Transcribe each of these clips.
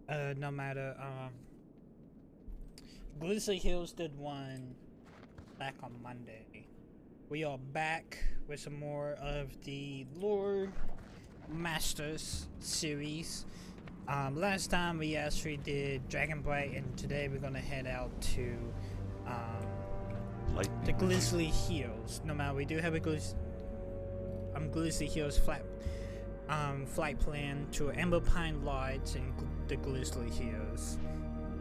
No matter, Grizzly Hills did one back on Monday. We are back with some more of the Lore Masters series. Last time we actually did Dragonblight, and today we're gonna head out to the Grizzly Hills. No matter, we do have a Grizzly Hills flight plan to Amber Pine Lodge and the Grizzly Hills.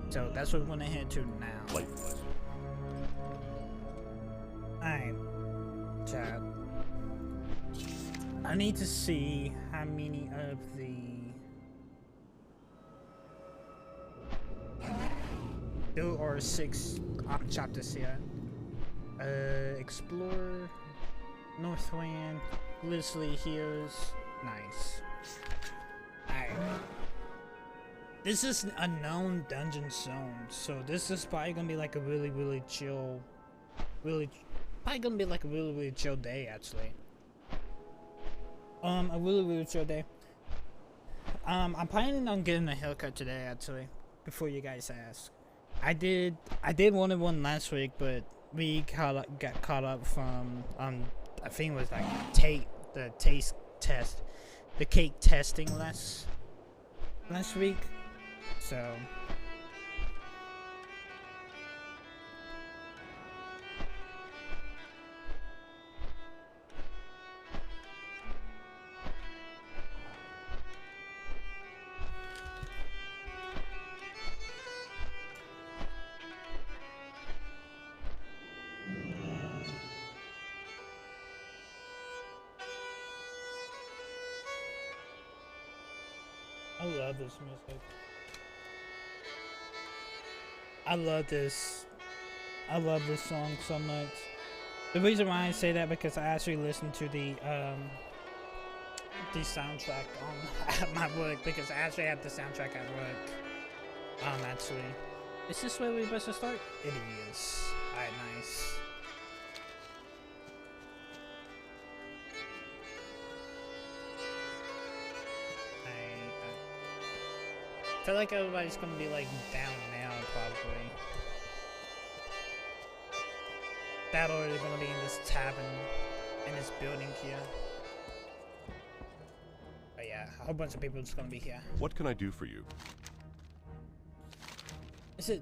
So that's what we're gonna head to now. Alright, chat. I need to see how many of the there are 6 chapters here. Explore, Northwind, Grizzly Hills. Nice. Alright. This is a known dungeon zone, so this is probably gonna be like a really chill, probably gonna be like a really chill day actually. A really chill day. I'm planning on getting a haircut today actually, before you guys ask. I did wanted one last week, but we got caught up from I think it was like the taste test, the cake testing last week. So I love this music. I love this song so much. The reason why I say that because I actually listened to the soundtrack on at my work, because I actually have the soundtrack at work. Actually, is this where we're supposed to start? It is. Alright, nice. I feel like everybody's gonna be like down now probably. That or they're gonna be in this tavern in this building here. But yeah, a whole bunch of people is gonna be here. What can I do for you? Is it?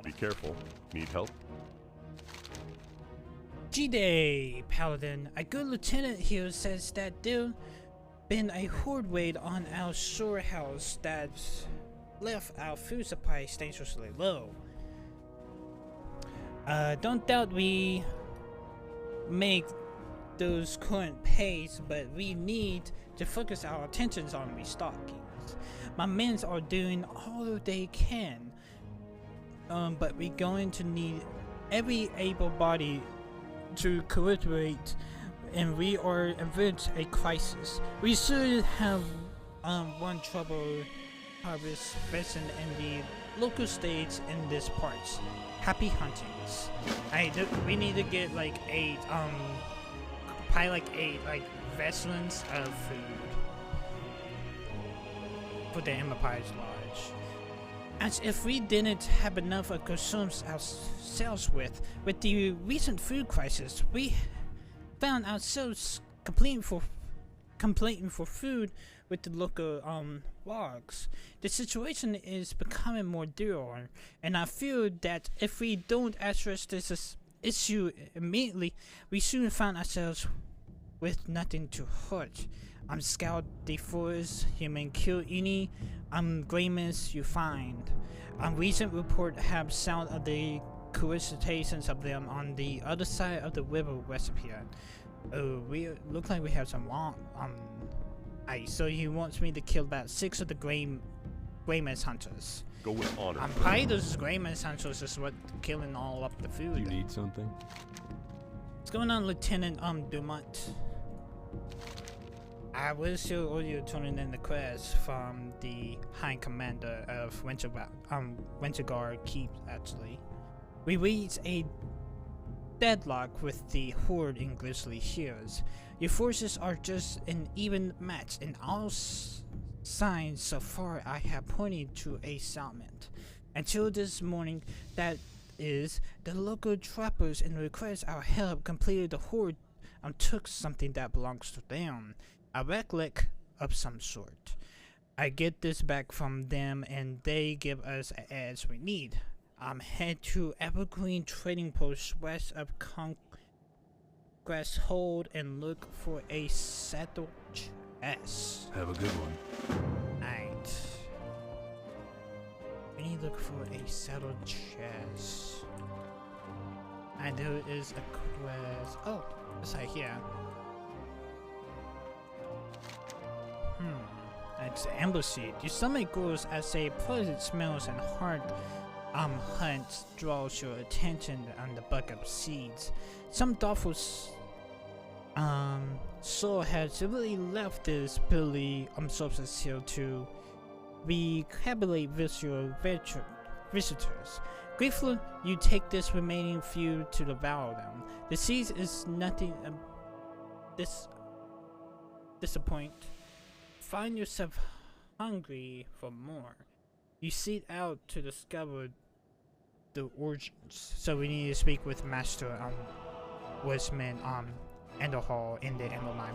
Be careful. Need help? G-Day, Paladin. A good lieutenant here says that there been a horde raid on our storehouse that's left our food supply dangerously low. Don't doubt we make those current pays, but we need to focus our attentions on restockings. My men are doing all they can, but we're going to need every able body to cooperate, and we are avert a crisis. We should have one trouble harvest present in the local states in this parts. Happy huntings. We need to get like 8 probably like 8 like vessels of food for the Empire's Lodge. As if we didn't have enough to consume ourselves with the recent food crisis, we found ourselves competing for food with the local logs. The situation is becoming more dire, and I feel that if we don't address this issue immediately, we soon find ourselves with nothing to hurt. Scout the forest, human kill any graymans you find. Recent report have sound of the coincidence of them on the other side of the river west of here. Oh, we look like we have some long so he wants me to kill about 6 of the Greymans hunters. Go with honor. Probably those Greymans hunters is what killing all up the food. You need something? What's going on, Lieutenant Dumont? I was here earlier turning in the quest from the High Commander of Winterguard Keep actually. We reached a deadlock with the horde in Grizzly Hills. Your forces are just an even match, and signs so far I have pointed to a settlement. Until this morning, that is, the local trappers in request our help completed the horde took something that belongs to them, a relic of some sort. I get this back from them and they give us the ads we need. Head to Evergreen Trading Post west of Congress Hold and look for a settled chest. Have a good one. Right. We need to look for a settled chest. And there is a quest. Oh, it's right here. It's amber seed. You summon grows as a pleasant smells and hard hunt draws your attention on the bucket of seeds. Some thoughtful soul has really left this ability substance here to recapitulate visual visitors. Grateful you take this remaining few to devour them. The seeds is nothing disappoint. Find yourself hungry for more. You set out to discover the origins. So we need to speak with Master Woodsman and the hall in the Emerald Mine.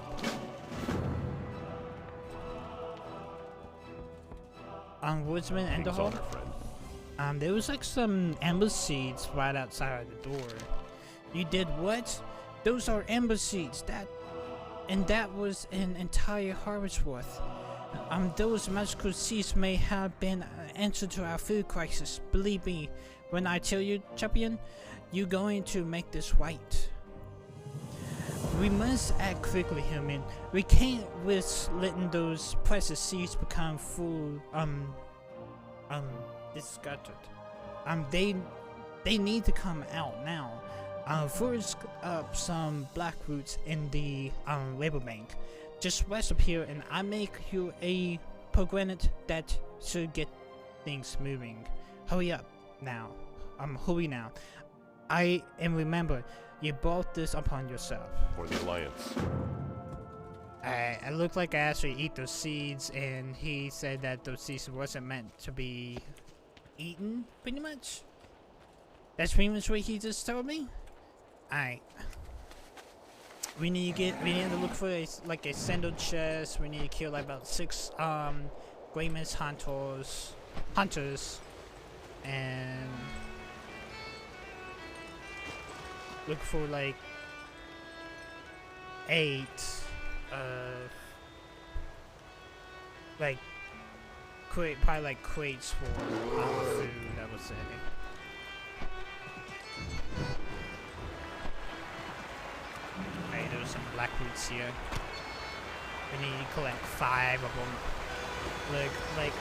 Woodsman and the hall. There was like some amber seeds right outside the door. You did what? Those are amber seeds. That was an entire harvest worth. Those magical seeds may have been an answer to our food crisis. Believe me, when I tell you, champion, you're going to make this right. We must act quickly, human. We can't risk letting those precious seeds become full, discarded. They need to come out now. Forage up some black roots in the labor bank. Just rest up here and I make you a pomegranate that should get things moving. Hurry up now. Hurry now. And remember, you brought this upon yourself. For the Alliance. It looked like I actually eat those seeds, and he said that those seeds wasn't meant to be eaten, pretty much. That's pretty much what he just told me. Alright. We need to look for a sandal chest. We need to kill like about 6 Greymist hunters, and look for like 8 probably like crates for food, I would say. Okay, there's some black roots here. We need to collect 5 of them. Like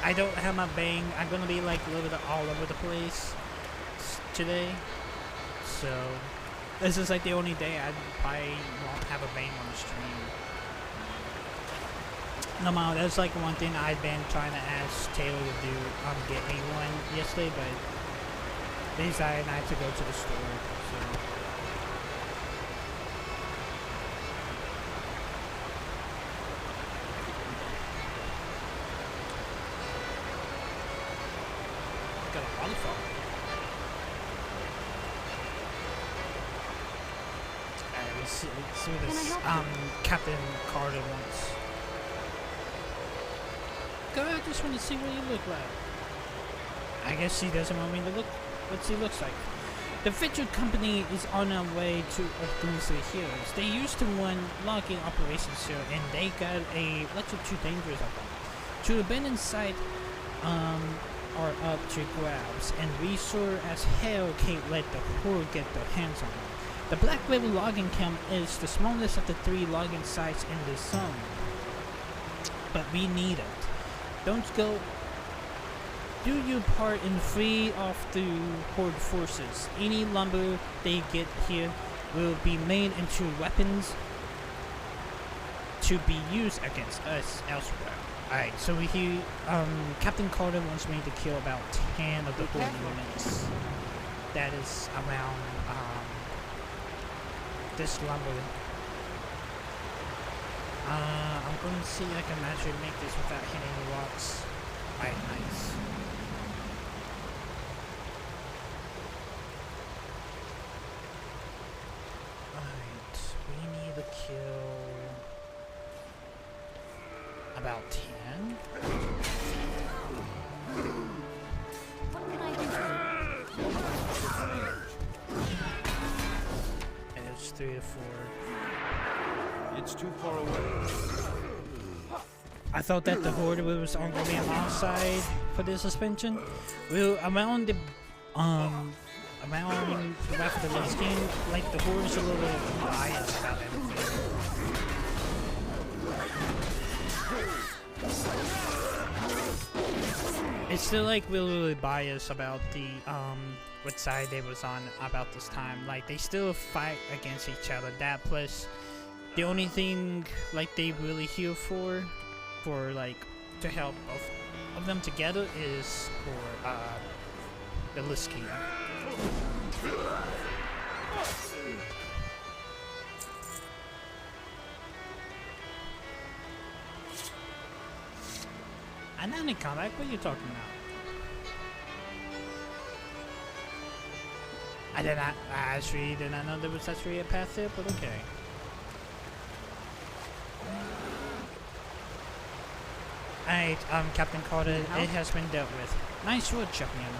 I don't have my bang. I'm gonna be like a little bit all over the place today. So this is like the only day I probably won't have a bang on the stream. No matter, that's like one thing I've been trying to ask Taylor to do, get me one yesterday, but they decided not to go to the store, so. Got a waterfall. Alright, let's see what this, Captain Carter wants. I just want to see what he look like. I guess he doesn't want me to look what he looks like. The Victor Company is on their way to Grizzy Hills. They used to run logging operations here, and they got a little too dangerous of them. To abandoned site are up to grabs, and we sure as hell can't let the horde get their hands on them. The Black River logging camp is the smallest of the 3 logging sites in this zone, but we need it. Don't go. Do your part and free off the horde forces. Any lumber they get here will be made into weapons to be used against us elsewhere. Alright, so Captain Carter wants me to kill about 10 of the horde units. That is around this lumber. I'm going to see if I can actually make this without hitting the rocks. Alright, nice. Alright, we need to kill about 10. What can I do for you? And it's 3 to 4. It's too far away. I thought that the horde was on going to be on our side for the suspension. Well, around the rest of this game, like the horde is a little bit biased about everything. It's still like really biased about the what side they was on about this time. Like they still fight against each other. That plus the only thing like they really heal for like to help both of them together is for the Liskia. I'm not in combat. What are you talking about? I actually did not know there was actually a path there, but okay. Alright, Captain Carter, it has been dealt with. Nice work, champion.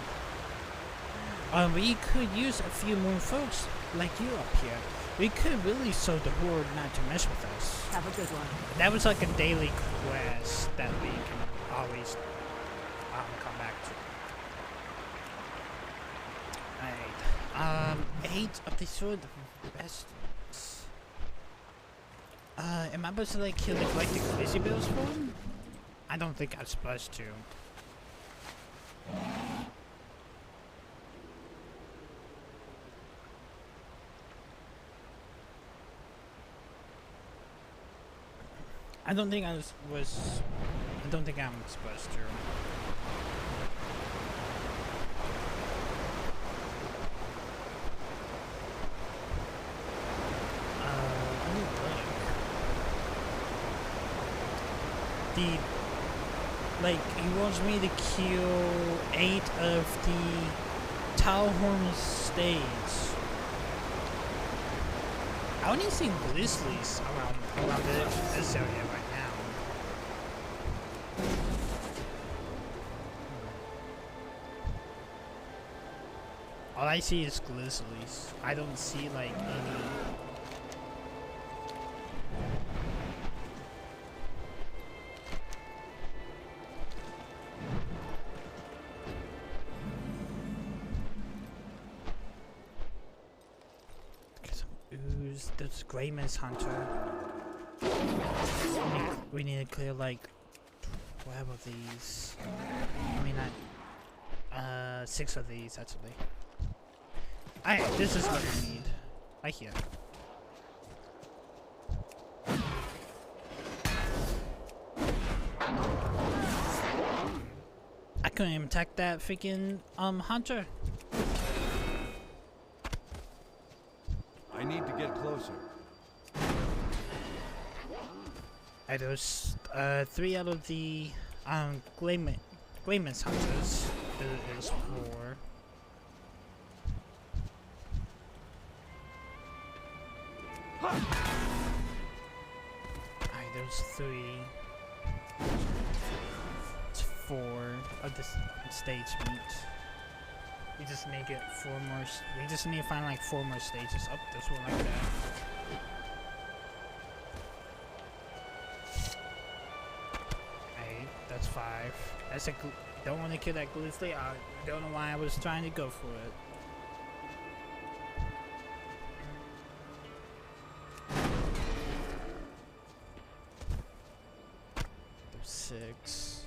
We could use a few more folks like you up here. We could really show the horde not to mess with us. Have a good one. That was like a daily quest that we can always come back to. Alright, 8 of the sword best. Am I supposed to like kill the Grizzy bills for him? I don't think I'm supposed to. I don't think I don't think I'm supposed to. Let me look. He wants me to kill 8 of the Talhorn states. I only see grizzlies around this area right now. All I see is grizzlies. I don't see like any. There's Greyman's Hunter. We need to clear like 12 of these. I mean, 6 of these actually. Alright, this is what we need. Right here. I couldn't even attack that freaking hunter. I need to get closer. There's 3 out of the Greyman's hunters. There's 4. Alright, there's 3. It's 4 of the stage meat. We just need to get 4 more. We just need to find like 4 more stages. Oh, there's one like that. Hey, that's 5. That's a. Don't want to kill that grizzly. I don't know why I was trying to go for it. There's 6.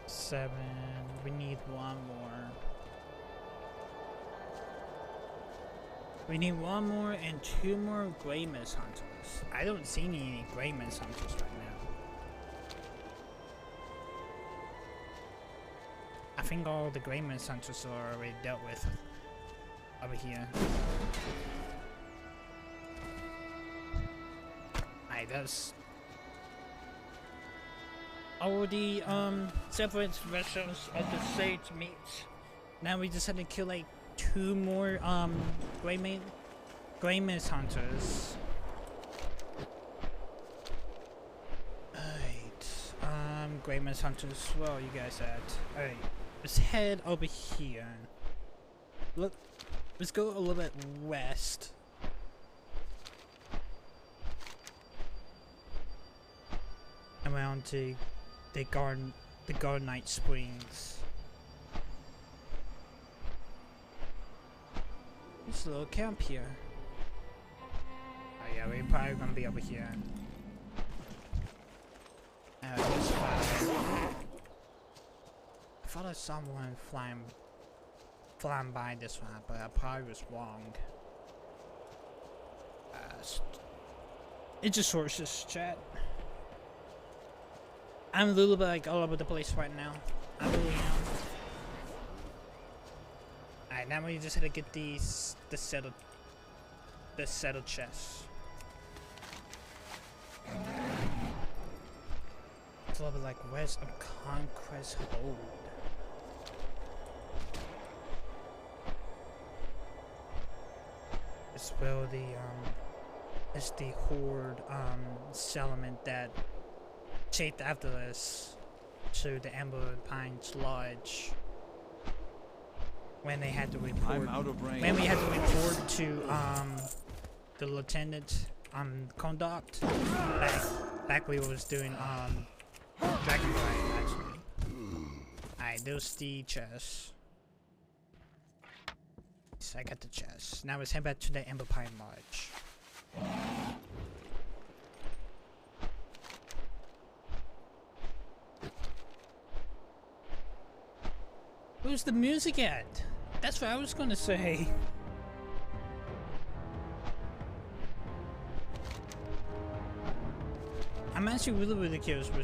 7. We need 1 more. We need 1 more and 2 more Greyman's hunters. I don't see any Greyman's hunters right now. I think all the Greyman's hunters are already dealt with. over here. Alright, that's all the separate versions of the sage meat. Now we just have to kill like 2 more gray mist hunters. Alright, gray mist hunters, where are you guys at? Alright, let's head over here. Look, let's go a little bit west. Around to the Gardenite Springs. There's a little camp here. Oh yeah, we're probably gonna be over here. This fire. I thought I saw one flying by this one, but I probably was wrong. It's just horses, chat. I'm a little bit like all over the place right now. I really am. Alright, now we just had to get the settled chests. It's a little bit like where's a conquest hold? It's where it's the horde settlement that chased after us to the Ember Pines Lodge when they had to report. I'm out of range. When we had to report to the lieutenant conduct back we was doing Dragon Fight actually. Alright, those the chests. Yes, I got the chest. Now let's head back to the Ember Pine Lodge. Where's the music at? That's what I was gonna say. I'm actually really curious where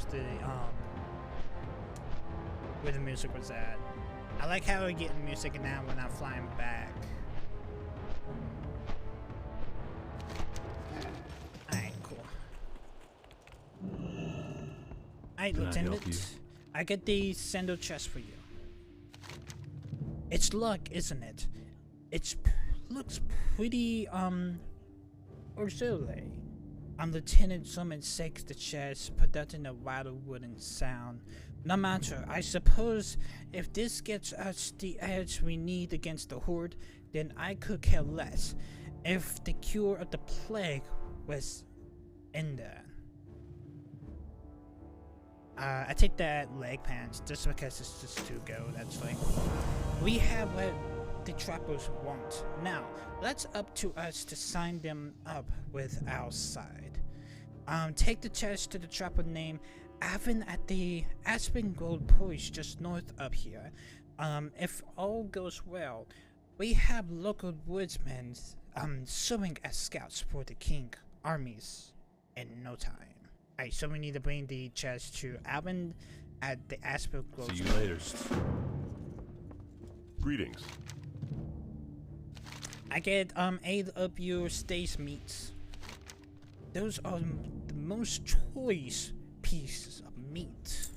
the music was at. I like how we're getting music now when I'm flying back. Alright, cool. Alright, Lieutenant. I get the sandal chest for you. It's luck, isn't it? Looks pretty Ursoc. Lieutenant Summon shakes the chest, producing a wild wooden sound. No matter, I suppose if this gets us the edge we need against the horde, then I could care less. If the cure of the plague was in there. I take that leg pants just because it's just too good, actually. We have what the trappers want. Now, that's up to us to sign them up with our side. Take the chest to the trapper named Avon at the Aspen Gold Poise just north up here. If all goes well, we have local woodsmen serving as scouts for the king armies in no time. Alright, so we need to bring the chest to Avon at the Aspen Gold. See you later. Greetings. I get 8 of your stays meats. Those are the most choice pieces of meat.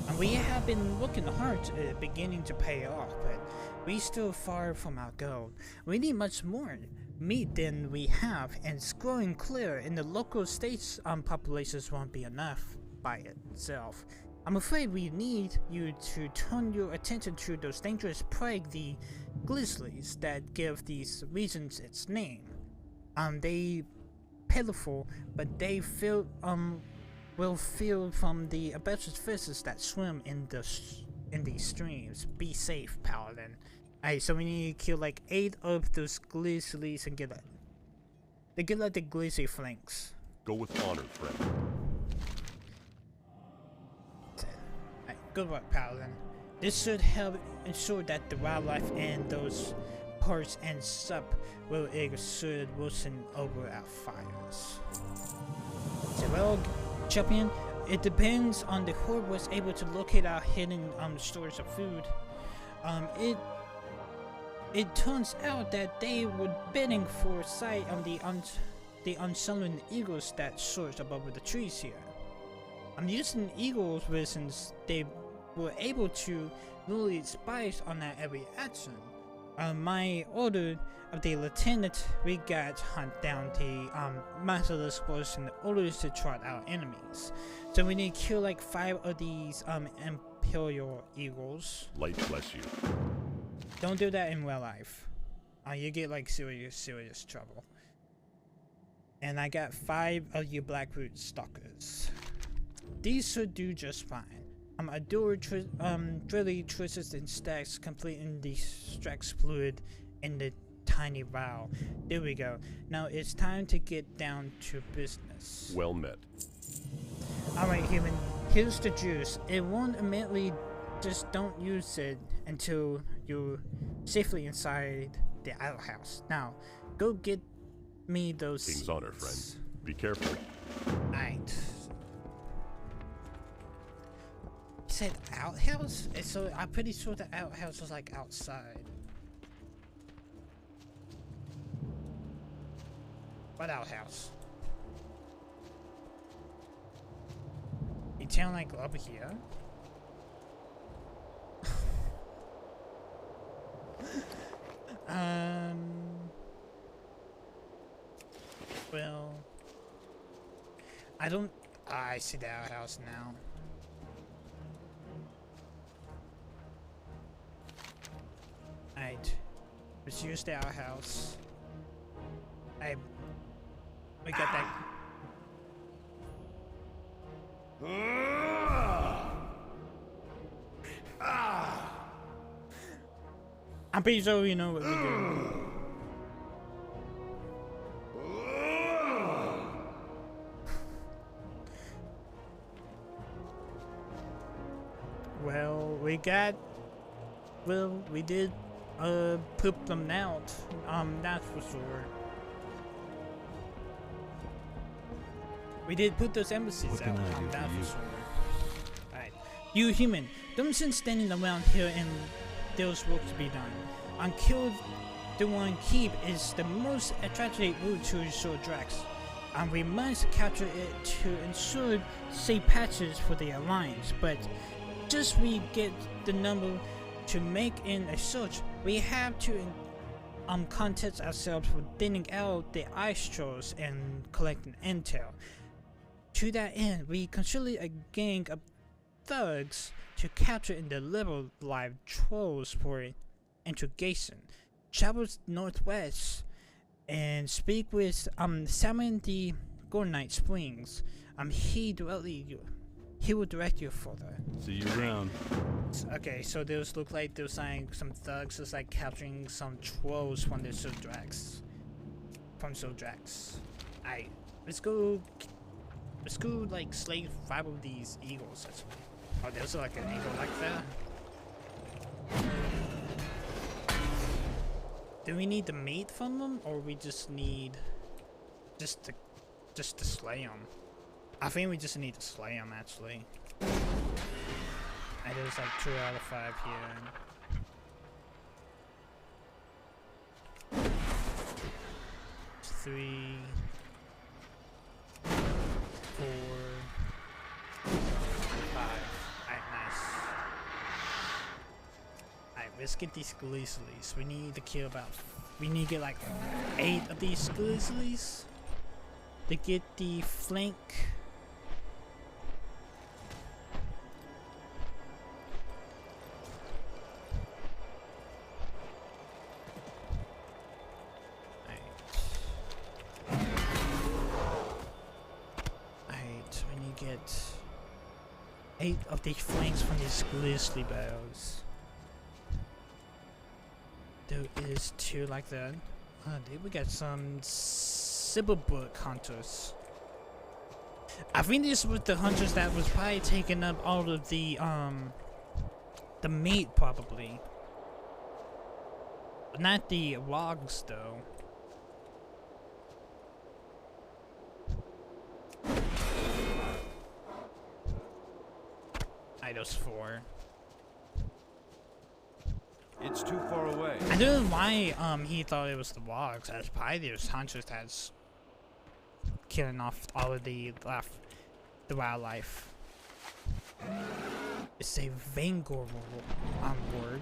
And we have been working hard, beginning to pay off, but we still far from our goal. We need much more meat than we have, and it's growing clear in the local states populations won't be enough by itself. I'm afraid we need you to turn your attention to those dangerous plague, the grizzlies, that give these regions its name. They pitiful, but they will feel from the abyssal fishes that swim in these streams. Be safe, Paladin. Alright, so we need to kill like 8 of those grizzlies and get like the grizzly flanks. Go with honor, friend. Alright, good work, Paladin. This should help ensure that the wildlife and those parts and sup will exert Wilson over our fires. So, well, champion, it depends on the horde was able to locate our hidden stores of food. It turns out that they were bidding for sight on the unsullied eagles that soared above the trees here. I'm using eagles since they were able to literally spy on our every action. My order of the lieutenant, we got hunt down the masterless force in order to trot our enemies. So we need to kill like 5 of these imperial eagles. Light bless you. Don't do that in real life. You get like serious trouble. And I got 5 of you blackroot stalkers. These should do just fine. I do really choices and stacks, completing the stacks fluid in the tiny vial. There we go. Now it's time to get down to business. Well met. Alright, human. Here's the juice. It won't immediately. Just don't use it until you're safely inside the outhouse. Now, go get me those. King's honor, friend. Be careful. Alright. You said outhouse? So I'm pretty sure the outhouse was like outside. What outhouse? You sound like over here? Well, I don't. I see the outhouse now. Alright, let's use the outhouse. We got that. I'm pretty sure you know what we're doing. Well, we did poop them out. That's for sure. We did put those embassies What out. can I do That's for you? for sure. Alright. You human, don't sit standing around here and there's work to be done. Unkill the one keep is the most attractive route to ensure Drax. And we must capture it to ensure safe passage for the Alliance, but just we get the number to make in a search, we have to contest ourselves for thinning out the ice trolls and collecting intel. To that end, we consolidate a gang of thugs to capture and deliver live trolls for interrogation. Travel northwest and speak with Simon the Gornite Springs. He will direct you further. See you around. Okay, so those look like there's like some thugs just like capturing some trolls from the Sildrax. Alright, let's go like slay 5 of these eagles actually. Oh, there's like an eagle like that. Do we need the meat from them, or we just need just to slay them? I think we just need to slay them actually. And there's like 2 out of 5 here. 3, 4, 5. Alright, nice. Alright, let's get these grizzlies. We need to get like 8 of these grizzlies to get the flank. Alright, we need to get 8 of these flanks from these grizzly bears. There is 2 like that. Dude, we got some Cyberbook hunters. I think these were the hunters that was probably taking up all of the meat probably. But not the logs though. Those 4. It's too far away. I don't know why he thought it was the logs. As probably those hunters that's killing off all of the wildlife. It's a Vangor Borg.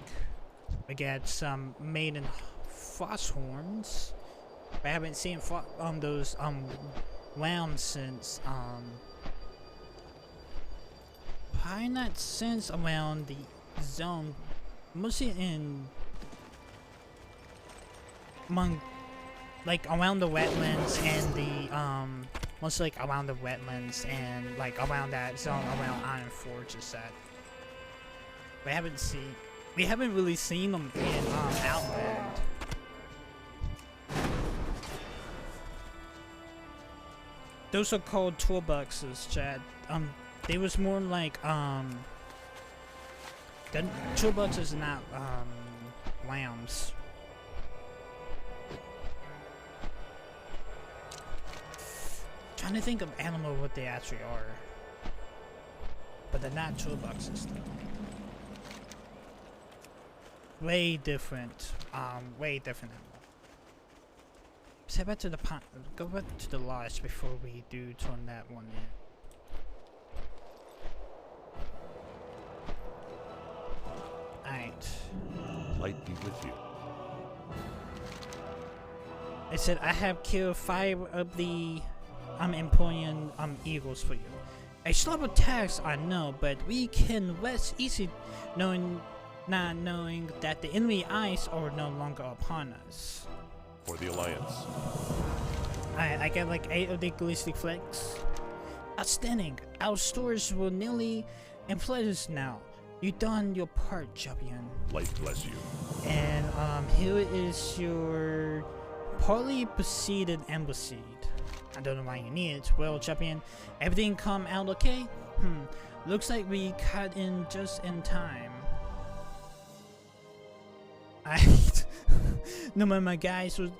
We get some maiden frost horns. I haven't seen those lambs since probably not since around the zone, mostly among like around the wetlands and the mostly like around the wetlands and like around that zone around Iron Forge is that we haven't really seen them in Outland. Those are called toolboxes, Chad. They was more like the toolboxes are not lambs. Trying to think of animal what they actually are, but they're not toolboxes though. Way different. Way different animal. Let's head back to the go back to the lodge before we do turn that one in. Alright. Light be with you. I said I have killed 5 of the Emporian eagles for you. A slab of tax I know, but we can rest easy not knowing that the enemy eyes are no longer upon us. For the Alliance. I get like 8 of the ballistic flakes. Outstanding. Our stores will nearly employ us now. You done your part, champion. Light bless you. And here is your partly preceded embassy. I don't know why you need it. Well, champion, everything come out okay? Looks like we cut in just in time. No, my guys was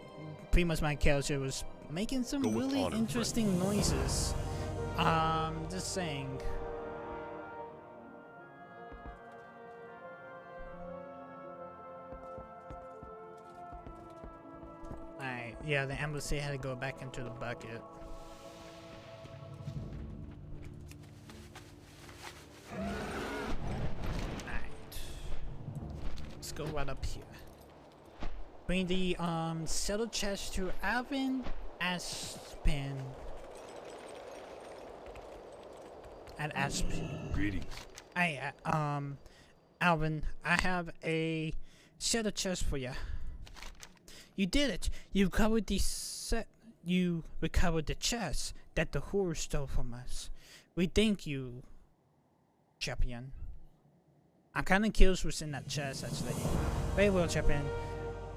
pretty much my character was making some really interesting noises. Just saying. Alright, yeah, the embassy had to go back into the bucket. Alright. Let's go right up here. Bring the settled chest to Alvin Aspen. At Aspen. Greetings. Alvin, I have a settled chest for you. You did it. You recovered the chest that the horror stole from us. We thank you, champion. I'm kind of curious what's in that chest, actually. Very well, champion.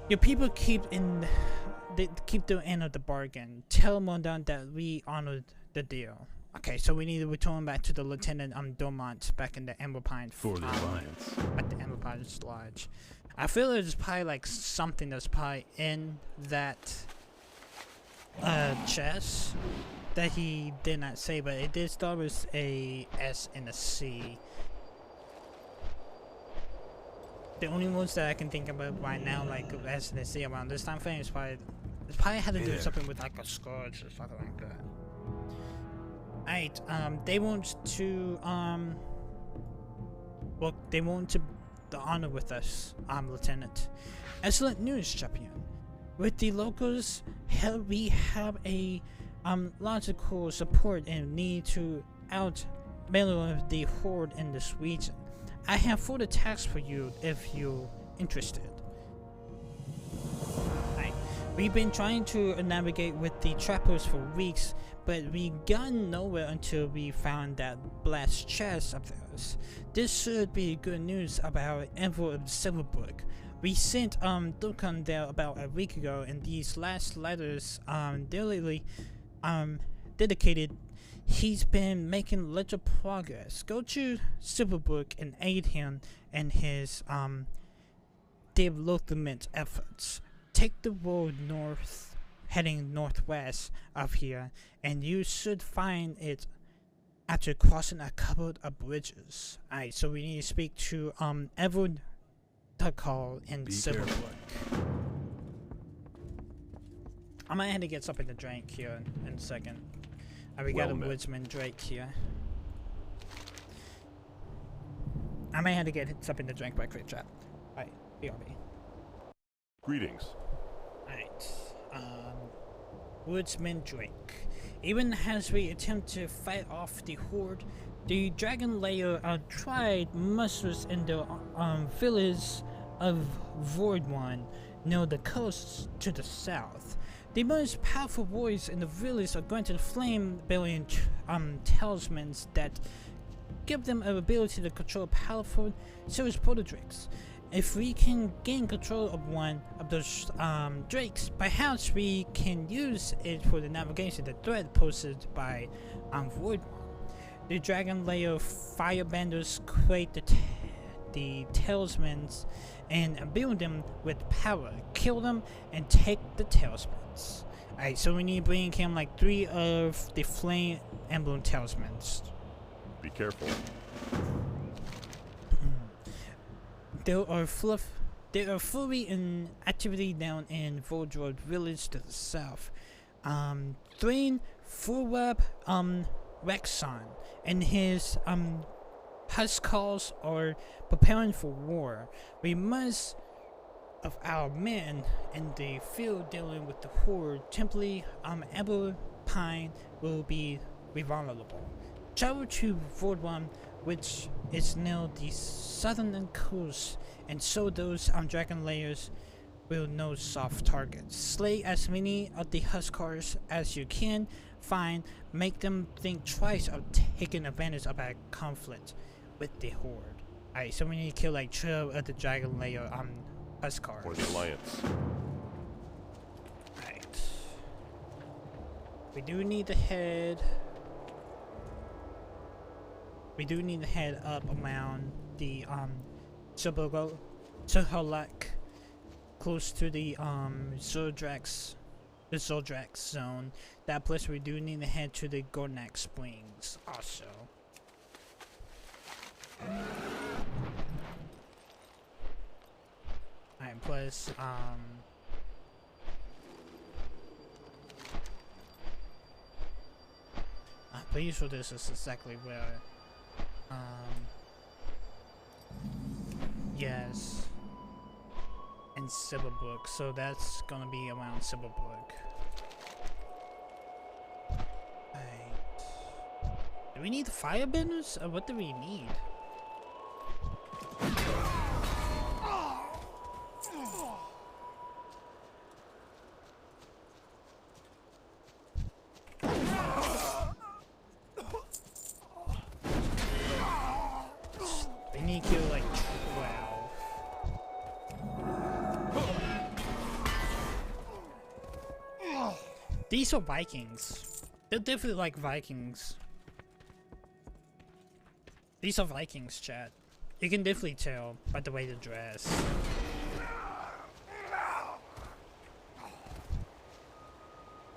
Your people keep the end of the bargain. Tell Mondon that we honored the deal. Okay, so we need to return back to the Lieutenant Dormont back in the Emerald Pine For the Alliance. at the Emerald Pines Lodge. I feel there's probably like something that's probably in that chest that he did not say, but it did start with a S and a C. The only ones that I can think about right now, like S and a C around this time frame, is probably had to do something with like a scourge or something like that. Alright, they want to the honor with us, Lieutenant. Excellent news, champion. With the locals, we have a logical support and need to outmaneuver the horde in this region. I have 4 attacks for you if you're interested. Right. We've been trying to navigate with the trappers for weeks, but we got nowhere until we found that blast chest of theirs. This should be good news about Envoy of Silverbrook. We sent Duncan there about a week ago, and these last letters dedicated. He's been making little progress. Go to Silverbrook and aid him in his development efforts. Take the road north, heading northwest of here, and you should find it after crossing a couple of bridges. Alright, so we need to speak to Edward call in Be Civil careful. Book. I might have to get something to drink here in a second. We got Well a met. woodsman Drake here. I may have to get something to drink by Quick Trap. Alright, BRB. Greetings. Alright, Woodsman Drake. Even as we attempt to fight off the horde, the Dragon Layer tried muscles in the village of Voidwan, near the coast to the south. The most powerful warriors in the village are granted flame-bearing talismans that give them an ability to control powerful serious proto-drakes. If we can gain control of one of those drakes, perhaps we can use it for the navigation of the threat posed by Voidwan. The Dragon Layer firebenders create the talismans and build them with power, kill them, and take the talismans. Alright, so we need to bring him like 3 of the flame emblem talismans. Be careful. There are fully in activity down in Voldroid village to the south. Thrain Fulweb Rexon and his Huskars are preparing for war. We must of our men in the field dealing with the horde. Simply Eberpine will be vulnerable. Travel to Voidwan, which is near the southern coast, and so those Dragon Layers will know soft targets. Slay as many of the Huskars as you can find. Make them think twice of taking advantage of a conflict with the horde. Alright, so we need to kill like 12 of the Dragon Layer Huskars. For the Alliance. Alright. We do need to head up around the Soholak, close to the Zoldrax zone. That place we do need to head to the Gornak Springs also. Alright, plus I'm pretty sure this is exactly where yes, in Silverbrook, so that's gonna be around Silverbrook. Right. Do we need the firebenders, or what do we need? We need to kill like 12. These are Vikings. They're definitely like Vikings. These are Vikings, chat. You can definitely tell by the way they dress.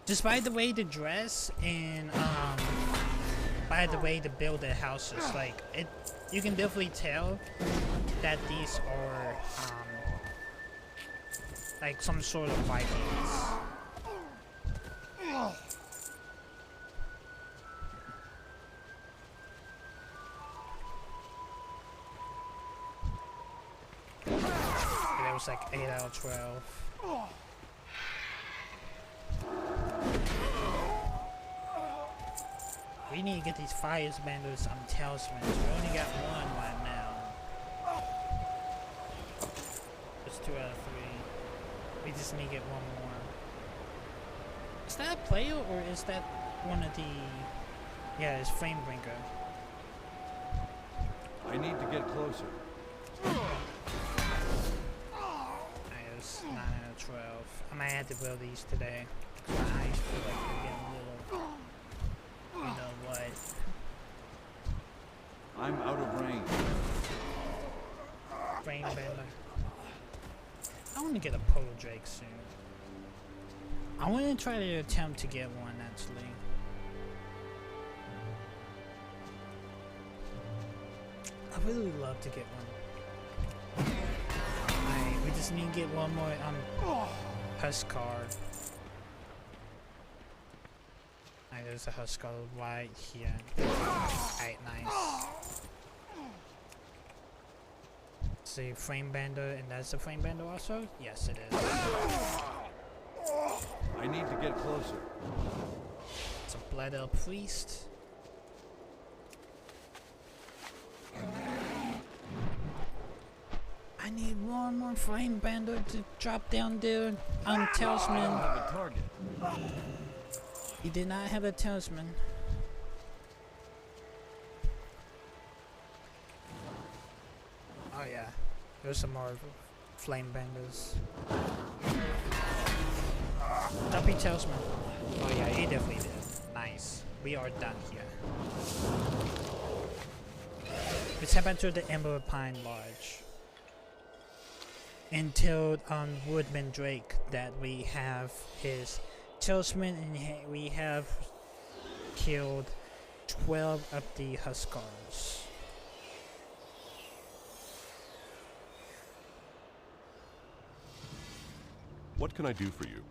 Just by the way they dress and by the way they build their houses, like you can definitely tell that these are like some sort of Vikings. That was like 8 out of 12. We need to get these firebenders talismans. We only got one right now. It's 2 out of 3. We just need to get one more. Is that a player or is that one of the... Yeah, it's Flamebrinker. I need to get closer. Alright, it was 9 out of 12. I might have to build these today. My eyes feel like they're getting a little... You know what? I'm out of range. Flamebender. I want to get a Polo Drake soon. I want to try to attempt to get one actually. I really love to get one. just need to get one more Huskar. Alright, there's a Huskar right here. Alright, nice. See, Flame Bender, and that's a Flame Bender also? Yes, it is. I need to get closer. It's a Blood Elf Priest. I need one more Flame Bender to drop down there. Talisman. I don't have a target. He did not have a talisman. Oh yeah, there's some more Flame Benders. Dumpy talisman. Oh yeah, he definitely did. Nice. We are done here. Let's head back to the Ember Pine Lodge. And tell Woodman Drake that we have his talisman and we have killed 12 of the Huskars. What can I do for you?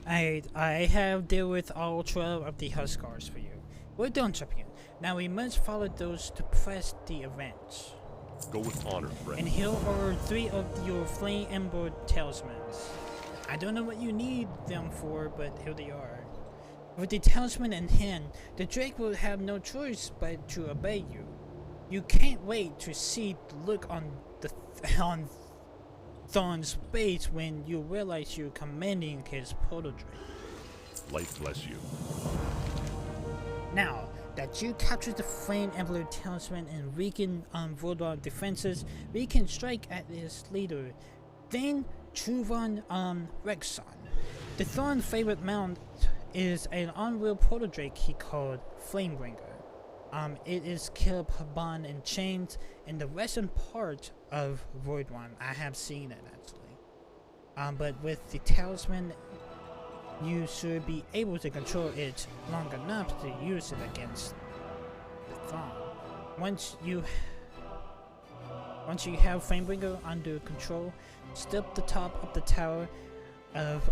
I have dealt with all 12 of the Huskars for you. We're done, champion. Now we must follow those to press the events. Go with honor, friend. And here are 3 of your Flame Ember talismans. I don't know what you need them for, but here they are. With the talisman in hand, the Drake will have no choice but to obey you. You can't wait to see the look on on Thorn's face when you realize you're commanding his proto Drake. Light bless you. Now that you captured the Flame Emblem Talisman and weaken Voldemort defenses, we can strike at his leader, then Truvon Rexon. The Thorn's favorite mount is an unreal proto-drake he called Flamebringer. It is kept bound in chains in the western part of Voidwine. I have seen it actually. But with the talisman, you should be able to control it long enough to use it against the Thorn. Once you have Flamebringer under control, step the top of the tower of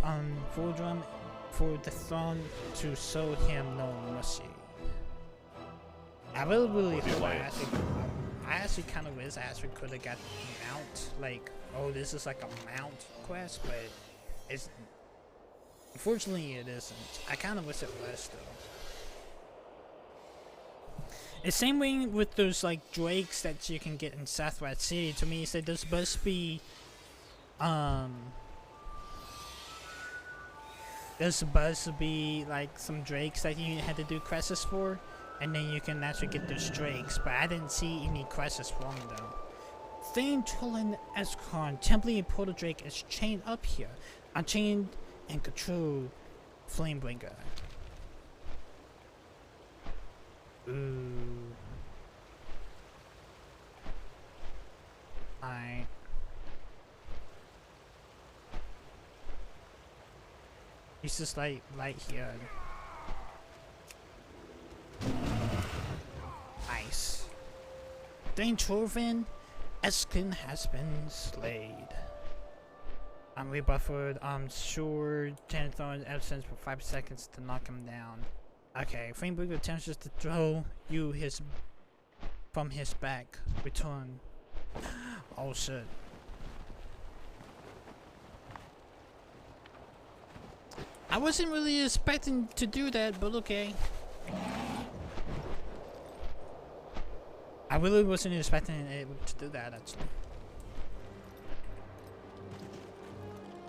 Voldrum for the Thorn to show him no mercy. I really hope I actually kind of wish I actually could have got the mount. Like, oh, this is like a mount quest, but it's unfortunately it isn't. I kind of wish it was though. It's same way with those like drakes that you can get in Southwest City. To me, it's like there's supposed to be like some drakes that you had to do quests for, and then you can actually get those drakes, but I didn't see any quests for them. Thane Tulin Escon, Temple Portal Drake is chained up here, unchained and control Flamebringer. Ooh. He's just like right here. Nice. Dane Torvin Eskin has been slayed. We buffered sure 10 Thorn's absence for 5 seconds to knock him down. Okay, Flamebringer attempts just to throw you from his back. Return. Oh shit. I wasn't really expecting to do that, but okay. I really wasn't expecting it to do that actually.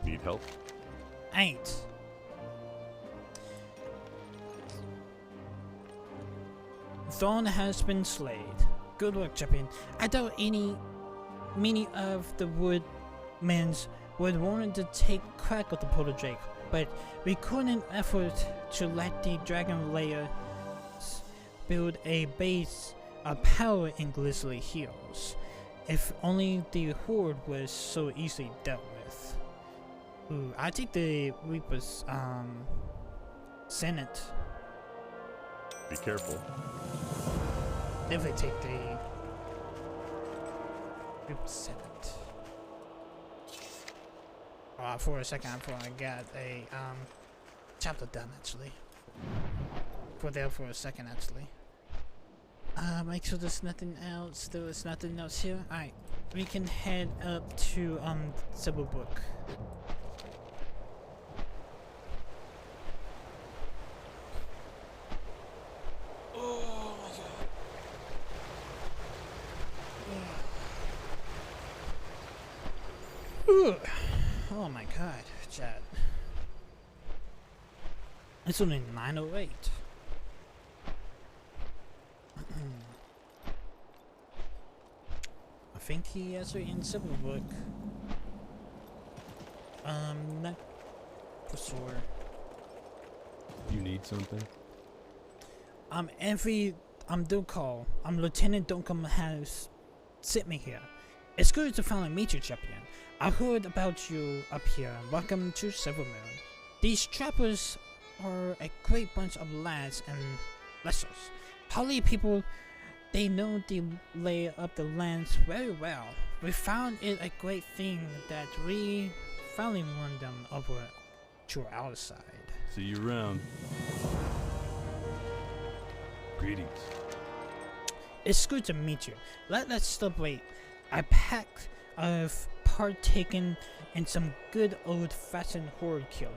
Need help? Ain't. Thorn has been slayed. Good work, champion. I doubt many of the woodmen's would want to take crack at the Portal Drake, but we couldn't afford to let the Dragon Layer build a base of power in Grisly Hills. If only the Horde was so easily dealt with. Ooh, I take the Reaper's Senate. Be careful. Definitely take the Reaper's Senate. For a second, I thought I got a chapter done actually. For there for a second actually. Make sure there's nothing else. There is nothing else here. Alright, we can head up to Silverbrook. Oh my god. Ooh. Oh my god, chat. It's only 9:08. I think he has it in Silverbrook. Not for sure. You need something? Don't call. Lieutenant Duncombe has sent me here. It's good to finally meet you, champion. I heard about you up here. Welcome to Silvermoon. These trappers are a great bunch of lads and lessers. Holly people, they know the lay of the lands very well. We found it a great thing that we finally won them over to our side. See you around. Greetings. It's good to meet you. Let's celebrate. I packed of partaken in some good old-fashioned horde killing.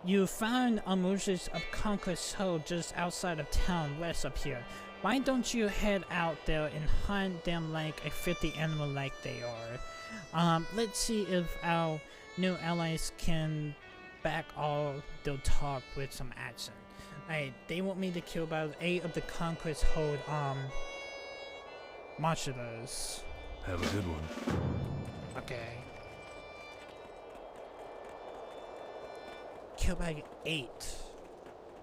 You found emergence of Conqueror's Hole just outside of town west up here. Why don't you head out there and hunt them like a 50 animal like they are? Let's see if our new allies can back all their talk with some action. Alright, they want me to kill about 8 of the Conqueror's Hold monsters. Have a good one. Okay. Kill back 8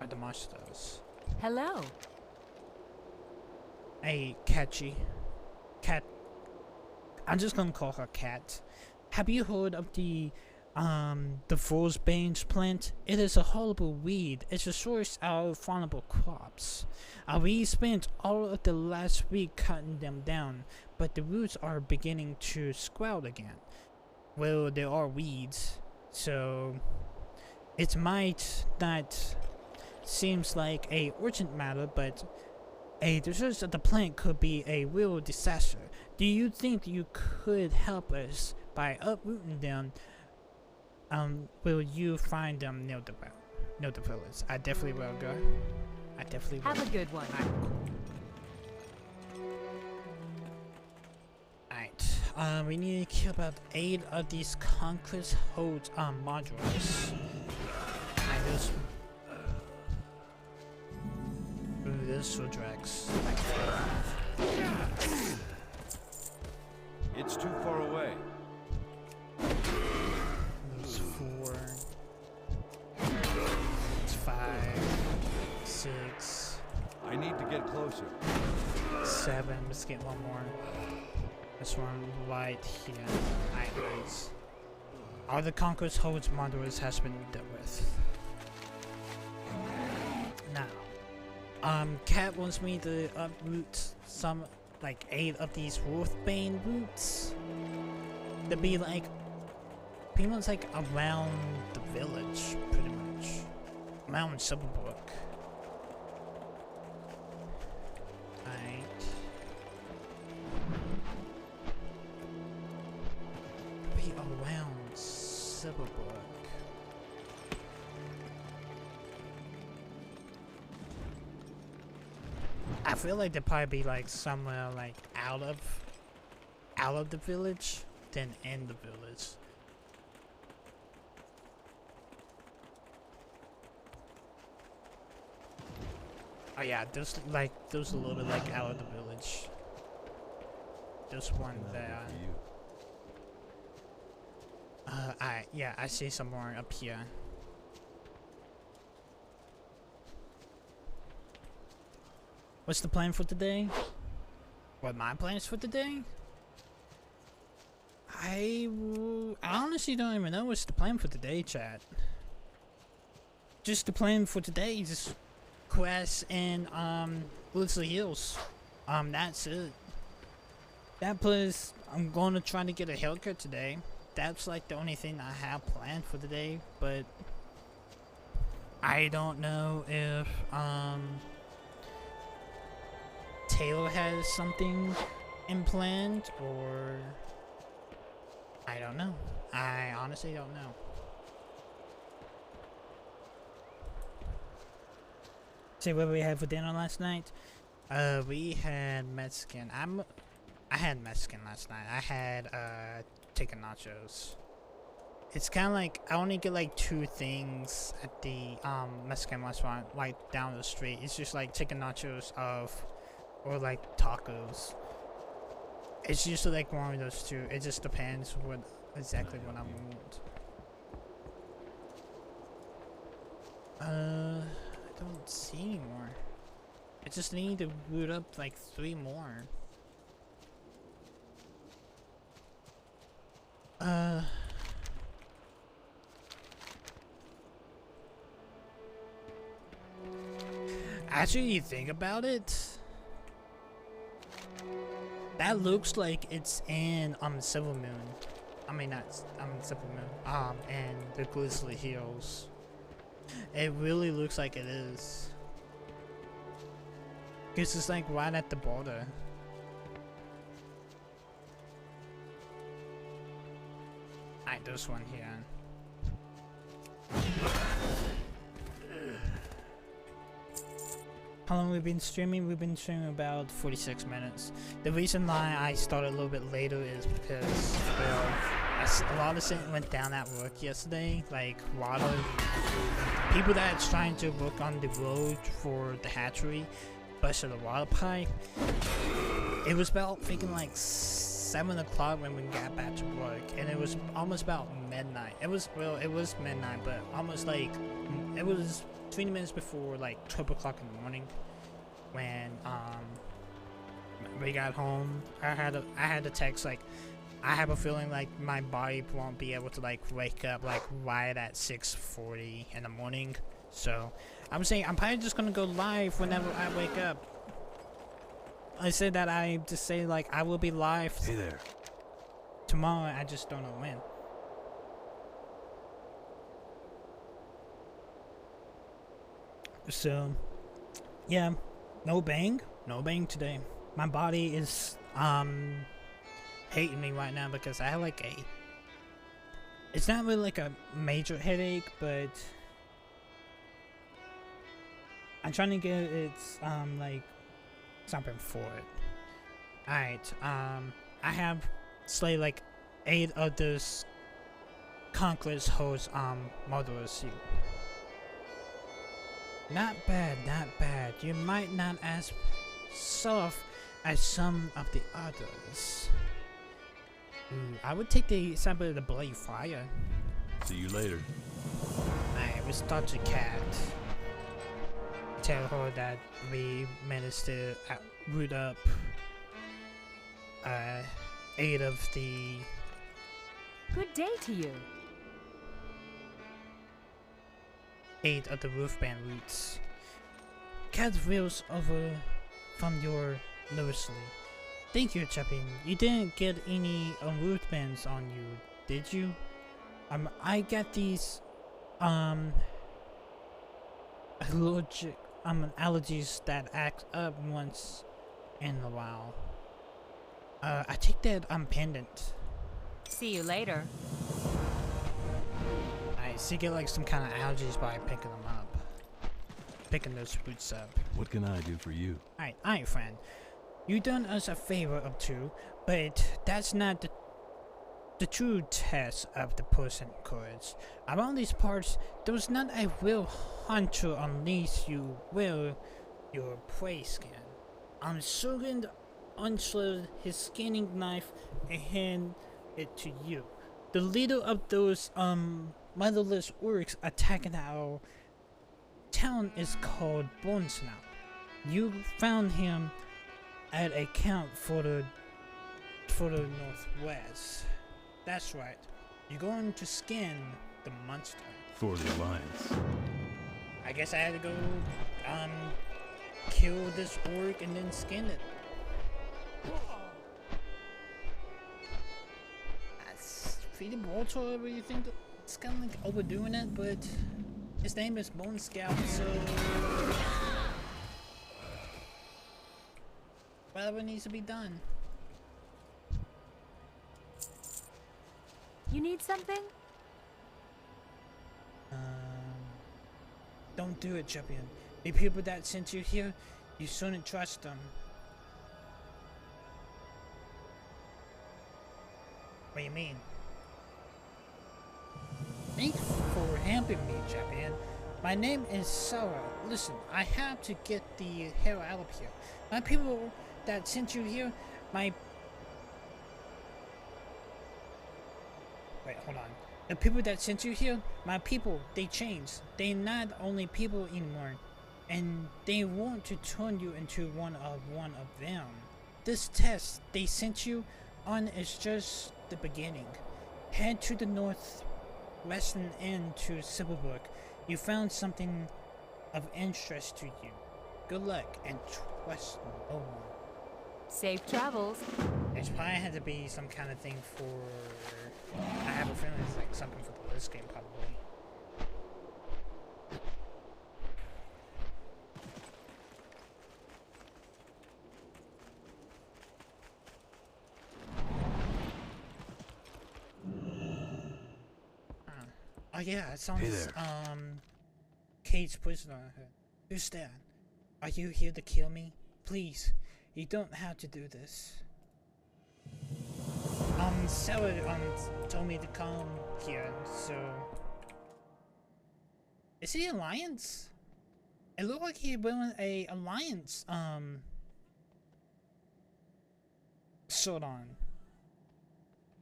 of the monsters. Hello. Hey, Catchy. Cat. I'm just gonna call her Cat. Have you heard of the Fool's Bane's plant? It is a horrible weed. It's a source of vulnerable crops. We spent all of the last week cutting them down, but the roots are beginning to sprout again. Well, there are weeds, so it might not seems like a urgent matter, but a disease of the plant could be a real disaster. Do you think you could help us by uprooting them? Will you find them near the village? I definitely will go. I definitely will. Have a good one. Alright, we need to kill about 8 of these Conqueror's Hold modules. Ooh, there's Sodrax. It's too far away. There's 4. It's 5. 6. I need to get closer. 7. Let's get one more. This one right here. Nice. All the Conqueror's Holds modules has been dealt with. Now, Cat wants me to uproot some, like 8 of these Wolfbane roots. To be like, pretty much like around the village, pretty much. Around Silverbrook. Right. Be around Silverbrook. I feel like they'd probably be like somewhere like out of the village than in the village. Oh yeah, there's a little bit like out of the village. There's one there. I see some more up here. What's the plan for today? What my plans for today? I honestly don't even know what's the plan for today, chat. Just the plan for today, just quests and Grizzly Hills. That's it. That plus I'm gonna try to get a haircut today. that's like the only thing I have planned for the day, but I don't know if Taylor has something in planned, or I don't know. I honestly don't know. See what we had for dinner last night? We had Mexican. I had Mexican last night. I had chicken nachos. It's kind of like I only get like 2 things at the Mexican restaurant like down the street. It's just like chicken nachos or like tacos. It's usually like one of those 2. It just depends exactly what I want. I don't see anymore. I just need to boot up like 3 more. Actually, you think about it, that looks like it's in Silver Moon. I mean not Silver Moon. And the Grizzly Hills. It really looks like it is. Cause it's like right at the border. Alright, this one here. How long we've been streaming? We've been streaming about 46 minutes. The reason why I started a little bit later is because, well, a lot of shit went down at work yesterday. Like, a lot of people that's trying to work on the road for the hatchery, busted a water pipe. It was about freaking like 7 o'clock when we got back to work, and it was almost about midnight. It was midnight, but almost like, it was 20 minutes before like 12 o'clock in the morning when we got home. I had to text like, I have a feeling like my body won't be able to like wake up like right at 6:40 in the morning. So I'm saying I'm probably just gonna go live whenever I wake up. I said that I just say like I will be live Hey there. tomorrow. I just don't know when. So, yeah, no bang today. My body is hating me right now because I have like it's not really like a major headache, but I'm trying to get like something for it. Alright, I have slayed like 8 of those Conqueror's Host Murderous Seal. Not bad, not bad. You might not as soft as some of the others. I would take the sample of the Blade Fire. See you later. I will start to cat. Tell her that we managed to root up 8 of the... Good day to you. 8 of the Wolfband roots. Cat wheels over from your nursery. Thank you, Chappie. You didn't get any Wolfbands on you, did you? I got these allergies that act up once in a while. I take that pendant. See you later. So you get like some kind of allergies by picking them up. Picking those roots up. What can I do for you? Alright, friend. You done us a favor or 2, but that's not the true test of the person courage. Around these parts, there's not a real hunter unless you wear your prey skin. I'm certain to unsheathe his skinning knife and hand it to you. The leader of those motherless orcs attacking our town is called Bonesnout. You found him at a camp for the northwest. That's right. You're going to skin the monster. For the Alliance. I guess I had to go kill this orc and then skin it. That's defeated Walter, or you think it's kind of like overdoing it, but his name is Bone Scout, so whatever needs to be done. You need something? Don't do it, champion. The people that sent you here, you shouldn't trust them. What do you mean? Thanks for helping me, champion. My name is Sarah. Listen, I have to get the hell out of here. My people that sent you here, Wait, hold on. The people that sent you here, my people, they changed. They're not only people anymore. And they want to turn you into one of them. This test they sent you on is just the beginning. Head to the northwestern end to Silverbrook. You found something of interest to you. Good luck and trust no one. Safe travels. There's probably had to be some kind of thing for... I have a feeling it's like something for this game, probably. Oh yeah, it sounds Kate's prisoner. Who's that? Are you here to kill me? Please, you don't have to do this. Sarah told me to come here, so is he Alliance? It looked like he went a Alliance sword on.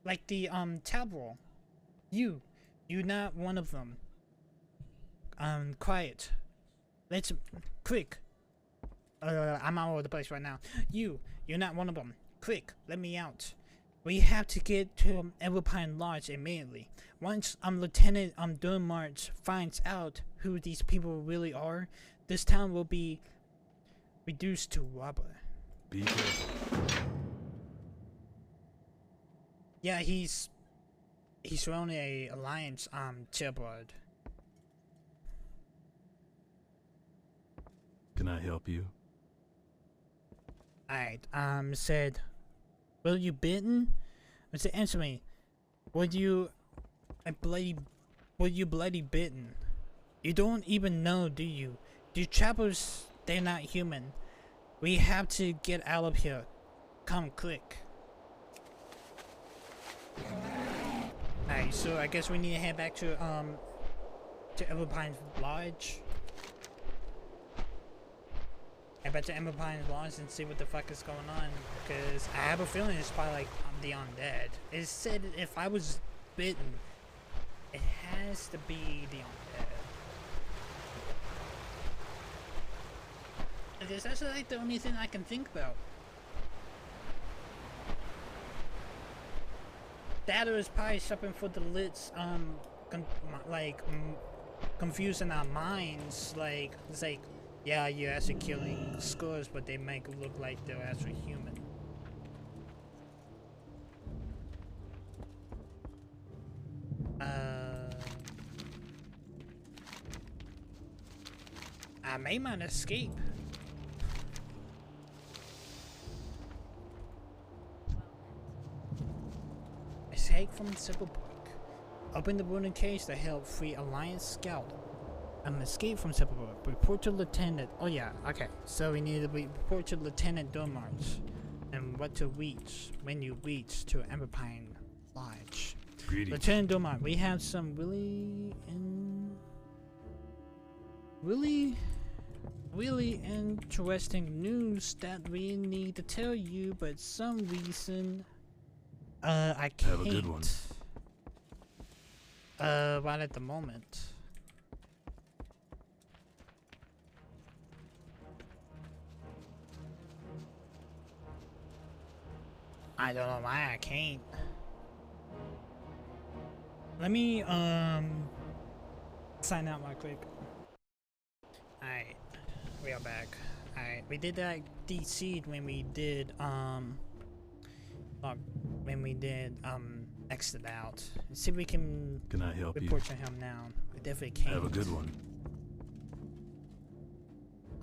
Like the Tabral. You're not one of them. Quiet. Let's quick. I'm all over the place right now. You're not one of them. Quick, let me out. We have to get to Everpine Lodge immediately. Once Lieutenant Durmarch finds out who these people really are, this town will be reduced to rubble. Be careful. Yeah, he's only a Alliance Tilbard. Can I help you? Alright, said, will you bitten? I said, answer me. Were you bloody bitten? You don't even know, do you? The trappers, they're not human. We have to get out of here. Come quick. Alright, so I guess we need to head back to Everpine Lodge. Head back to Everpine Lodge and see what the fuck is going on, because I have a feeling it's probably like the undead. It said if I was bitten, it has to be the undead. Because that's like the only thing I can think about. That is probably something for the lids, confusing our minds. Like, it's like, yeah, you're actually killing skulls, but they make it look like they're actually human. I made mine escape. Escape from Silverbrook. Open the wooden cage to help free Alliance Scout. Escape from Silverbrook. Report to Lieutenant. Oh yeah, okay. So we need to report to Lieutenant Durmarch. And what to reach when you reach to Everpine Lodge. Greetings. Lieutenant Durmarch, we have some really interesting news that we need to tell you, but some reason I can't. Have a good one. Right at the moment. I don't know why I can't. Let me sign out right quick. Alright, we are back. Alright, we did that DC when we did exit out. Let's see if we can Can I help you? report to him now. We definitely can't. Have a good one.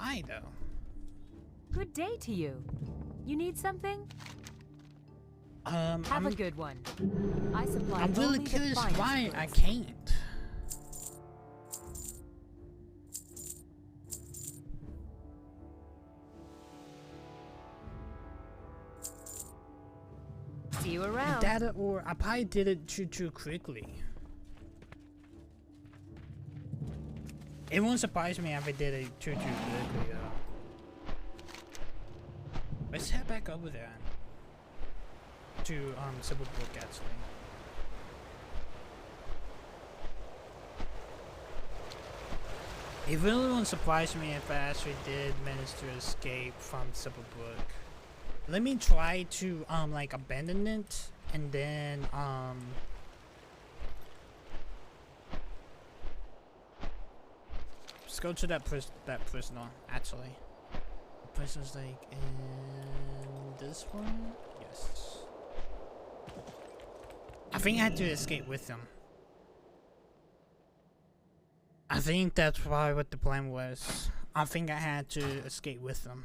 I though. Good day to you. You need something? Have I'm a good one. I supply really only the curious finest why goods. I can't. See you around. That or I probably did it too quickly. It won't surprise me if I did it too quickly though. Let's head back over there to Civil Book actually. It really won't surprise me if I actually did manage to escape from Civil Book. Let me try to like abandon it and then let's go to that prisoner actually. The prisoner's like in this one? Yes. I think I had to escape with him. I think that's probably what the plan was. I think I had to escape with them.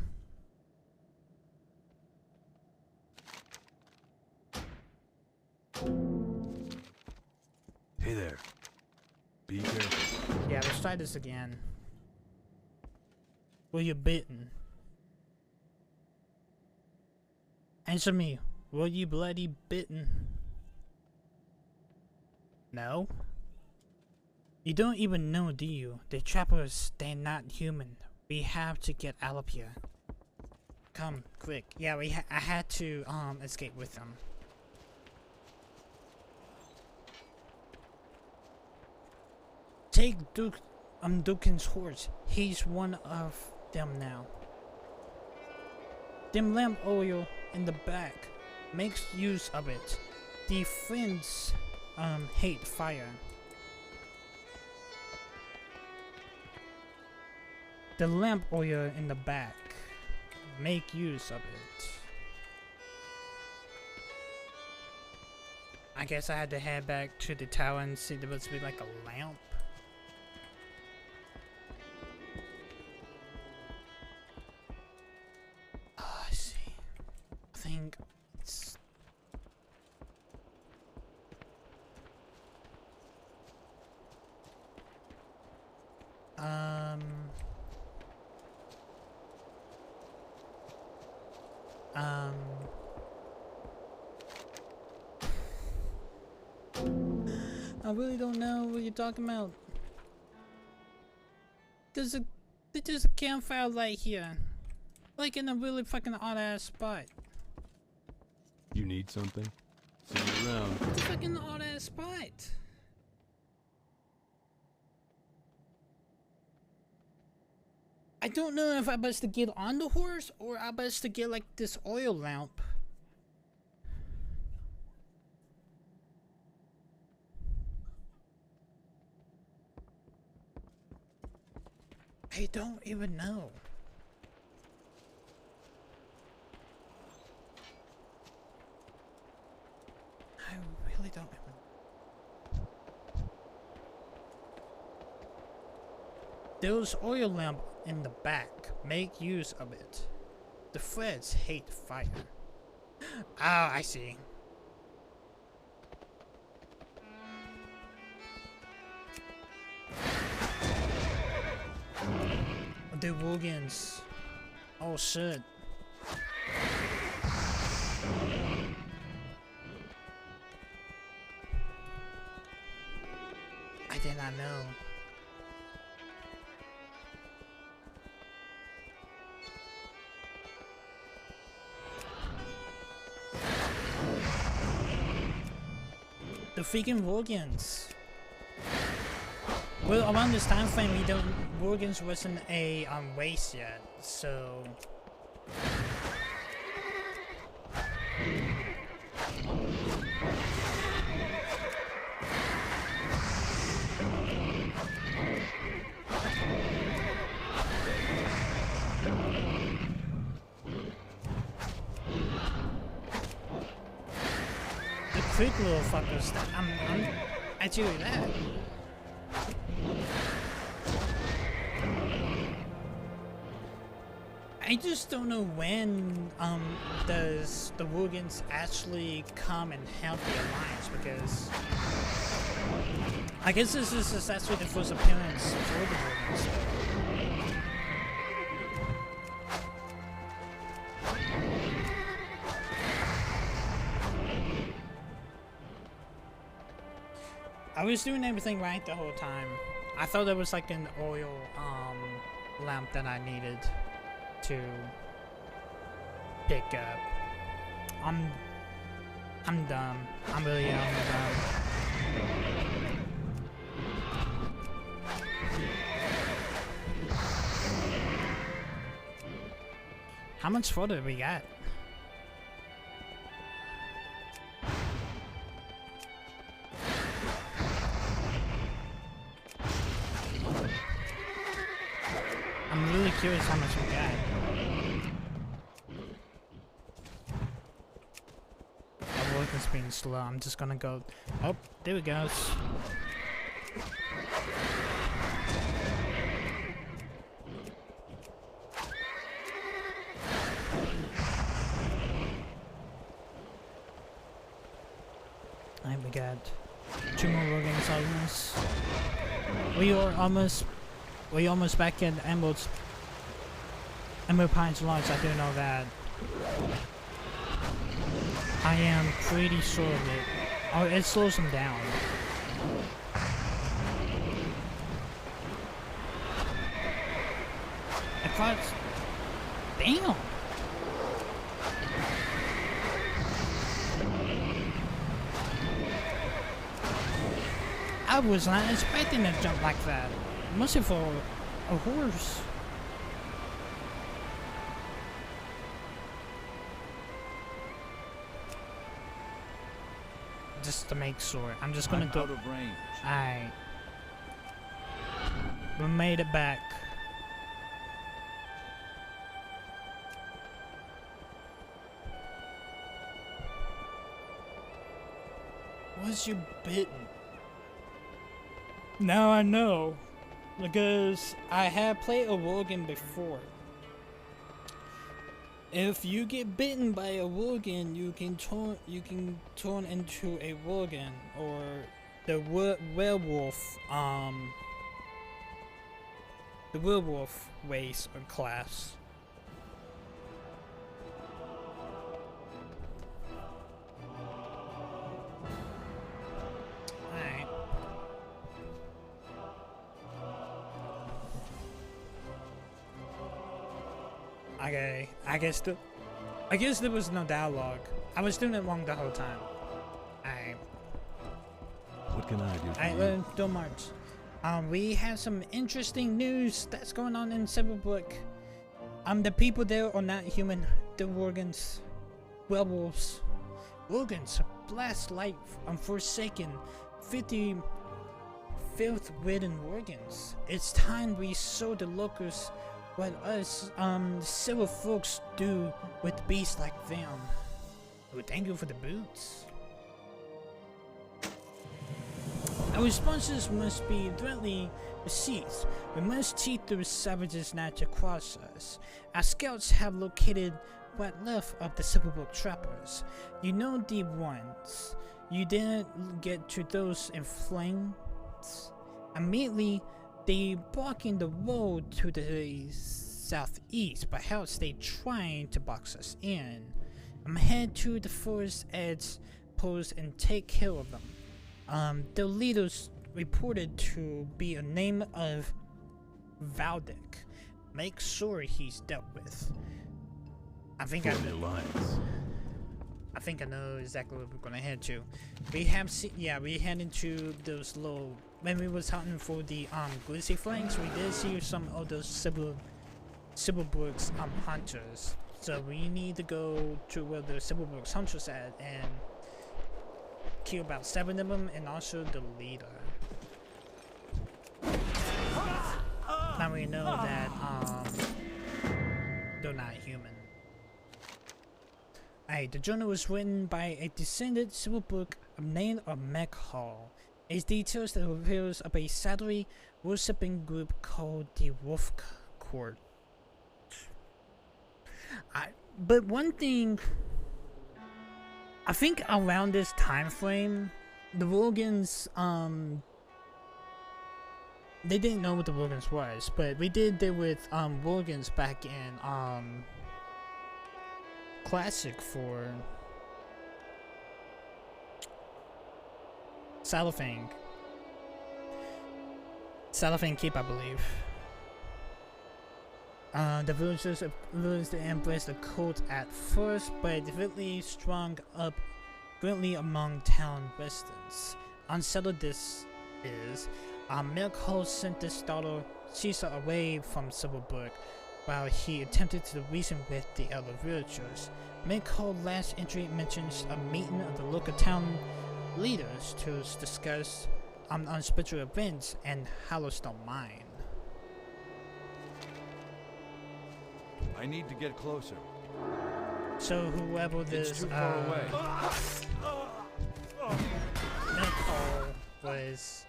Hey there. Be careful. Yeah, let's try this again. Were you bitten? Answer me. Were you bloody bitten? No? You don't even know, do you? The trappers, they're not human. We have to get out of here. Come, quick. Yeah, I had to escape with them. Take Dukin's horse. He's one of them now. Dim lamp oil in the back. Makes use of it. The friends hate fire. The lamp oil in the back. Make use of it. I guess I had to head back to the tower and see there must be like a lamp. Oh, I see. I think it's... I really don't know what you're talking about. There's a campfire light here. Like in a really fucking odd ass spot. You need something? See you around. It's a fucking odd ass spot. I don't know if I best to get on the horse or I best to get like this oil lamp. I don't even know. I really don't even. There's oil lamp in the back. Make use of it. The Freds hate fire. Ah, I see. The Wogans. Oh shit. I did not know. The freaking Wogans. Well, around this time frame, Wogans wasn't a race yet, so. The quick little fuckers. I tell you that. I just don't know when does the Woogans actually come and help the Alliance, because I guess this is actually the first appearance for the Woogans. So. I was doing everything right the whole time. I thought there was like an oil lamp that I needed to pick up. I'm dumb. I'm really dumb. How much further we got? I'm really curious how much we got. My work is being slow. I'm just gonna go. Oh, there we go. Alright, we got 2 more organs almost. We almost back in Emerald Pines Lodge, I do know that. I am pretty sure of it. Oh, it slows them down. I thought... Damn! I was not expecting to jump like that. Mostly for a horse. Just to make sure. I'm just gonna go. Out of range. Alright. We made it back. Was you bitten? Now I know. Because I have played a Worgen before. If you get bitten by a Worgen, you can turn into a Worgen, or the werewolf race or class. Alright. Okay, I guess there was no dialogue. I was doing it wrong the whole time. What can I do for you? Alright, don't march. We have some interesting news that's going on in Silverbrook. The people there are not human. They're Worgens. Werewolves. Worgens, blessed light, forsaken. 50 filth-ridden Worgens. It's time we show the locals what us, silver folks do with beasts like them. Oh, thank you for the boots. Our responses must be directly received. We must cheat those savages not to cross us. Our scouts have located what left of the Silverbrook trappers. You know the ones. You didn't get to those in flames. Immediately, they blocking the road to the southeast. Perhaps they trying to box us in. I'm head to the forest edge post and take care of them. The leaders reported to be a name of Valdic. Make sure he's dealt with. I think I know exactly what we're gonna head to. We have we head into those little. When we was hunting for the Grizzy flanks, we did see some of those Silverbrook's hunters. So we need to go to where the Silverbrook's hunters at and kill about 7 of them, and also the leader. Now we know that they're not human. The journal was written by a descended civil book named a Mech Hall. It details the affairs of a Saturday worshipping group called the Wolf Court. But one thing, I think around this time frame, the Rogans, they didn't know what the Rogans was, but we did deal with Rogans back in Classic for Salafang Keep, I believe. The villagers embraced the cult at first, but it really sprung up greatly among town residents. Unsettled this is, Milk sent his daughter Caesar away from Silverberg while he attempted to reason with the elder villagers. Milk's last entry mentions a meeting of the local town leaders to discuss spiritual events and Hollowstone Mine. I need to get closer. So whoever this It's too far away. Milk was,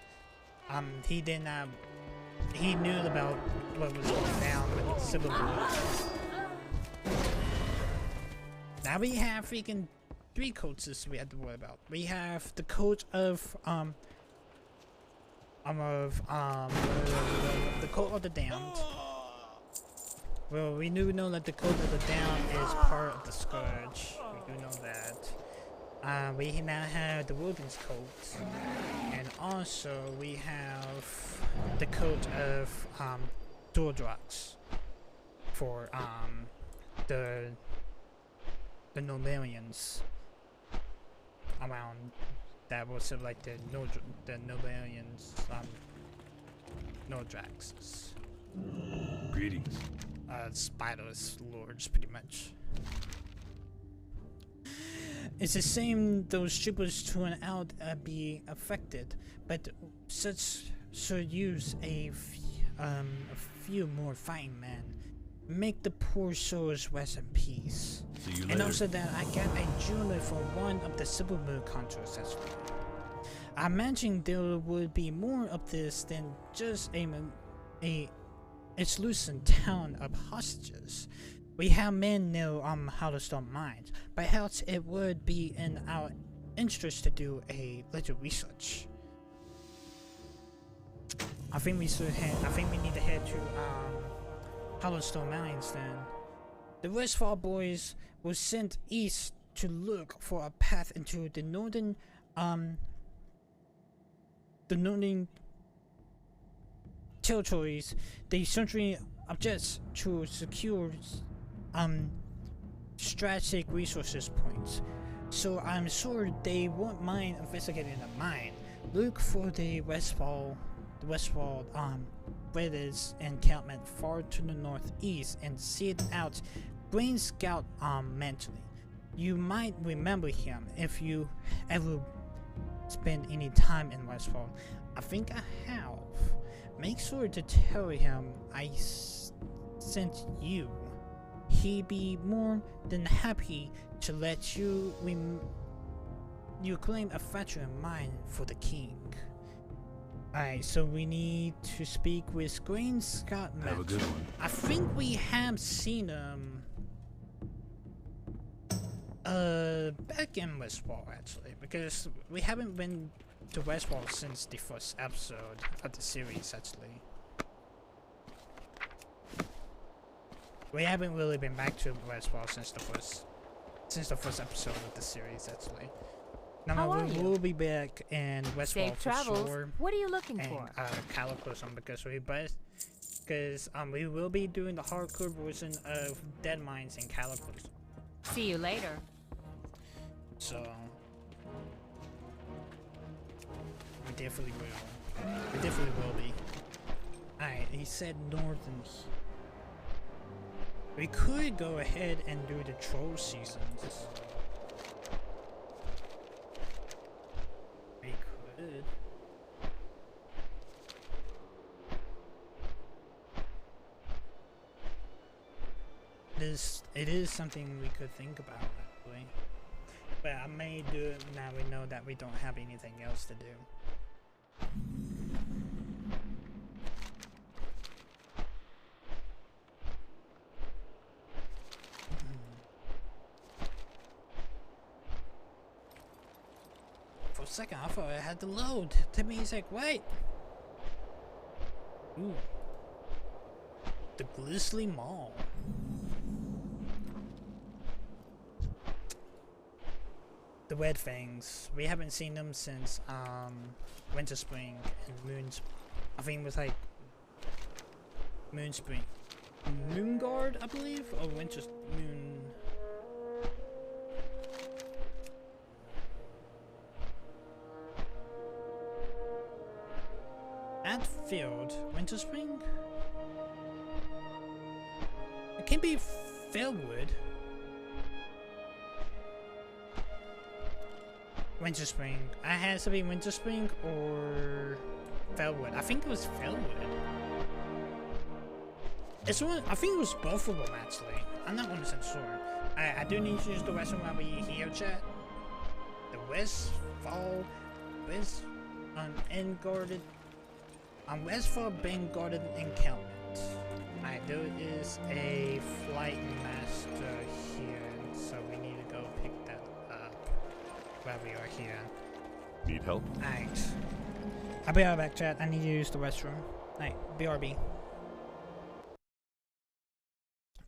he knew about what was going down with the Civil War. Now we have freaking 3 cultists we have to worry about. We have the cult of the cult of the damned. Well, we do know that the cult of the damned is part of the scourge. We do know that. We now have the Wilderness cult, and also we have the cult of Dordrox for the Nobelians around that was like the Nobelians Nordraxes. Greetings. Spiders lords, pretty much. It's the same those troopers turn out be affected, but such should use a few more fighting men. Make the poor souls rest in peace. See you and later. also that I got a jewelry for one of the Civil Moon contracts as well. I imagine there would be more of this than just a exclusive town of hostages. We have men near Hollowstone Mines. Perhaps it would be in our interest to do a little research. I think we need to head to Hollowstone Mines then. The Westfall boys were sent east to look for a path into the northern territories. They certainly object to secure strategic resources points, so I'm sure they won't mind investigating the mine. Look for the Westfall British encampment far to the northeast and seek out Brain Scout mentally. You might remember him if you ever spend any time in Westfall. I think I have. Make sure to tell him I sent you. He'd be more than happy to let you claim a fracture in mine for the king. Alright, so we need to speak with Green Scott. Have a good one. I think we have seen him back in Westfall actually, because we haven't been to Westfall since the first episode of the series actually. We haven't really been back to Westfall since the first episode of the series actually. No, we will be back in Westfall Safe for travels. sure. What are you looking And for? Cataclysm because we will be doing the hardcore version of Dead Mines and Cataclysm. See you later. So we definitely will. We definitely will be. Alright, he said northern. We could go ahead and do the troll seasons. We could. it is something we could think about actually. But I may do it now we know that we don't have anything else to do. For a second, I thought I had to load. To me, it's like, wait. Ooh. The Grizzy Mall. The red things. We haven't seen them since Winter Spring and I think it was like Moon Spring. Moon Guard, I believe? Or Winter Moon. Field, Winter Spring? It can be Fairwood. Winter Spring. I had to be Winter Spring or Fairwood. I think it was Fairwood. It's one. I think it was both of them actually. I'm not 100% sure. I do need to use the restroom while we here, chat. The Westfall, unguarded. Westfall Ben guarded encampment. Alright, there is a flight master here, so we need to go pick that up while we are here. Need help? Alright. I'll be right back, chat. I need to use the restroom. Alright, BRB.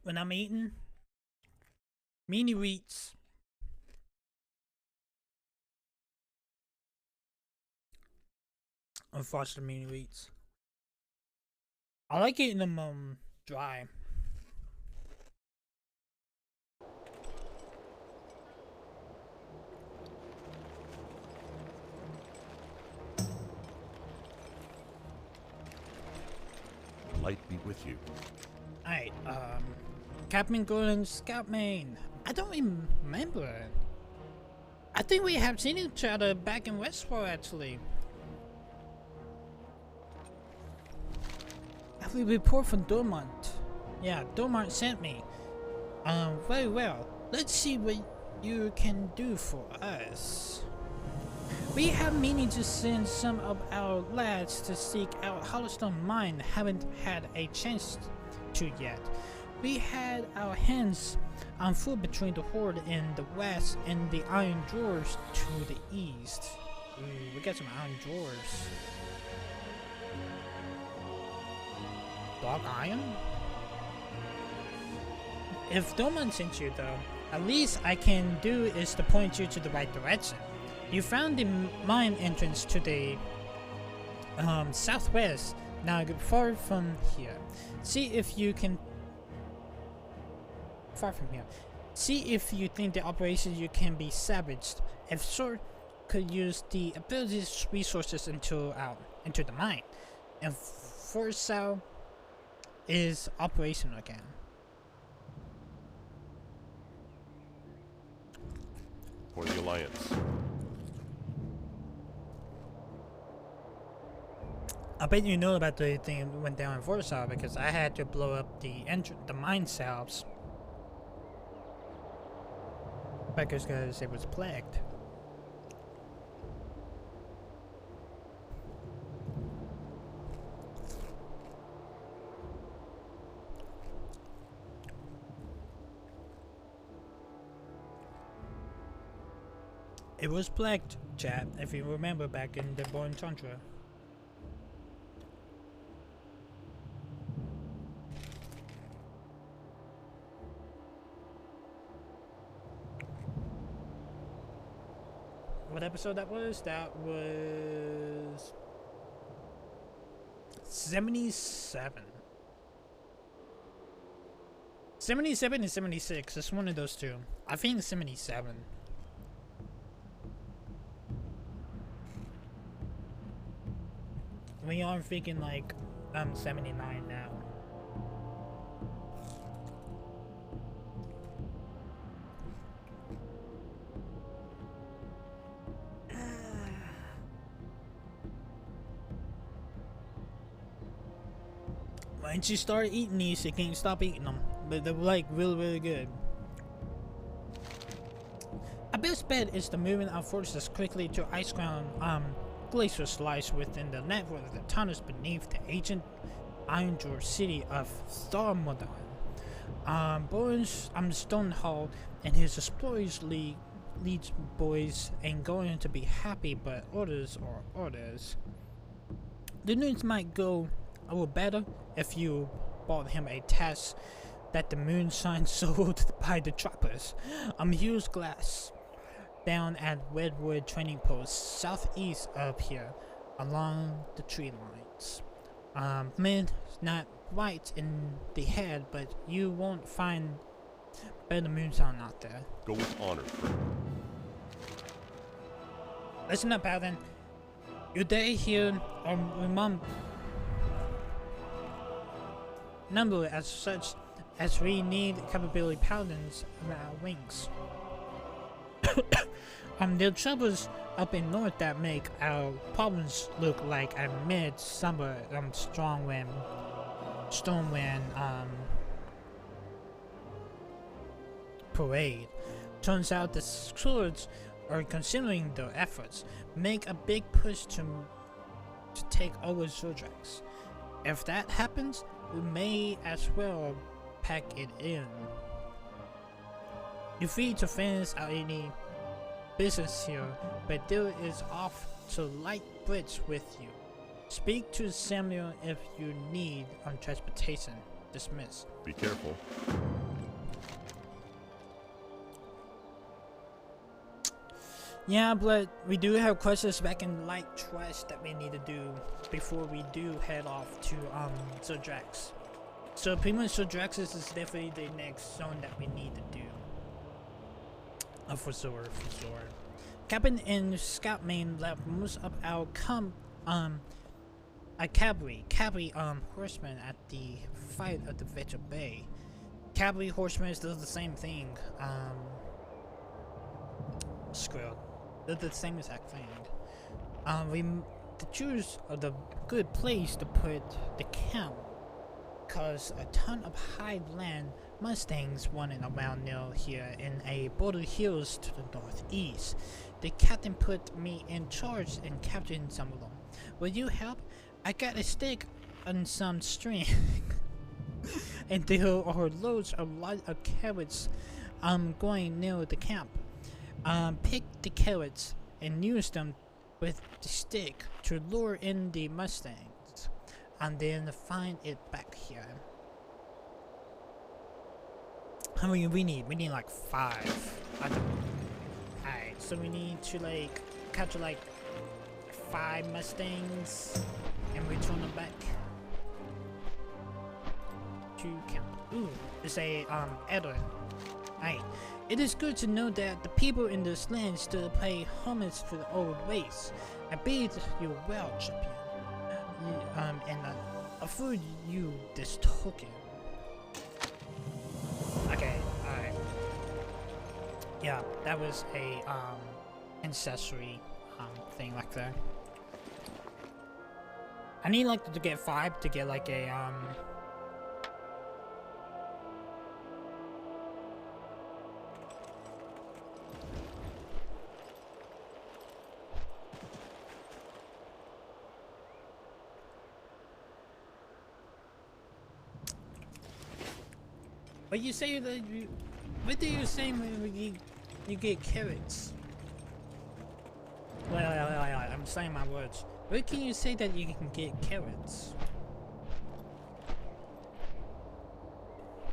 When I'm eating, mini wheats. Unfortunately, mini wheats. I like eating them dry. Light be with you. Alright, Captain Golden Scoutman. I don't remember. I think we have seen each other back in Westfall actually. A report from Dormont. Yeah, Dormont sent me. Very well. Let's see what you can do for us. We have meaning to send some of our lads to seek out Hollowstone Mine. Haven't had a chance to yet. We had our hands on foot between the Horde in the west and the Iron Drawers to the east. Ooh, we got some Iron Drawers. Dog Iron? If Dorman sent you though, at least I can do is to point you to the right direction. You found the mine entrance to the southwest. Now go far from here. See if you can See if you think the operation you can be salvaged. If so, could use the abilities resources into the mine. And for South is operational again. For the Alliance. I bet you know about the thing that went down in Warsaw because I had to blow up the mine cells because it was plagued. It was plagued, chat, if you remember back in the Born Tundra. What episode that was? That was 77. 77 and 76. It's one of those two. I think 77. We are thinking like 79 now. Once you start eating these, you can't stop eating them. but they're like really good. Our best bet is to move in our forces quickly to ice ground glaciers lies within the network of the tunnels beneath the ancient Iron George city of Tharmodon. Boris Stonehall and his explorers leads boys ain't going to be happy, but orders are orders. The news might go a little better if you bought him a test that the moonshine sold by the trappers. Huge glass down at Redwood Training Post, southeast of here, along the tree lines. Man, not right in the head, but you won't find better moonshine out there. Go with honor, friend. Listen up, Paladin. Your day here number as such as we need capability paladins on our wings. There are troubles up in north that make our problems look like a mid-summer stormwind parade. Turns out the Swords are considering their efforts, make a big push to take over Zodrex. If that happens, we may as well pack it in. You're free to finish out any business here, but there is off to light bridge with you. Speak to Samuel if you need on transportation. Dismiss. Be careful. Yeah, but we do have questions back in light trash that we need to do before we do head off to Zodrex. So pretty much Zodrex is definitely the next zone that we need to do. For sure. Captain and Scout main left most of our cavalry horsemen at the fight of the Vetcher Bay. Cavalry horsemen does the same thing. Screw. They're the same exact thing. We to choose the good place to put the camp, cause a ton of highland Mustangs running around near here in a border hills to the northeast. The captain put me in charge and capturing some of them. Will you help? I got a stick and some string. And there are loads of carrots going near the camp. Pick the carrots and use them with the stick to lure in the Mustangs, and then find it back here. How many we need? We need like 5. Alright, so we need to like capture like 5 Mustangs and return them back to camp. Ooh, it's a Elder. Alright. It is good to know that the people in this land still pay homage to the old ways. I bid you well, champion. And afford you this token. Okay, alright. Yeah, that was a ancestry thing like that. I need like to get 5 to get like a But you say that what do you say when you get carrots? Well, I'm saying my words. Where can you say that you can get carrots?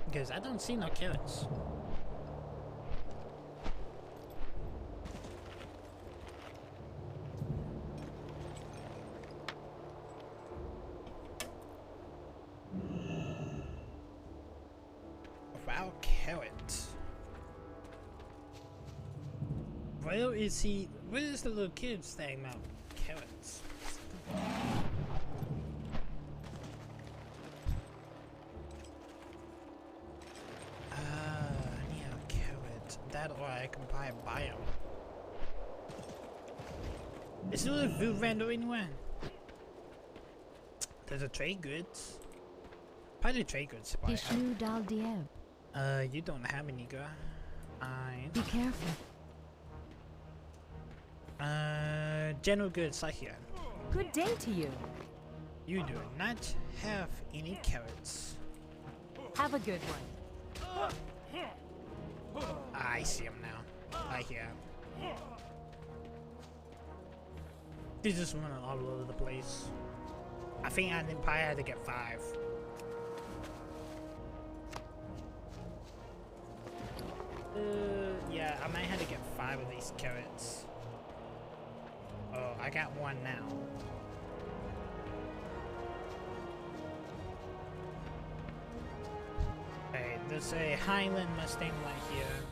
Because I don't see no carrots. Wow, carrots. Where is he? Where is the little kid staying now? Carrots. I need a carrot. That or I can buy a bio. Is there a food vendor anywhere? Does it trade goods? Probably trade goods. Ishnu Dal Diem. You don't have any, girl. Be careful. General goods are here. Good day to you. You do not have any carrots. Have a good one. I see him now. I hear him. They just running all over the place. I think I probably had to get 5. Yeah, I might have to get 5 of these carrots. Oh, I got 1 now. Okay, there's a Highland Mustang right here.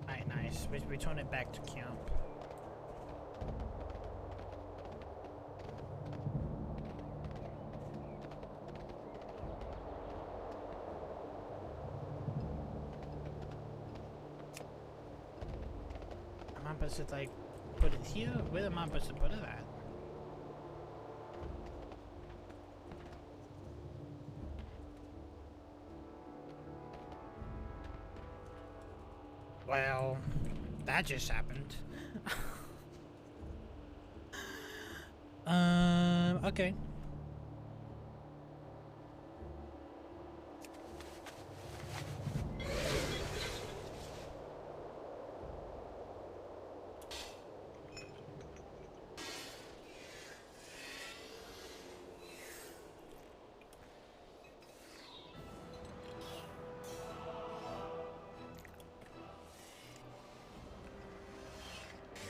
Alright, nice. We return it back to camp. Am I supposed to like put it here? Where am I supposed to put it at? Well, that just happened. Okay.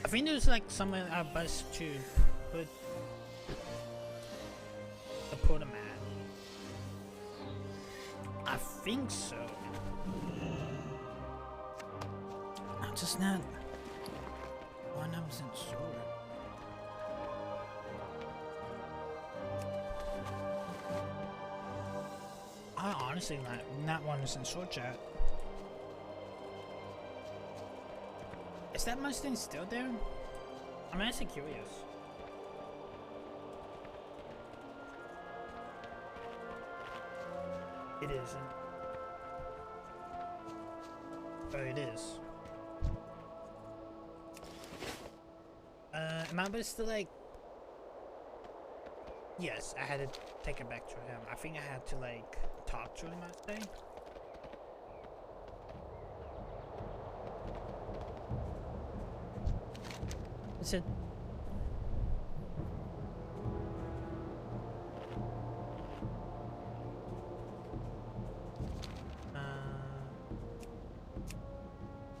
I think there's like somewhere our bus to put the put 'em at. I think so. I'm just not 100% sure. I honestly not 100% sure, chat. Is that Mustang still there? I'm actually curious. It isn't. Oh, it is. Am I supposed to like... Yes, I had to take it back to him. I think I had to like talk to him, I'd say. Is it?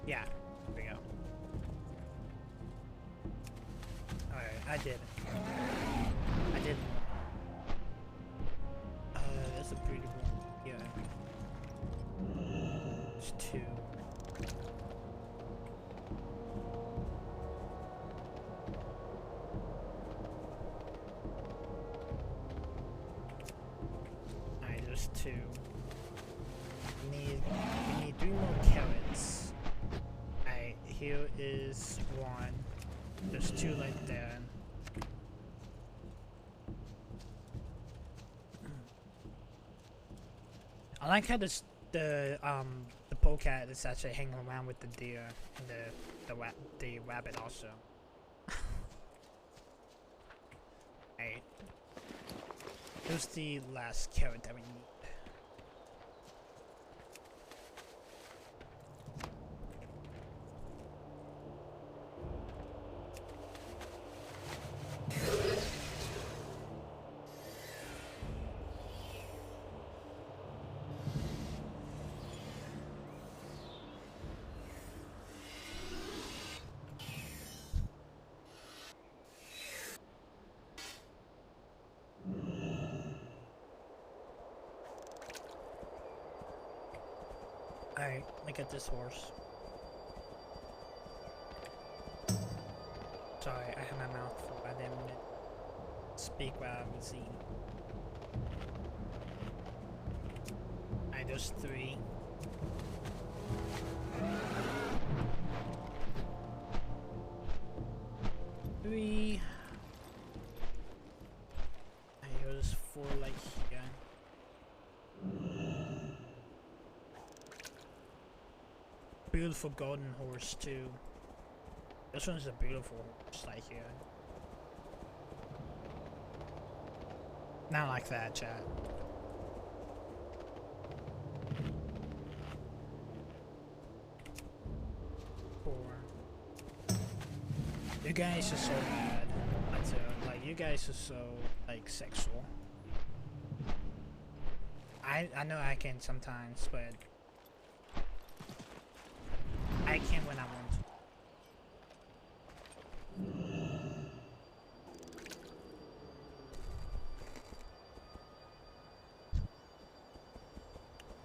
Yeah, there we go. Alright, I did it. I did it. That's a pretty one. Yeah. There's 2. Alright, there's 2. We need 3 more carrots. Alright, here is 1. There's 2 right there. I like how the polecat is actually hanging around with the deer and the rabbit also. Hey, here's the last carrot that we need. Alright, look at this horse. Sorry, I had my mouth full. I didn't speak while I was eating. Alright, there's 3. before, like, yeah. Beautiful golden horse too. This one's a beautiful horse, like here. Not like that, chat. You guys are so bad. Like, you guys are so, like, sexual. I know I can sometimes, but I can when I want to.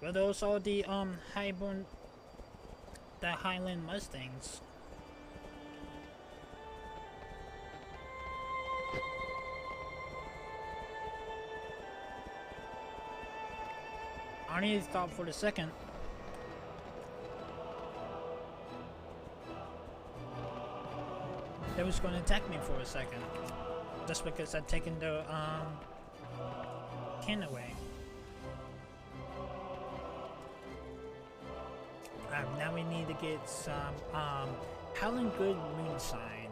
But those are the Highland Mustangs. I need to stop for a second. They was gonna attack me for a second. Just because I'd taken the can away. Now we need to get some Howling Good Moonshine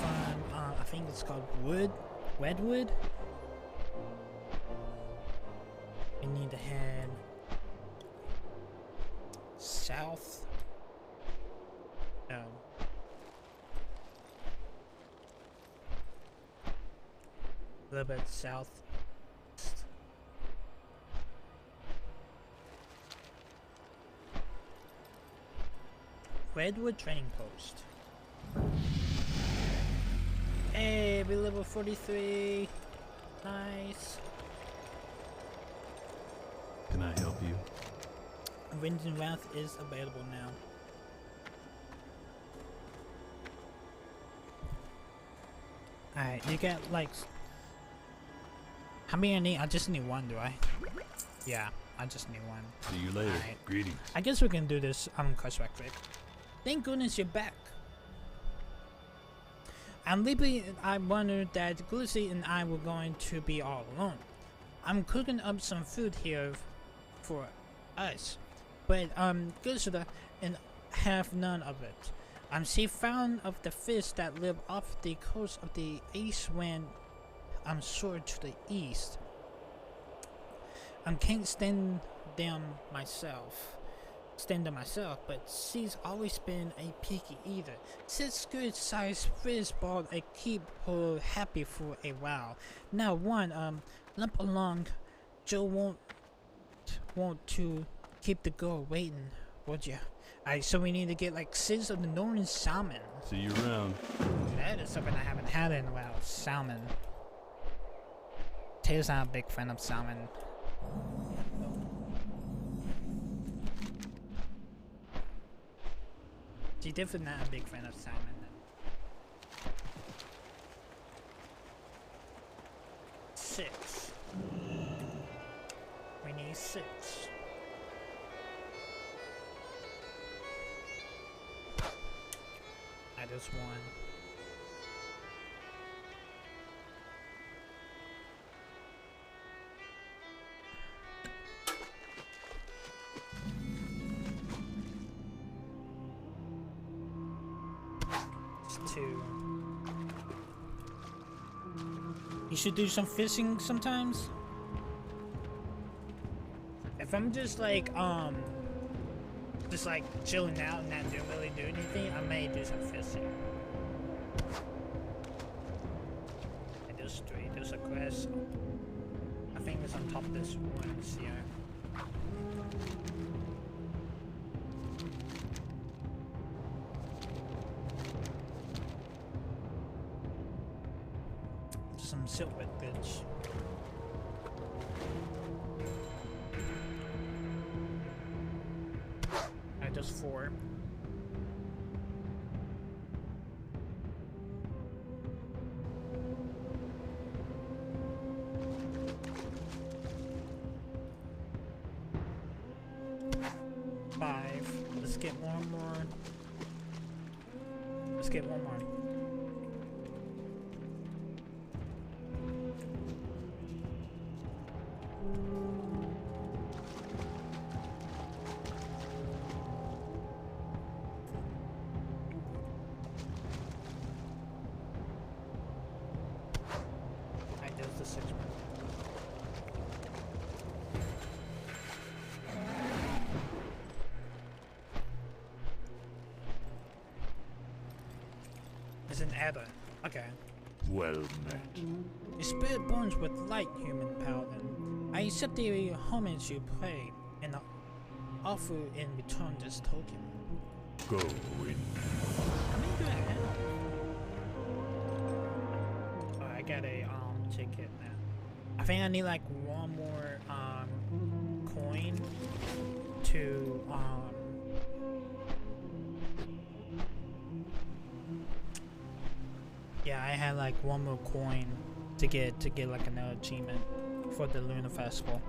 from I think it's called Redwood. We need to head south. No. A little bit south. Redwood Training Post. Hey, we level 43. Nice. Can I help you? Wind and Wrath is available now. Alright, you get like... How many I need? I just need one, do I? Yeah, I just need one. See you later. Alright. Greetings. I guess we can do this quest right quick. Thank goodness you're back. I'm leaving. I wondered that Grizzy and I were going to be all alone. I'm cooking up some food here for us, but Grizzy and have none of it. She found of the fish that live off the coast of the east when I'm soared to the east. I can't stand them myself, but she's always been a picky eater. 6 good-sized fish bought a keep her happy for a while. Now one limp along. Joe won't want to keep the girl waiting, would ya? Alright, so we need to get like 6 of the northern salmon. See you around. That is something I haven't had in a while. Salmon. Taylor's not a big fan of salmon. She's definitely not a big fan of salmon. Six. We need 6. I just won. It's 2. You should do some fishing sometimes. If I'm just like chilling out and not really doing anything, I may do some fishing. And there's 3. There's a quest. I think it's on top of this one here. Some silkwood goods. Alright, there's 4. Let's get one more. Let's get one more. It's an add-on. Okay. Well met. Your spirit burns with light, human paladin. I accept the homage you pay and offer in return this token. Go in. How many do I have? Oh, I got a ticket now. I think I need like one more coin to yeah, I had like one more coin to get like another achievement for the Lunar Festival.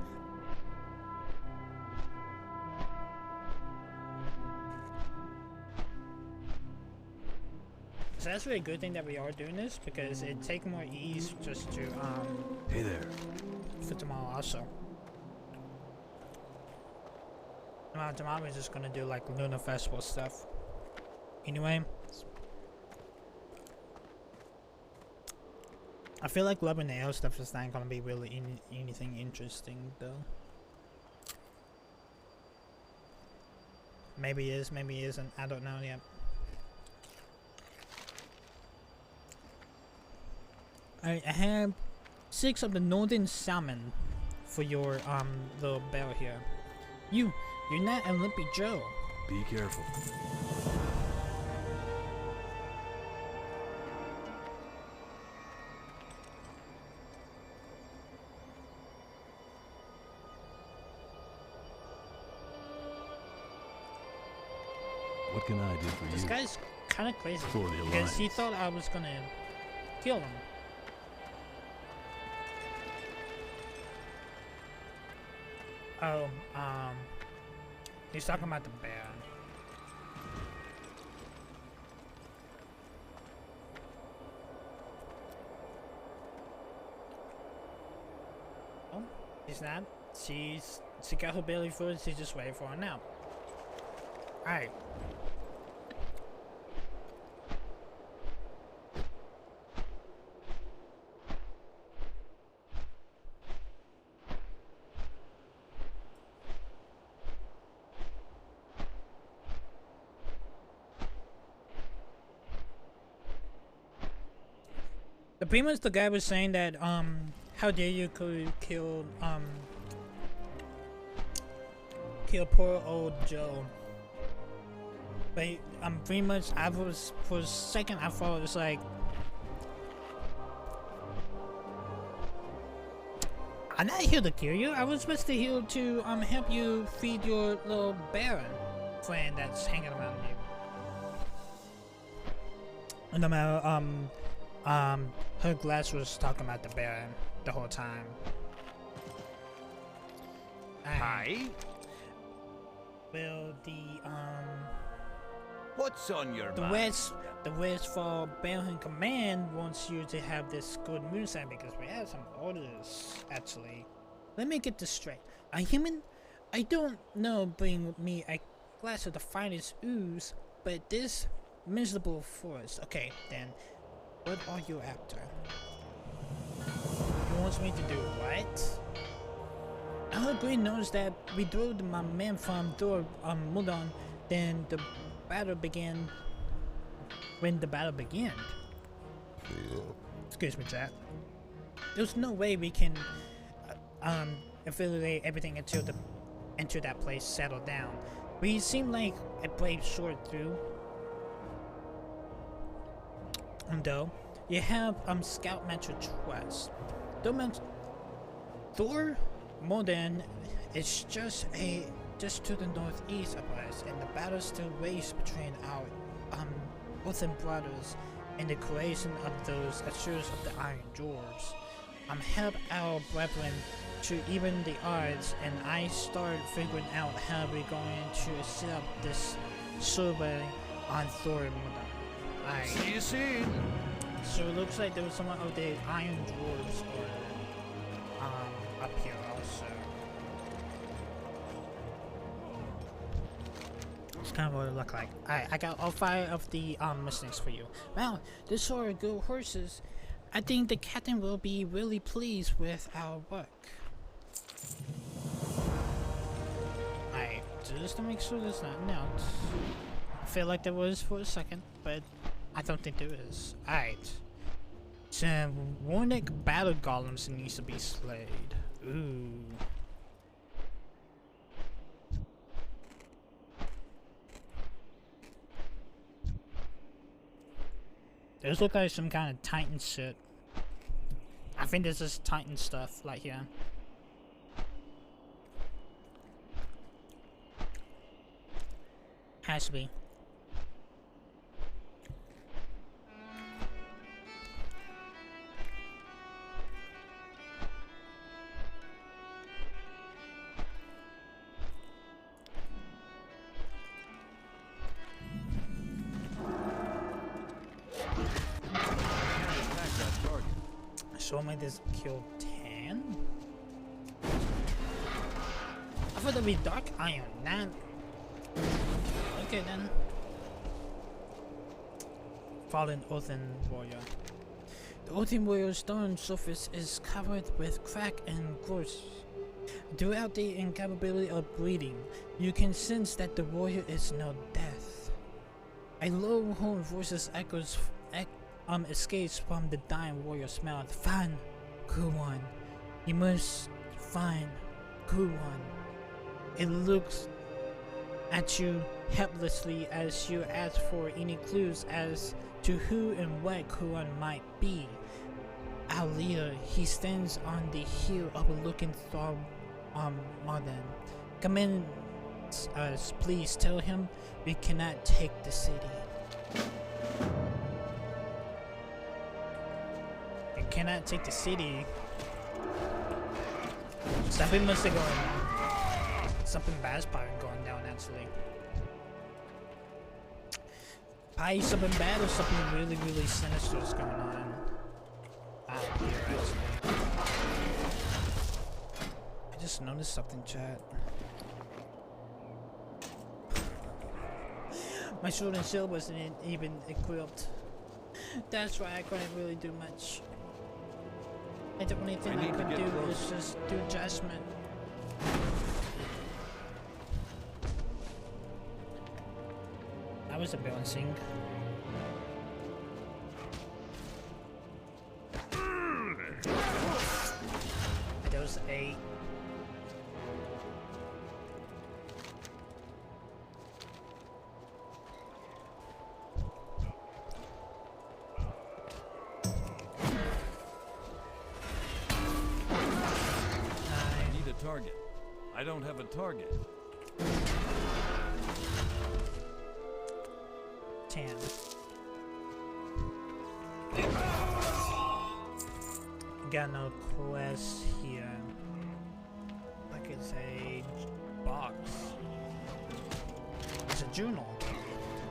So that's really a good thing that we are doing this because it takes more ease just to Hey there. for tomorrow also. Tomorrow we're just gonna do like Lunar Festival stuff. Anyway. I feel like Love and Nail stuff is not gonna be really anything interesting though. Maybe it is, maybe it isn't. I don't know yet. I have 6 of the Northern Salmon for your little bell here. You're not Olympic Joe. Be careful. What can I do for you? This guy's kind of crazy For the because he Alliance. thought I was gonna kill him. Oh, he's talking about the bear. Oh, he's not. She got her belly full. She's just waiting for her now. All right. Pretty much the guy was saying that how dare you kill poor old Joe. But pretty much I was, for a second I thought it was like, I'm not here to kill you. I was supposed to here to help you feed your little baron friend that's hanging around you. And her glass was talking about the Baron the whole time. Hi. Well, What's on your the mind? Westfall Baron Command wants you to have this good moonshine because we have some orders actually. Let me get this straight. A human? I don't know. Bring me a glass of the finest ooze, but this miserable forest. Okay, then. What are you after? He wants me to do what? Our Green knows that we drove my men from Thor Mudan, then the battle began. When the battle began. Excuse me, chat. There's no way we can affiliate everything until that place settled down. We seem like a brave sword through. Though you have scout match request. Thor Modern is just to the northeast of us, and the battle still rages between our Orphan brothers and the creation of those Asures of the Iron Dwarves. Help our brethren to even the odds, and I start figuring out how we're going to set up this survey on Thor Modern. See you soon. So it looks like there was some of the Iron Dwarves up here also. It's kind of what it looked like. I got all 5 of the mistakes for you. Wow, these are good horses. I think the captain will be really pleased with our work. Alright, just to make sure there's not notes. I feel like there was for a second, but I don't think there is. Alright. Some Warnick battle golems needs to be slayed. Ooh. Those look like some kind of Titan shit. I think this is Titan stuff like here. Has to be. Show me this kill 10. I thought it'd be Dark Iron. Nah. Okay then. Fallen Oathern Warrior. The Oathern Warrior's stone surface is covered with crack and growths. Throughout the incapability of breathing, you can sense that the warrior is no death. A low horn voice escapes from the dying warrior's mouth. Find Kuwan. You must find Kuwan. It looks at you helplessly as you ask for any clues as to who and what Kuwan might be. Our leader, he stands on the hill overlooking Marden. Command us, please tell him we cannot take the city. We cannot take the city. Something must have gone. Something bad's probably going down actually. Probably something bad or something really, really sinister is going on out here actually. I just noticed something, chat. My sword and shield wasn't even equipped. That's why I couldn't really do much. And the only thing I could do is just do judgment. That was a balancing. That was 8. Target. I don't have a target. 10. Got no quest here. Like it's a box. It's a journal.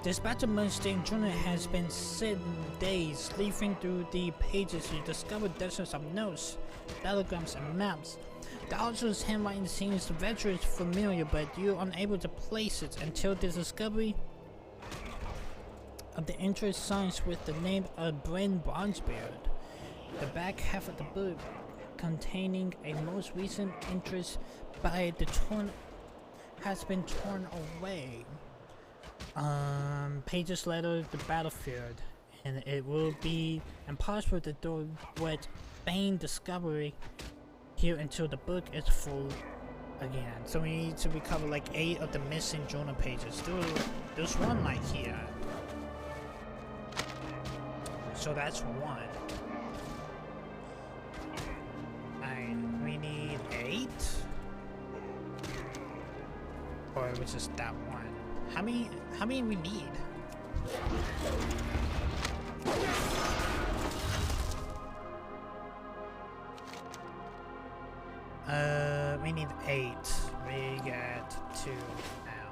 This battle mundane journal has been set in days. Leafing through the pages, you discover dozens of notes, telegrams, and maps. The author's handwriting seems very familiar, but you're unable to place it until the discovery of the entry signs with the name of Bryn Bronzebeard. The back half of the book, containing a most recent interest by the torn, has been torn away. Pages later, the battlefield, and it will be impossible to do what Bane discovery here until the book is full again. So we need to recover like 8 of the missing journal pages. There's one like here. So that's 1. And we need 8? Or it was just that one? How many we need? We need 8. We got 2 now.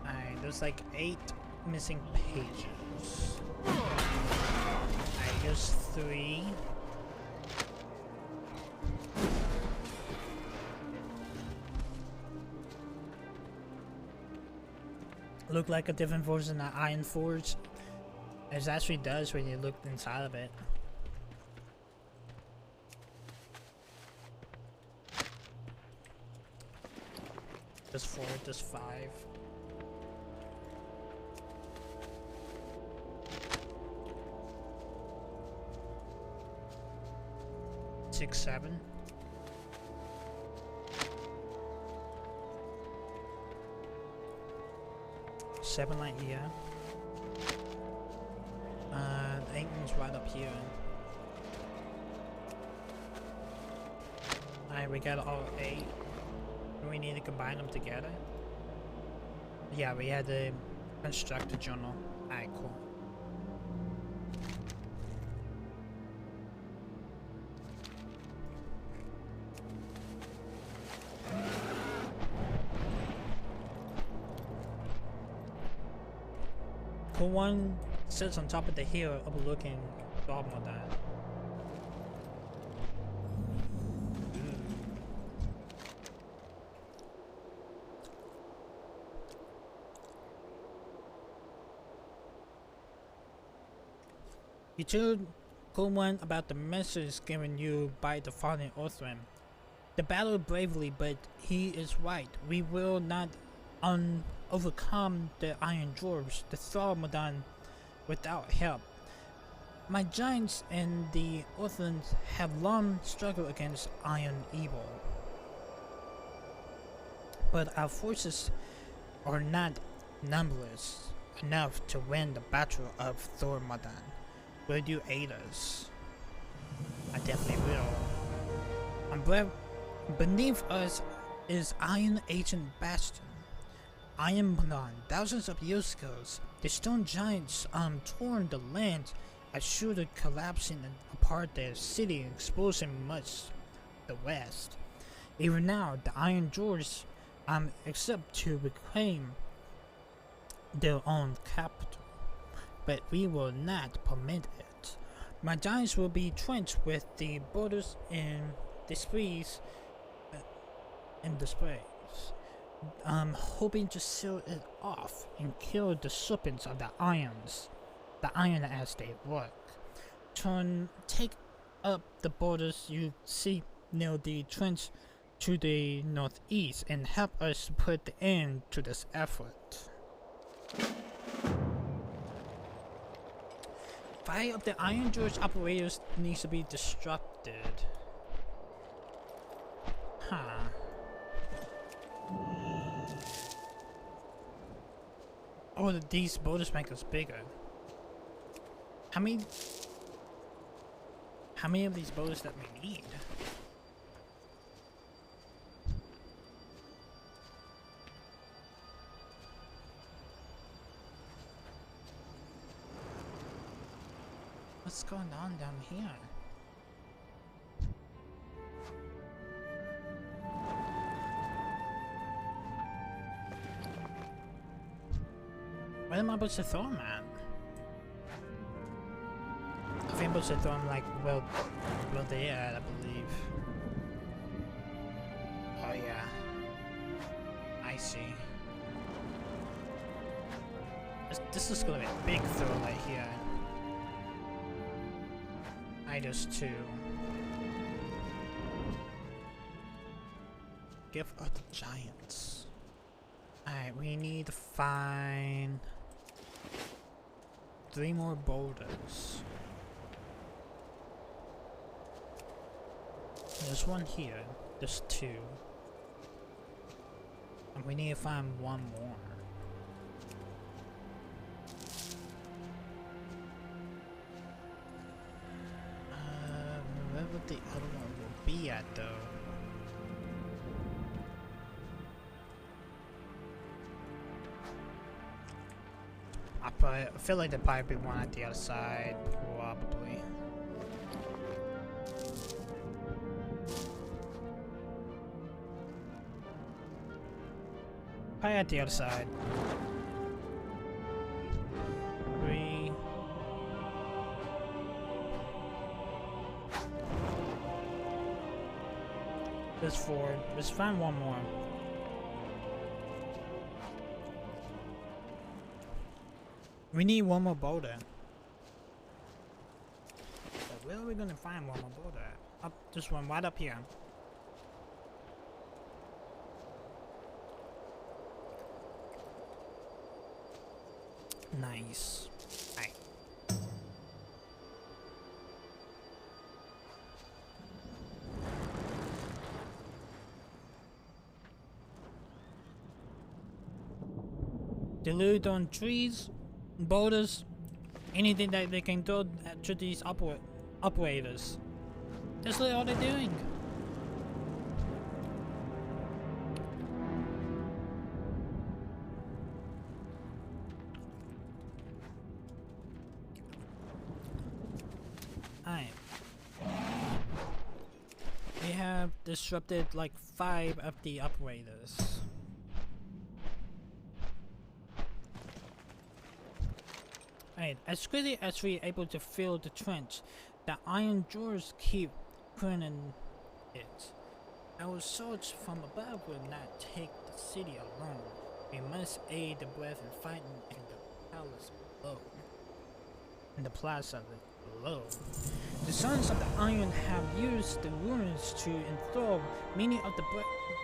Alright, there's like 8 missing pages. Alright, here's 3. Look like a different version of Iron Forge. It actually does when you look inside of it. Just 4, just 5. 6, 7. Seven light here. 8 one's right up here. Alright, we got all 8. We need to combine them together. Yeah, we had to construct a journal. Alright, cool. Cool one sits on top of the hill overlooking Dormodan. You told Cool One about the message given you by the fallen Earthman. The battle bravely, but he is right. We will not overcome the Iron Dwarves, the Tharmadon, without help. My giants and the Earthlings have long struggled against Iron Evil. But our forces are not numberless enough to win the Battle of Tharmadon. Will you aid us? I definitely will. Beneath us is Iron Ancient Bastion. Iron Milan, thousands of years ago, the stone giants torn the land, assured collapsing apart their city, exposing much the west. Even now, the Iron Dwarves accept to reclaim their own capital, but we will not permit it. My giants will be trenched with the borders in displays, hoping to seal it off and kill the serpents of the iron as they work. Take up the borders you see near the trench to the northeast and help us put the end to this effort. 5 of the Iron George operators needs to be disrupted. Huh. Oh, these boulders make us bigger. How many of these boulders that we need? What's going on down here? Where am I supposed to throw him at? I think I'm supposed to throw him like well there, I believe. Oh yeah. I see. This is gonna be a big throw right here. Idos 2. Gift of the Giants. Alright, we need to find 3 more boulders. There's one here. There's 2. And we need to find 1 more. Where would the other one will be at though? I feel like there'd probably be one at the other side, probably. Probably at the other side. 3. There's 4. Let's find 1 more. We need 1 more boulder. But where are we gonna find 1 more boulder? Up this one right up here. Nice. Alright. loot on trees, boulders, anything that they can throw to these operators. That's literally all they're doing. Alright. We have disrupted like 5 of the operators. Alright, as quickly as we're able to fill the trench, the iron drawers keep pruning it. Our assaults from above will not take the city alone. We must aid the breath in fighting in the palace below. In the plaza below. The sons of the iron have used the ruins to enthrall many of the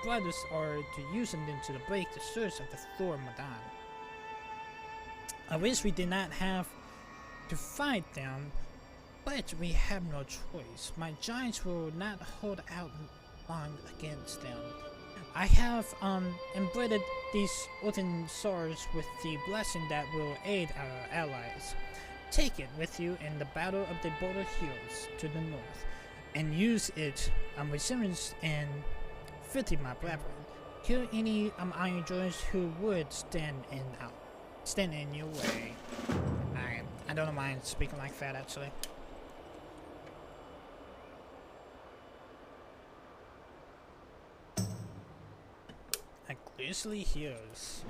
brothers are to using them to break the surge of the Thor Madan. I wish we did not have to fight them, but we have no choice. My giants will not hold out long against them. I have embedded these earthen swords with the blessing that will aid our allies. Take it with you in the battle of the border hills to the north, and use it resilience and 50 my brethren. Kill any iron giants who would stand in your way. I don't mind speaking like that actually. Like Grizzly Hills.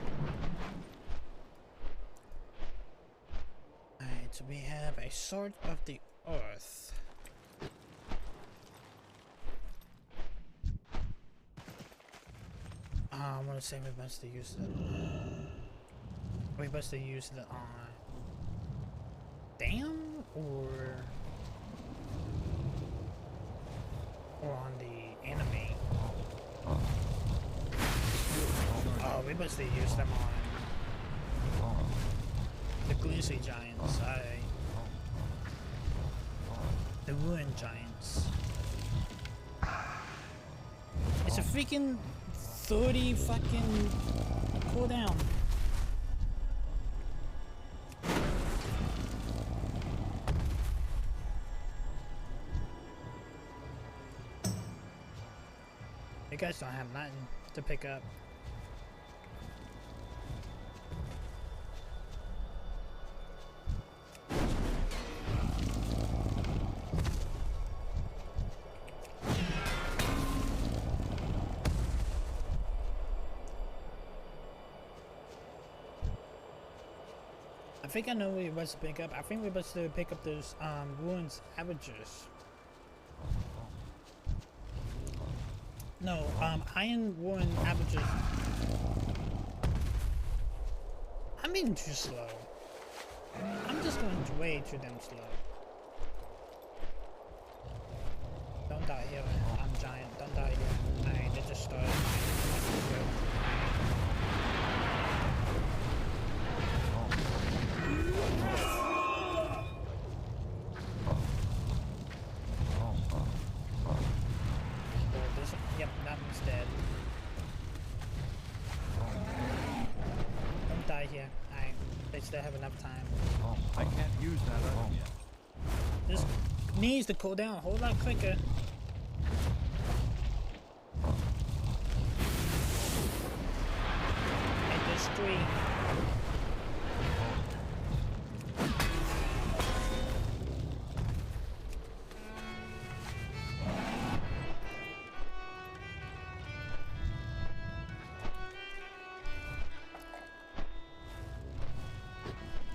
Alright, so we have a sword of the earth. I want to say we must have used it. We must have used it on Dam or on the enemy. Oh, we must have used them on the Grizzy giants. The ruin giants. It's a freaking 30 fucking cooldown. You guys don't have nothing to pick up. I think I know what we're supposed to pick up. I think we're supposed to pick up those ruins avengers. No, iron ruin avengers. I'm being too slow. I'm just going way too damn slow. Don't die here. I'm giant. Don't die here. Alright, they just started. Yep, that one's dead. Don't die here. They still have enough time. I can't use that item yet. This needs to cool down a whole lot quicker. And there's 3.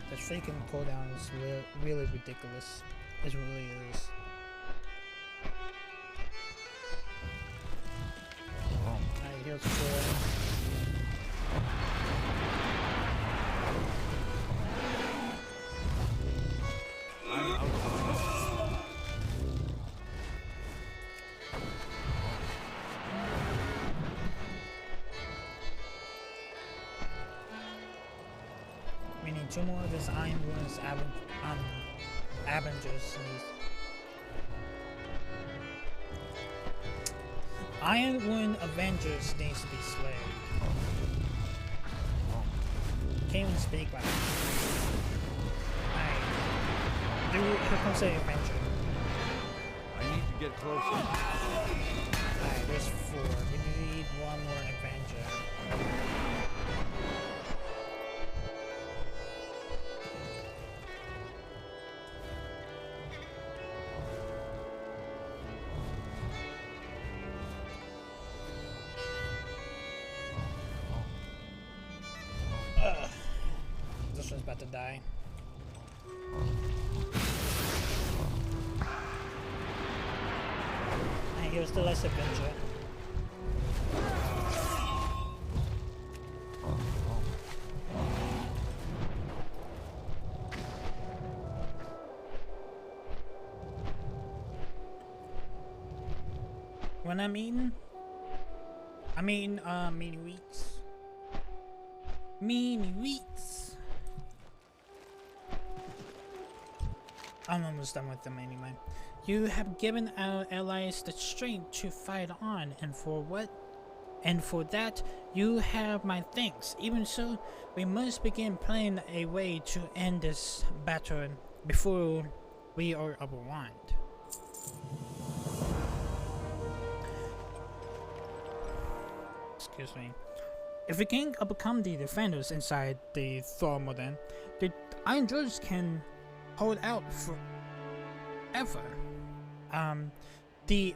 The freaking cooldown is really ridiculous. It really is. Alright, here's 4. We need 2 more of his iron ruins Avengers. Iron Ruin Avengers needs to be slayed. can't even speak like that. Alright. Dude, here comes the adventure. I need to get closer. Alright, there's 4. We need one more adventure. This one's about to die. And here's the last adventure. When I'm eating, mini wheats. Mini wheats. I'm almost done with them anyway. You have given our allies the strength to fight on, and for what? And for that, you have my thanks. Even so, we must begin planning a way to end this battle before we are overwhelmed. Excuse me. If we can overcome the defenders inside the Thor modern, the Iron Druids can hold out forever. The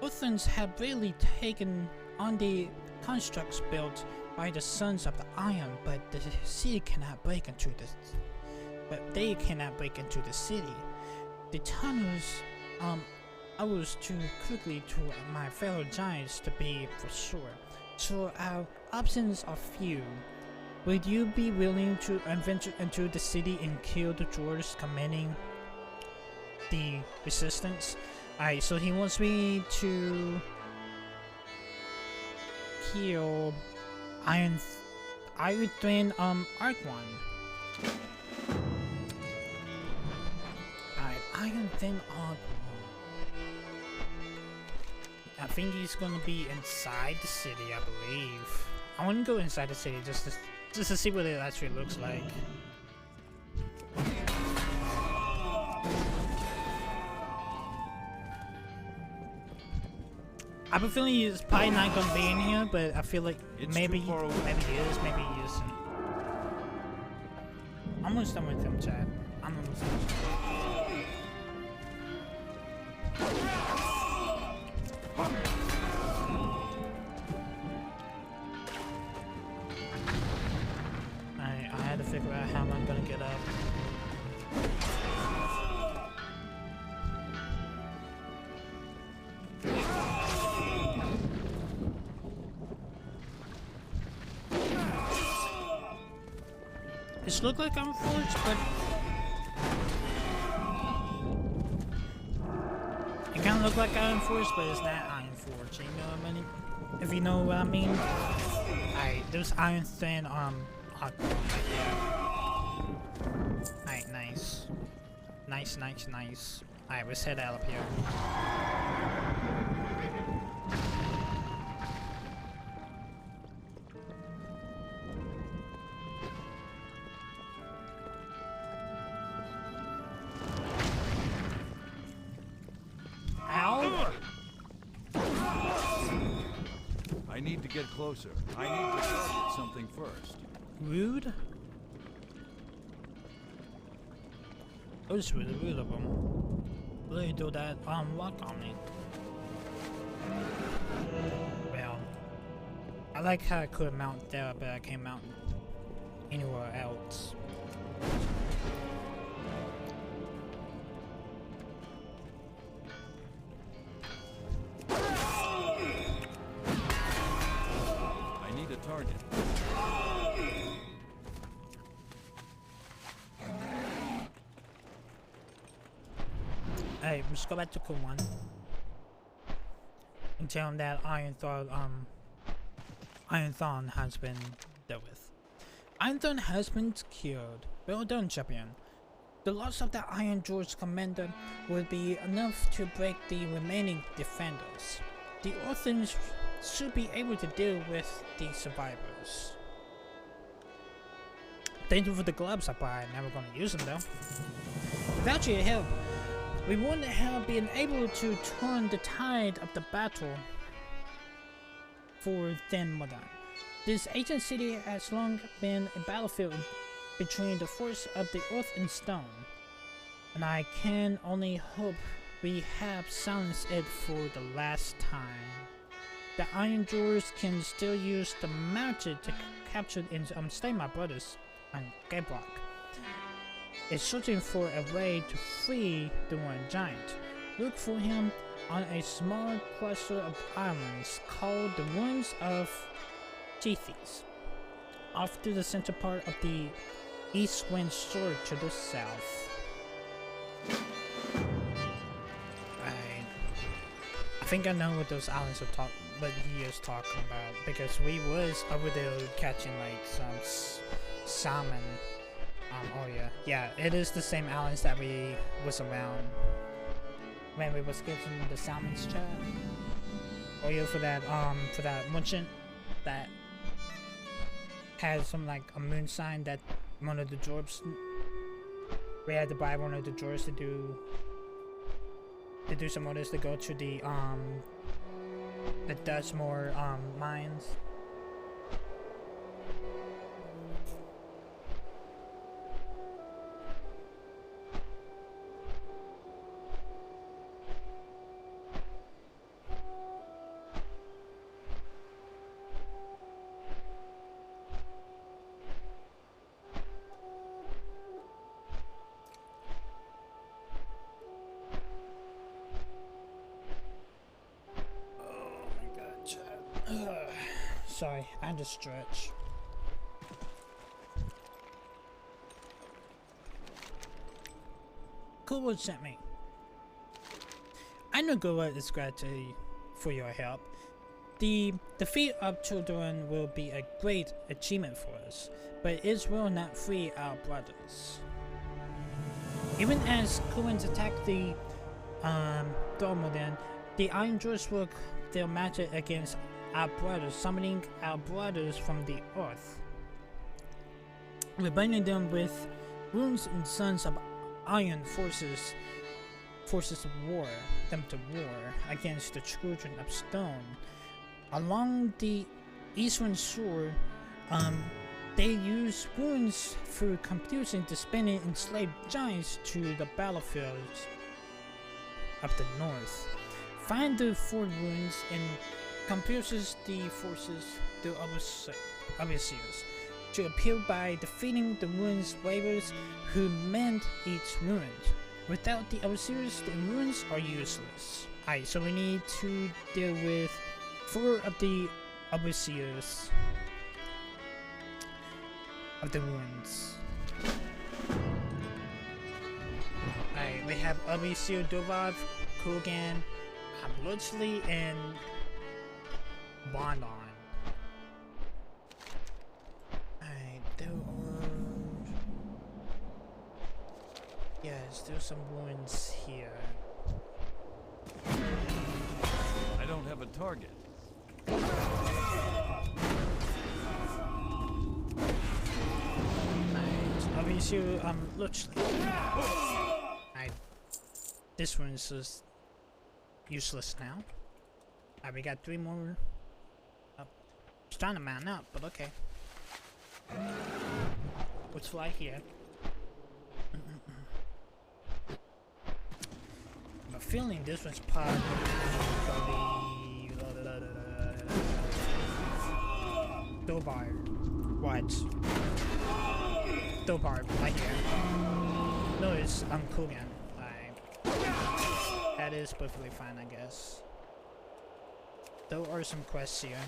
Uthans have really taken on the constructs built by the Sons of the Iron, but the city cannot break into the. But they cannot break into the city. The tunnels, I was too quickly to my fellow giants to be for sure. So our options are few. Would you be willing to venture into the city and kill the dwarves commanding the resistance? Alright, so he wants me to kill Iron Throne Archon. Alright, Iron Throne Archon. I think he's gonna be inside the city, I believe. I wanna go inside the city just to see what it actually looks like. I have a feeling he's probably not gonna be in here, but I feel like maybe he is, maybe he isn't. I'm almost done with him, chat. I'm almost done. I had to figure out how I'm gonna get up. It looks like I'm forged, but it kind of look like Iron Forge, but it's not Iron Forge. You know what I mean? If you know what I mean. Alright, there's Iron Thin hot right there. Alright, nice. Nice. Alright, let's head out up here. I need to get closer. I need to target something first. Rude? That was really rude of him. Will you do that? Walk on me. Well, I like how I could mount there, but I can't mount anywhere else. Target. Hey, let's go back to Kuwan and tell him that Iron Throne has been dealt with. Iron Throne has been secured. Well done, champion. The loss of the Iron Druids commander will be enough to break the remaining defenders. The Orphans should be able to deal with the survivors. Thank you for the gloves. I'm probably never gonna use them though. Without your help, we wouldn't have been able to turn the tide of the battle for Thin Modern. This ancient city has long been a battlefield between the force of the earth and stone, and I can only hope we have silenced it for the last time. The Iron Drawers can still use the magic to capture and stay my brothers on Gayblock. Is searching for a way to free the one giant. Look for him on a small cluster of islands called the Ruins of Tethys, off to the center part of the East Wind Shore to the south. I think I know what those islands are what he is talking about, because we was over there catching like some salmon. Oh yeah, it is the same islands that we was around when we was getting the salmon's chat. Oh yeah, for that merchant that had some like a moon sign that one of the dwarves, we had to buy one of the dwarves to do some orders to go to the Dutchmore mines. Sorry, I had to stretch. Coolwood sent me. I know Goa is gratitude for your help. The defeat of children will be a great achievement for us, but it will not free our brothers. Even as Coolwoods attack the Dormodan, the Iron Dwarfs work their magic against our brothers, summoning our brothers from the earth, rebinding them with runes and sons of iron forces of war, them to war against the children of stone. Along the eastern shore, they use runes through confusing the spinning enslaved giants to the battlefields of the north. Find the four runes and confuses the forces, the overseers, to appear by defeating the runes waivers who mend each rune. Without the overseers, the runes are useless. Alright, so we need to deal with 4 of the overseers of the runes. Alright, we have Overseer Dovov, Kurgan, Bludsley, and Bond on. Alright, there are... Yes, there's some ruins here. I don't have a target. Alright, obviously, Bludsley. Alright, this one is just useless now. Alright, we got 3 more. Just trying to man up, but okay. Let's fly here. I'm feeling this one's probably Dobar. What? Dobar, right here. No, it's Kugan. That is perfectly fine, I guess. There are some quests here.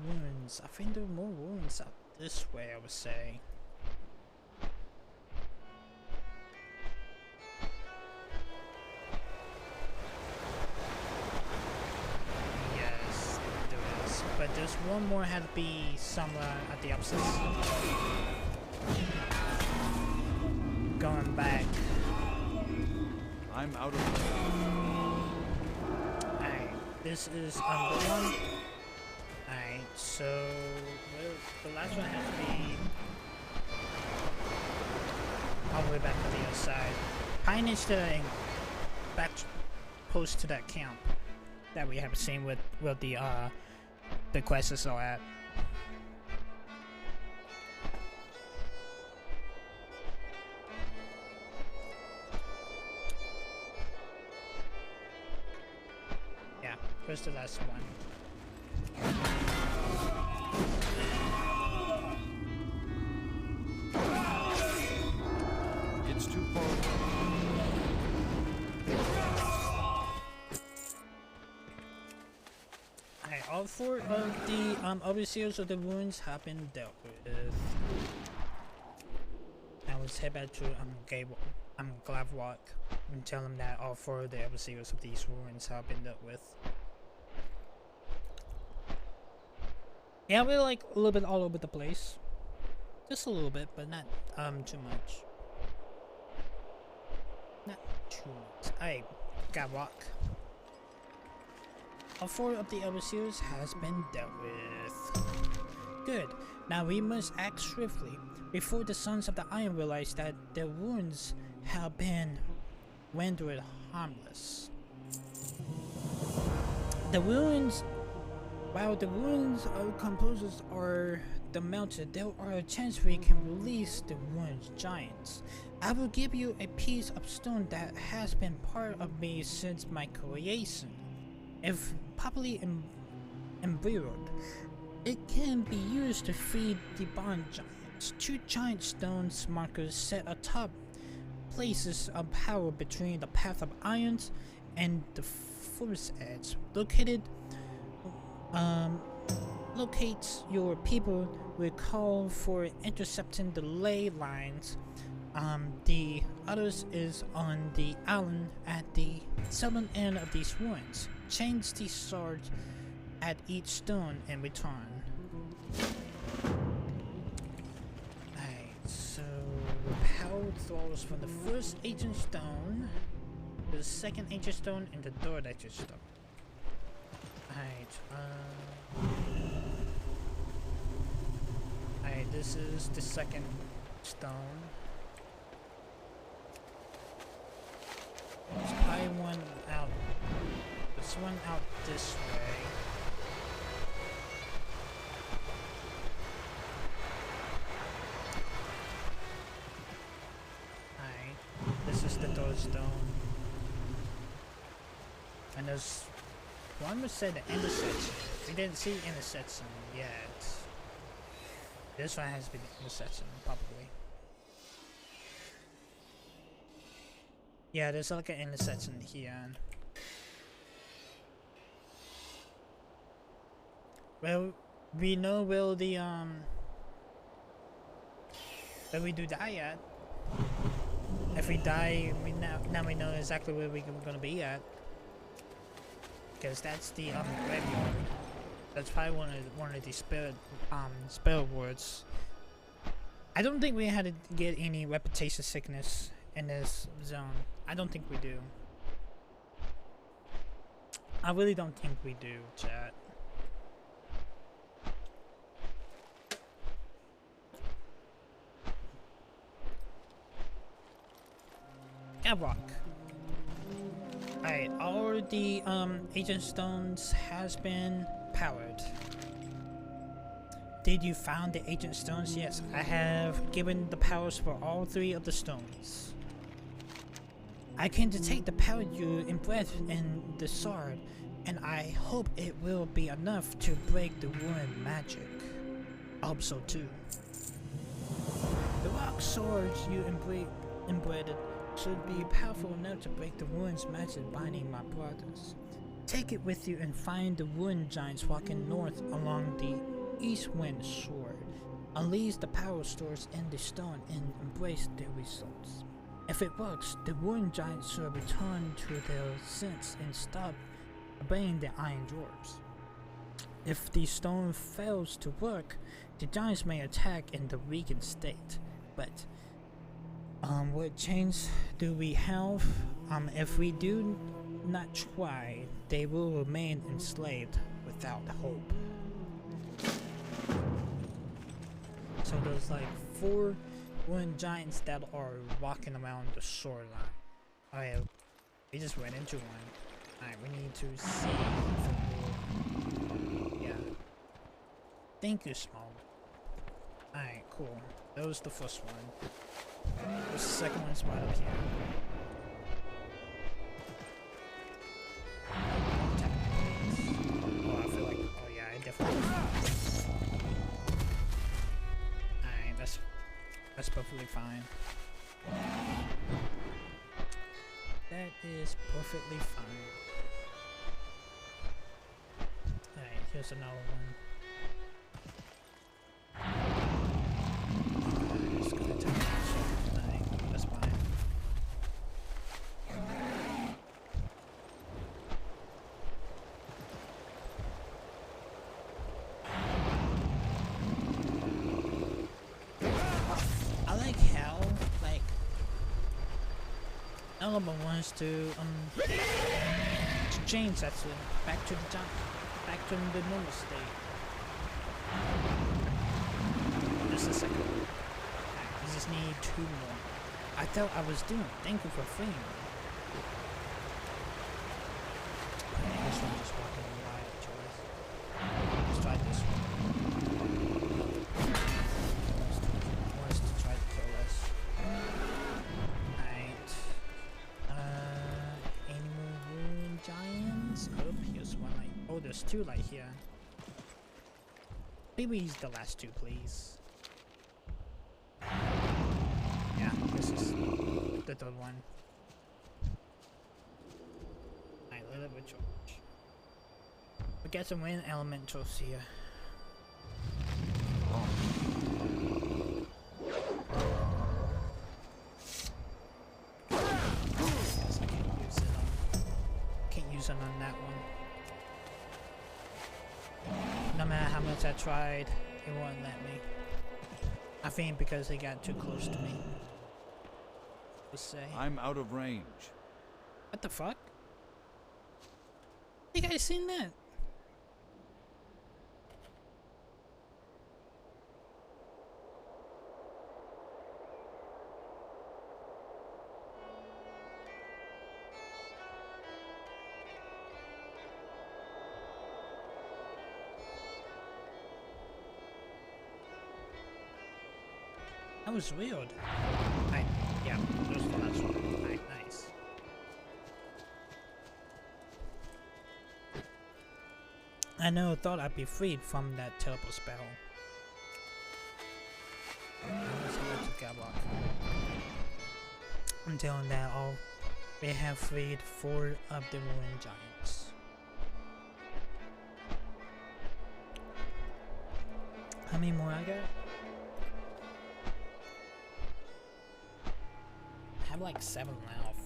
Ruins. I think there are more ruins out this way, I would say. Yes, there is. But there's one more had to be somewhere at the opposite. Going back. I'm out of place. Alright, this is the one. Alright. so the last one has to be all the way back to the other side. I need to back post to that camp that we have seen with the quests are at. Yeah, here's the last one. It's too far away. Alright, all 4 of the overseers of the ruins have been dealt with. Now let's head back to Glavrock and tell them that all 4 of the overseers of these ruins have been dealt with. Yeah, we're like a little bit all over the place. Just a little bit, but not too much. Not too much. Alright, Glavrock. All 4 of the overseers has been dealt with. Good. Now we must act swiftly before the Sons of the Iron realize that their wounds have been rendered harmless. While the wounds of composers are demounted, there are a chance we can release the wounds giants. I will give you a piece of stone that has been part of me since my creation. If properly embroidered, it can be used to feed the bond giants. 2 giant stone markers set atop places of power between the Path of Irons and the Forest Edge. Locates your people will call for intercepting the ley lines. The others is on the island at the southern end of these ruins. Change the swords at each stone in return. Alright, so power throws from the first ancient stone, the second ancient stone, and the third ancient stone. Alright, this is the second stone. There's probably one out. There's one out this way. Alright, this is the third stone. And there's one was said the intersection. We didn't see intersection yet. This one has been intersection, probably. Yeah, there's like an intersection here. Well, we know where the where we do die at. If we die, now we know exactly where we're gonna be at. Because that's the graveyard. That's probably one of the spell words. I don't think we had to get any reputation sickness in this zone. I don't think we do. I really don't think we do, chat. Gavrock. Alright, all the agent stones has been powered. Did you find the agent stones? Yes, I have given the powers for all 3 of the stones. I can detect the power you embed in the sword, and I hope it will be enough to break the ruin magic. I hope so too. The rock swords you embedded should be powerful enough to break the ruins magic binding my brothers. Take it with you and find the ruin giants walking north along the east wind shore. Unleash the power stores in the stone and embrace the results. If it works, the ruin giants should return to their sense and stop obeying the iron dwarves. If the stone fails to work, the giants may attack in the weakened state. But what chance do we have? If we do not try, they will remain enslaved without hope. So there's like 4 wooden giants that are walking around the shoreline. Oh yeah, we just went into one. Alright, we need to see for more. Yeah. Thank you, Small. Alright, cool. That was the first one. There's the second one's right up here. Oh, I feel like, oh yeah, I definitely. Alright, that's perfectly fine. That is perfectly fine. Alright, here's another one. Just gonna take that shot. Alright, that's fine. I like how, like, Element wants to change that back to the jump, back to the normal state. Just a second. Alright, we just need 2 more. I thought I was doing. Thank you for freeing me. Okay, this one just walking right choice. Let's try this one. Wants to try to kill us. Alright. Any more wound giants? Oh, here's one. Like, oh, there's 2 right here. Maybe use the last 2, please. Yeah, this is the 3rd one. Alright, let it recharge. We got some wind elementals here. Guess I can't use it on that one. No matter how much I tried, it wouldn't let me. I think because they got too close to me. Let's say. I'm out of range. What the fuck? You guys seen that? That was weird. Yeah, there's the last one. Nice. I never thought I'd be freed from that terrible spell. Let's go to Gablock. Until now, we have freed 4 of the ruined giants. How many more I got? I have like 7 left.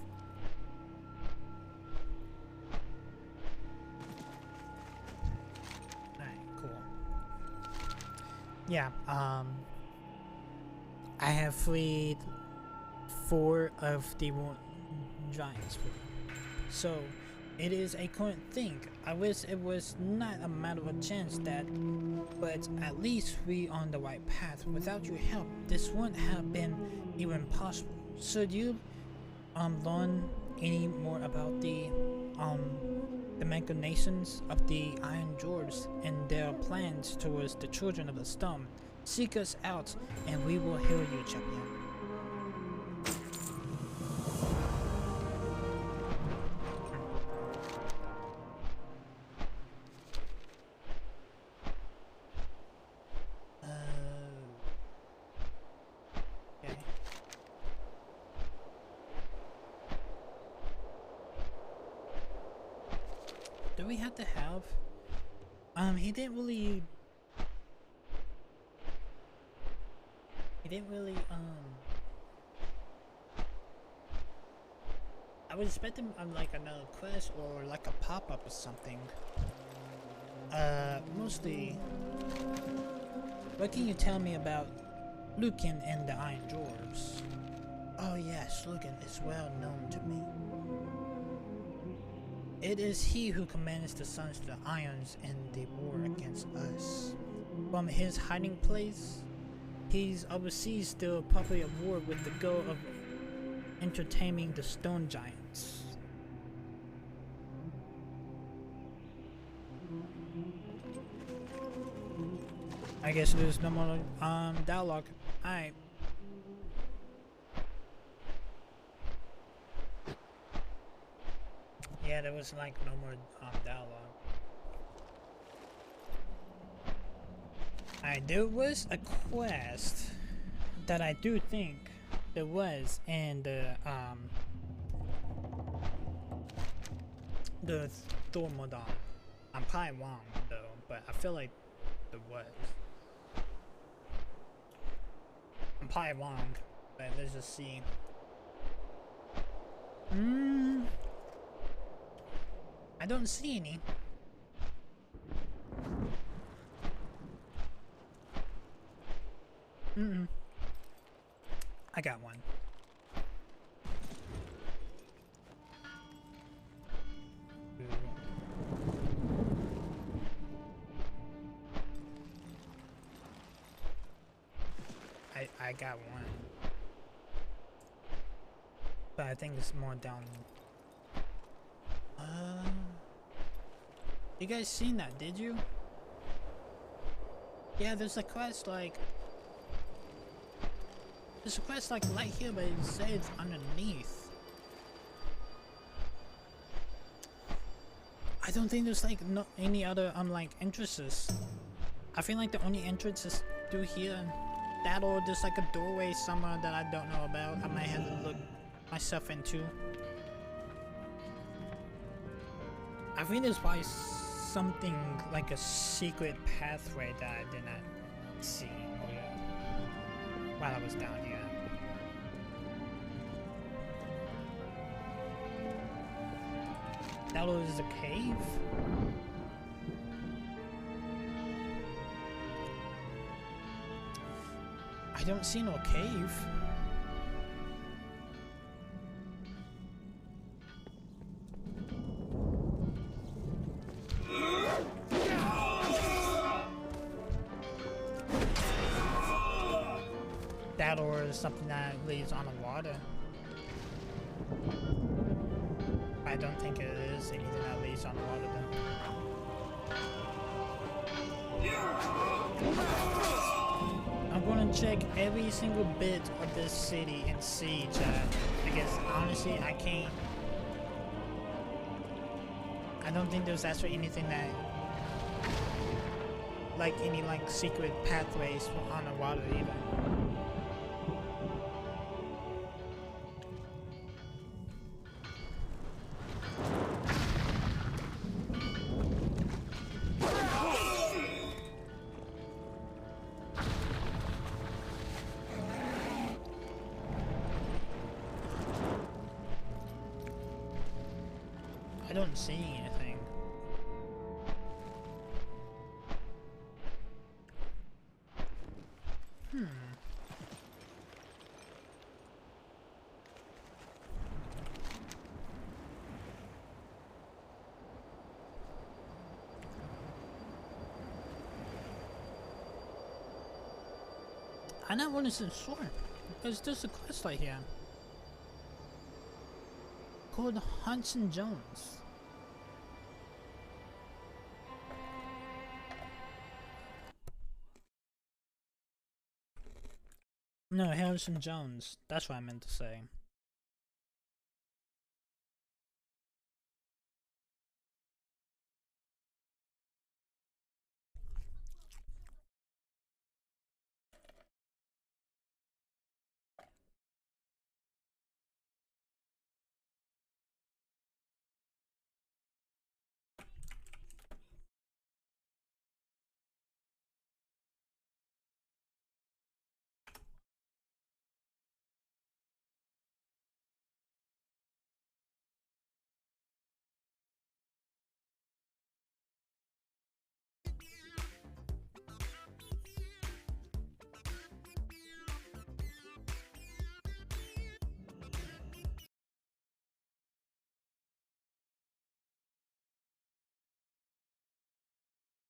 Alright, cool. Yeah, I have freed 4 of the giants. So, it is a current thing. I wish it was not a matter of chance that, but at least we on the right path. Without your help, this wouldn't have been even possible. Should you learn any more about the machinations of the Iron Dwarves and their plans towards the children of the storm, seek us out and we will heal you, champion. Do we have to have? He didn't really. I was expecting like another quest or like a pop-up or something. Mostly. What can you tell me about Lucan and the Iron Dwarves? Oh yes, Lucan is well known to me. It is he who commands the Sons of the Irons in the war against us. From his hiding place, He's oversees the popular award with the goal of entertaining the stone giants. I guess there's no more dialogue. Alright. Yeah, there was like no more dialogue. Alright, there was a quest that I do think there was in the Thormodon. I'm probably wrong though, but I feel like there was. I'm probably wrong, but let's just see. I don't see any. I got one. I got one. But I think it's more down. You guys seen that, did you? Yeah, there's a quest like... There's a quest like right here, but it says underneath. I don't think there's like no any other like entrances. I feel like the only entrance is through here. That or there's like a doorway somewhere that I don't know about. I might have to look myself into. I think there's probably something like a secret pathway that I did not see while I was down here. That was a cave? I don't see no cave. That or something that leads on the water. I don't think it is anything that leads on the water though. I'm gonna check every single bit of this city and see, chat. Because honestly, I can't. I don't think there's actually anything that, like any like secret pathways on the water either. I don't see anything. I'm not 100% sure because there's a quest right here called Hudson Jones. No, Harrison Jones. That's what I meant to say.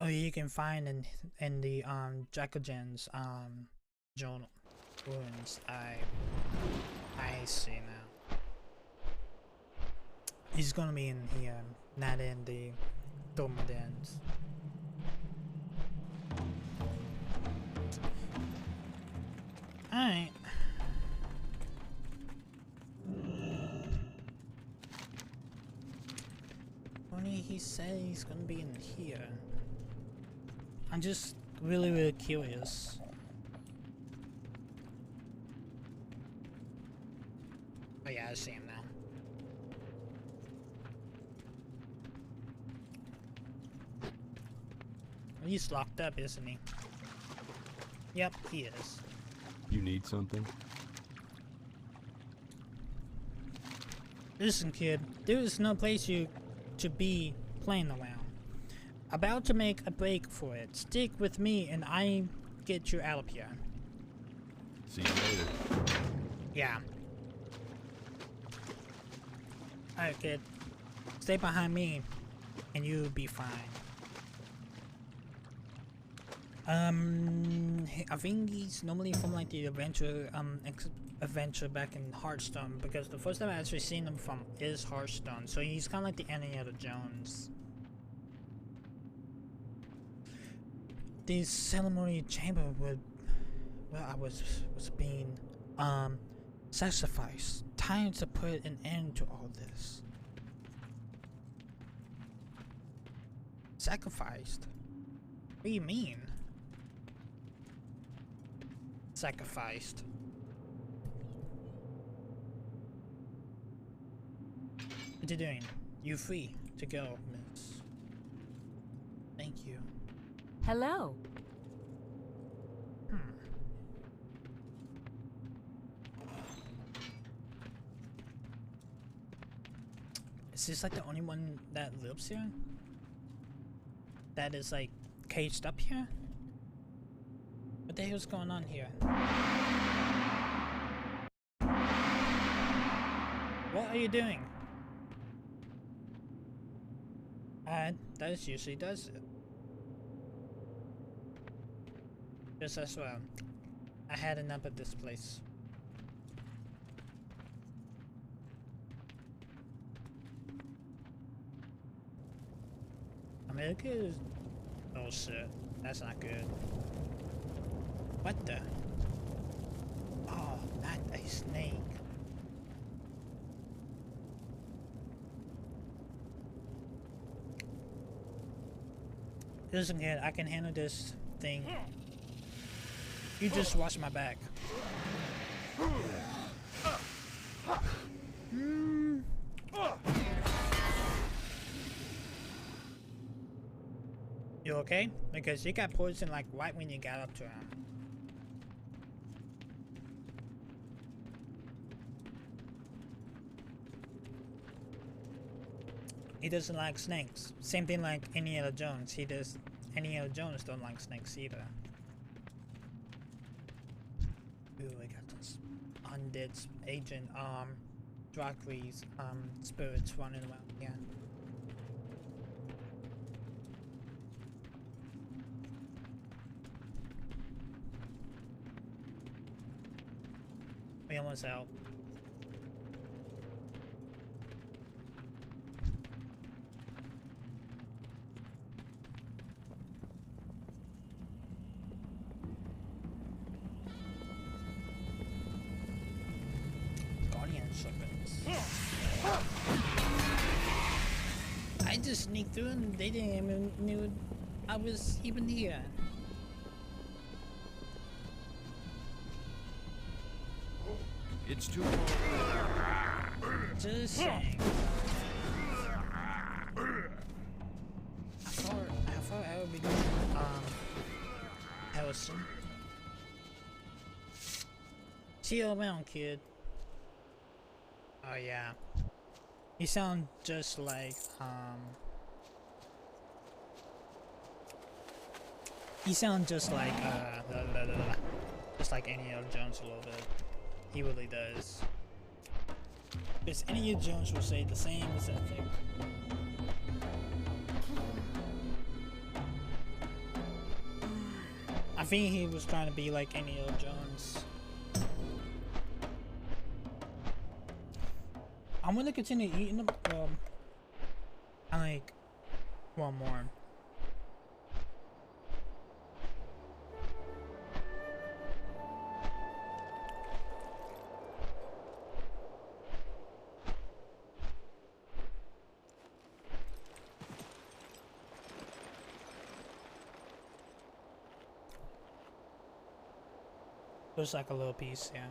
Oh, you can find in the Jackogen's John wounds. I see now. He's gonna be in here, not in the Domodens. Alright. Only he said he's gonna be in here. I'm just really curious. Oh yeah, I see him now. He's locked up, isn't he? Yep, he is. You need something? Listen, kid, there is no place you to be playing around. About to make a break for it. Stick with me and I get you out of here. See you later. Yeah. Alright, kid. Stay behind me and you'll be fine. I think he's normally from like the adventure back in Hearthstone, because the first time I actually seen him from is Hearthstone, so he's kind of like the Indiana Jones. The ceremony chamber where I was being sacrificed. Time to put an end to all this. Sacrificed? What do you mean? Sacrificed. What you doing? You free to go, miss. Thank you. Hello. Is this like the only one that lives here? That is like caged up here? What the hell's going on here? What are you doing? That usually does it. Just as well. I had enough of this place. America is... Oh shit. That's not good. What the? Oh, not a snake. Listen, kid, I can handle this thing. You just watch my back. You okay? Because you got poisoned like right when you got up to him. He doesn't like snakes. Same thing like Indiana Jones. Indiana Jones don't like snakes either. Ooh, I got this undead agent, Dracri's, spirits running around here. We almost out. I just sneaked through and they didn't even know I was even here. It's too far. Just saying. How far I would be going? Harrison. See you around, kid. Oh yeah. You sound just like, you sound just like, just like Indiana Jones a little bit. He really does. Because Indiana Jones will say the same exact thing. I I think he was trying to be like Indiana Jones. I'm gonna continue eating them. I like one more. Just like a little piece, yeah.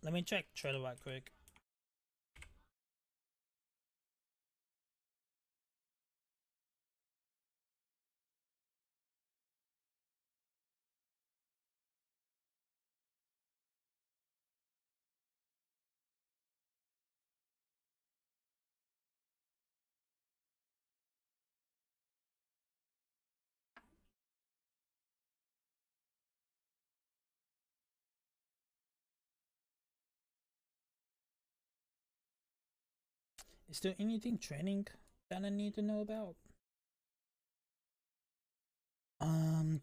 Let me check trailer right quick. Is there anything training that I need to know about?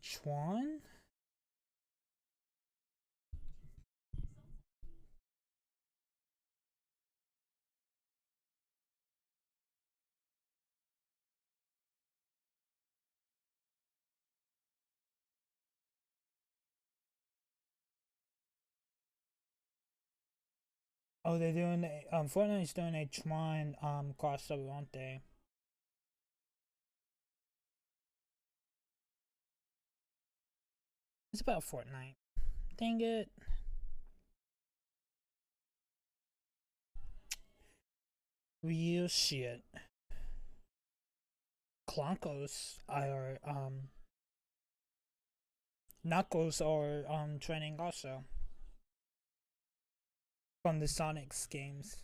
Chuan? Oh, they're doing a, Fortnite's doing a Chuan crossover, aren't they? It's about Fortnite. Dang it. Real shit. Klonkos are Knuckles are training also from the Sonic's games.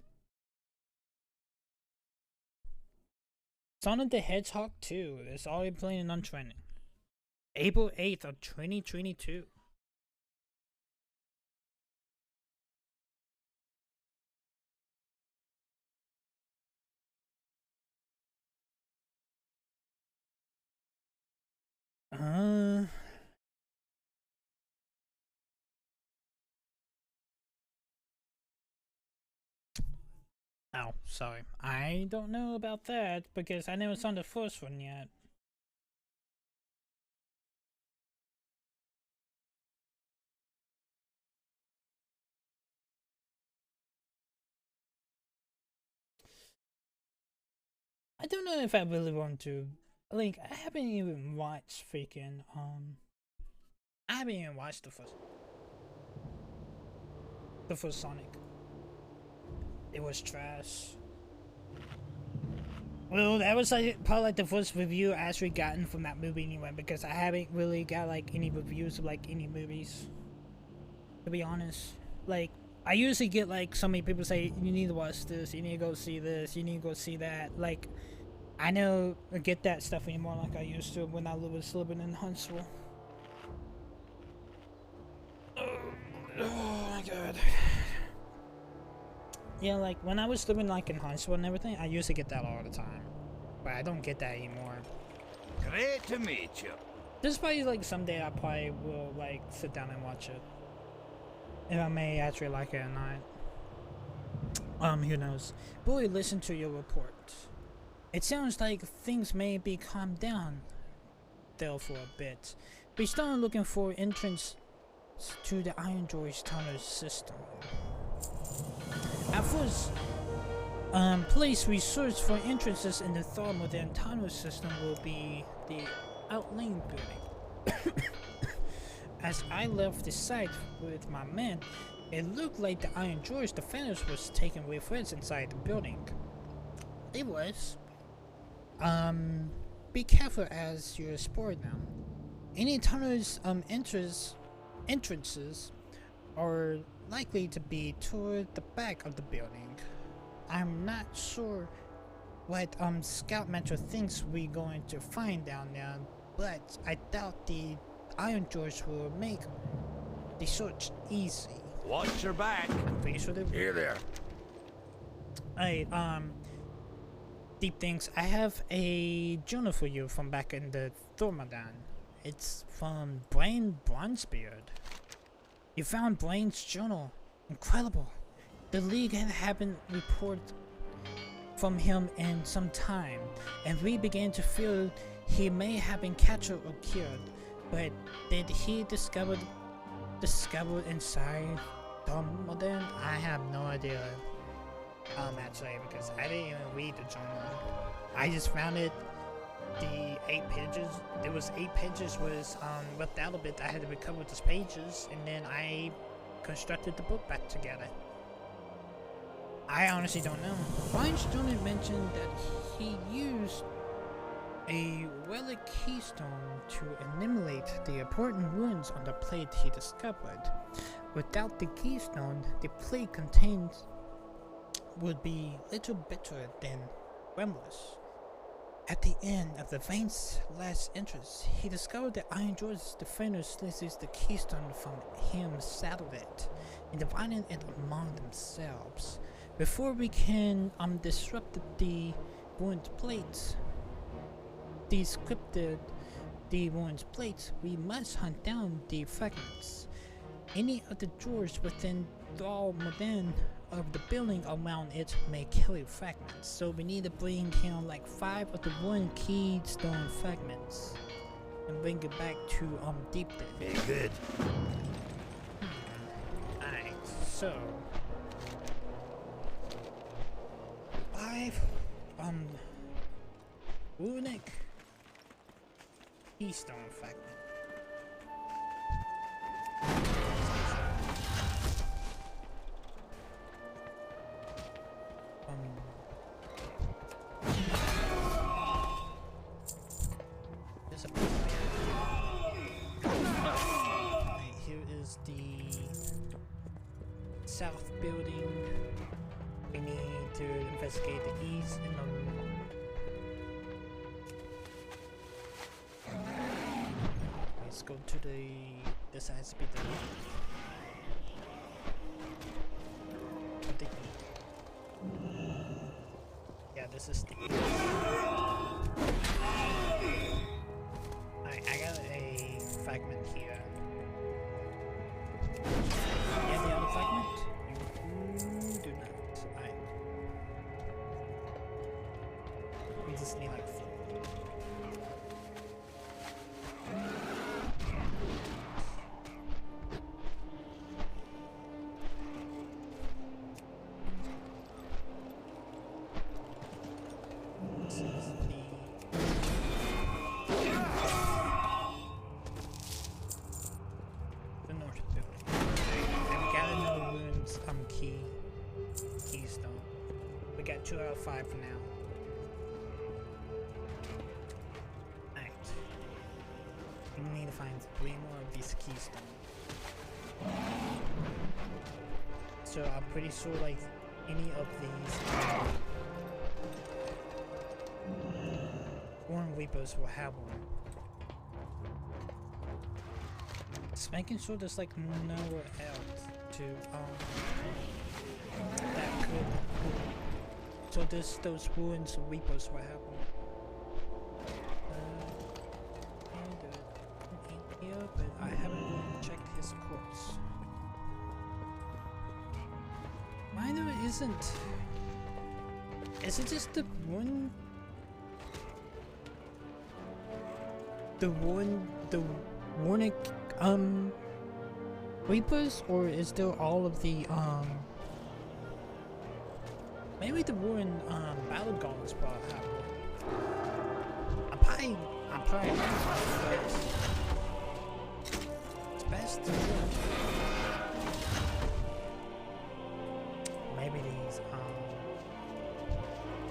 Sonic the Hedgehog 2 is already planning on training. April 8th of 2022. Oh, sorry. I don't know about that because I never saw the first one yet. I don't know if I really want to. Like, I haven't even watched freaking, I haven't even watched the first Sonic. It was trash. Well, that was like probably like the first review I actually gotten from that movie anyway, because I haven't really got like any reviews of like any movies, to be honest. Like, I usually get like so many people say you need to watch this, you need to go see this, you need to go see that. Like, I don't get that stuff anymore like I used to when I was living in Huntsville. Oh my god. Yeah, like when I was living like in Huntsville and everything, I used to get that all the time, but I don't get that anymore. Great to meet you. There's probably like someday I probably will like sit down and watch it, and I may actually like it or not. Who knows? Boy, listen to your report. It sounds like things may be calmed down there for a bit. We started looking for entrance to the Iron Droid's tunnel system. At first, police research for entrances in the Thermodynamic tunnel system will be the outlying building. As I left the site with my men, it looked like the Iron Droid's defenders was taking refuge inside the building. It was. Be careful as you explore them. Any tunnels entrances are likely to be toward the back of the building. I'm not sure what Scout Mentor thinks we're going to find down there, but I doubt the Iron Droids will make the search easy. Watch your back. I'm pretty sure they will. Here there. Hey, Deep things. I have a journal for you from back in the Thormadan. It's from Brain Bronzebeard. You found Brain's journal. Incredible. The League haven't reported from him in some time, and we began to feel he may have been captured or killed. But did he discovered inside Thormadan? I have no idea. Actually, because I didn't even read the journal. I just found it. The 8 pages. There was 8 pages was ripped out a bit. I had to recover those pages, and then I constructed the book back together. I honestly don't know. Brian Stoner mentioned that he used a relic keystone to eliminate the important runes on the plate he discovered. Without the keystone, the plate contains would be little better than Remless. At the end of the Vayne's last entrance, he discovered that Iron George's defender slices the keystone from him, saddled it, and divided it among themselves. Before we can disrupt the ruined plates, decrypted the ruined plates, we must hunt down the fragments. Any of the drawers within Thormadan of the building around it may carry fragments, so we need to bring him like 5 of the one keystone fragments and bring it back to Deep Dead. Very good. Alright, so 5 runic keystone fragment. There's a right, here is the south building. We need to investigate the east and let's go to the. This has to be the. Yeah, this is the. I got a fragment here. Yeah, the other fragment? You do not. Alright. We just need like 4. This is the north building. And we got another ruins keystone. We got 2 out of 5 for now. Alright. We need to find 3 more of these keystones. So I'm pretty sure like any of these Warren Weepers will have one. Just making sure there's like nowhere else to that could. So there's those Warren's Weepers will have one. And here, but I haven't really checked his course. Why there isn't? Is it just the one? The Warnick Reapers, or is there all of the maybe the Warren Battle Gauntlets will have one. I'm probably but it's best to maybe these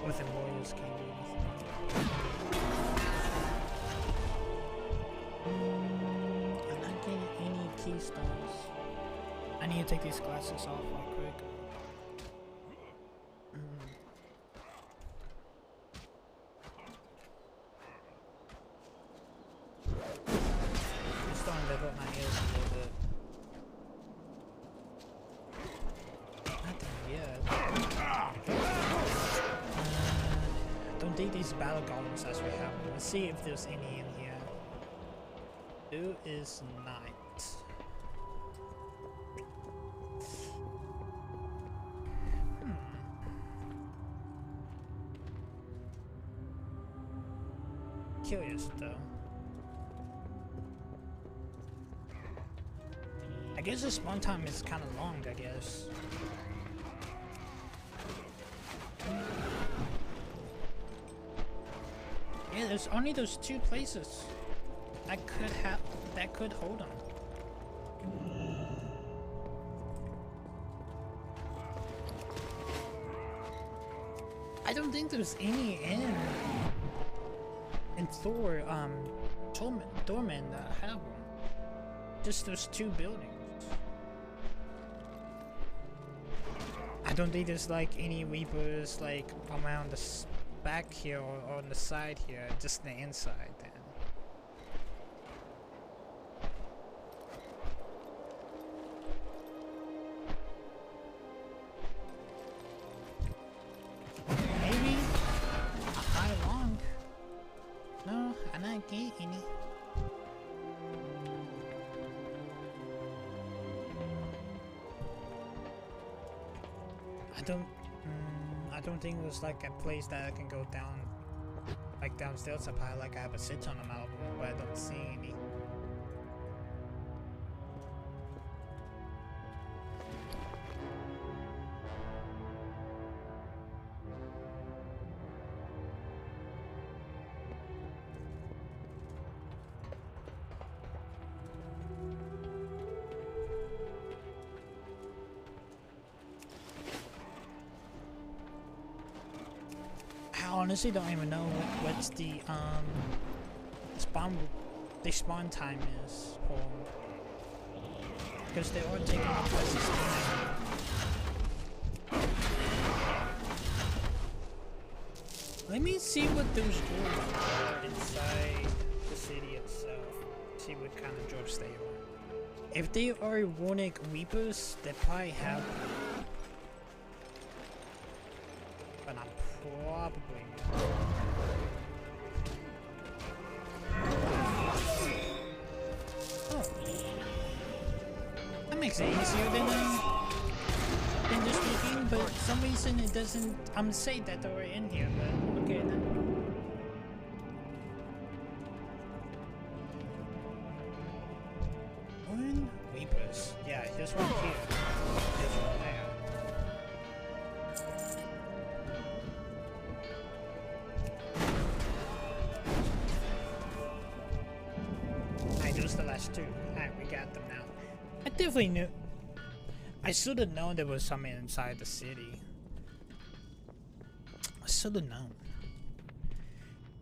within warriors can do anything. I'm not getting any keystones. I need to take these glasses off real quick. I'm starting to lift up my ears a little bit. Nothing yet. update these battle golems as we have. Let's see if there's any in here. There is not. Curious though. I guess the spawn time is kind of long, I guess. Yeah, there's only those two places that could hold them. I don't think there's any in Thor, Dorman that have one. Just those two buildings. I don't think there's like any Reapers like around the back here or on the side here, just the inside then. Maybe a high long. No, I not get any. I don't think there's like a place that I can go down, like downstairs up high, like I have a sit on them out, but I don't see any. I honestly don't even know what's the spawn time is for, because they are taking up places. Let me see what those doors are inside the city itself. See what kind of drops they are. If they are Runic Reapers, they probably have them. But I'm probably not. Oh. That makes it easier than just looking, but for some reason it doesn't say that they were in here, but okay then. One Reapers. Yeah, here's one here. Here's one there. The last two. Alright, we got them now. I definitely knew. I should have known there was something inside the city. I should have known.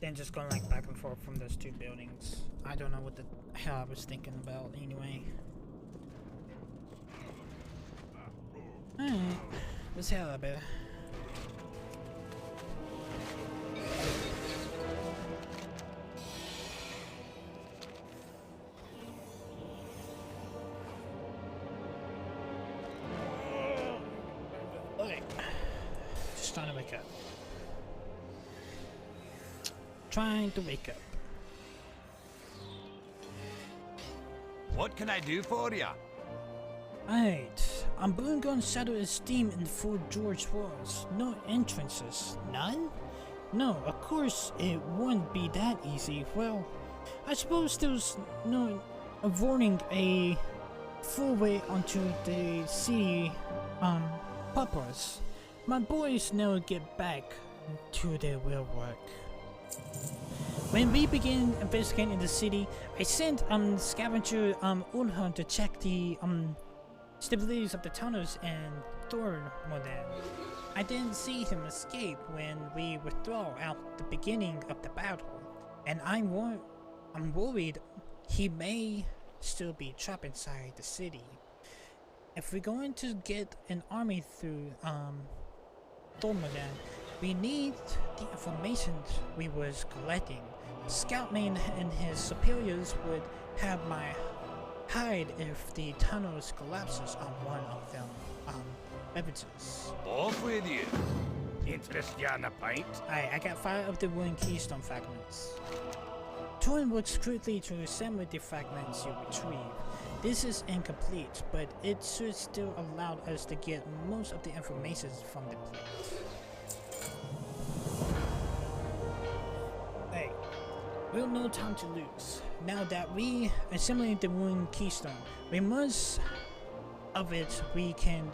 Then just going like back and forth from those two buildings. I don't know what the hell I was thinking about anyway. Alright. Let's head a bit. Trying to wake up. What can I do for ya? Right. I'm going to settle his steam in Fort George walls. No entrances. None? No, of course it wouldn't be that easy. Well, I suppose there's no avoiding a full way onto the city puppers. My boys never get back to their real work. When we began investigating the city, I sent scavenger Ulhan to check the stabilities of the tunnels and Thormodden. I didn't see him escape when we withdraw out the beginning of the battle, and I'm worried he may still be trapped inside the city. If we're going to get an army through Thormodden, we need the information we was collecting. Scoutman and his superiors would have my hide if the tunnels collapses on one of them evidences. Off with you. Interest ya in a pint? Alright, I got 5 of the wooden keystone fragments. Torn works quickly to assemble the fragments you retrieve. This is incomplete, but it should still allow us to get most of the information from the plate. Hey, we've no time to lose. Now that we assembled the wooden keystone, we must of it we can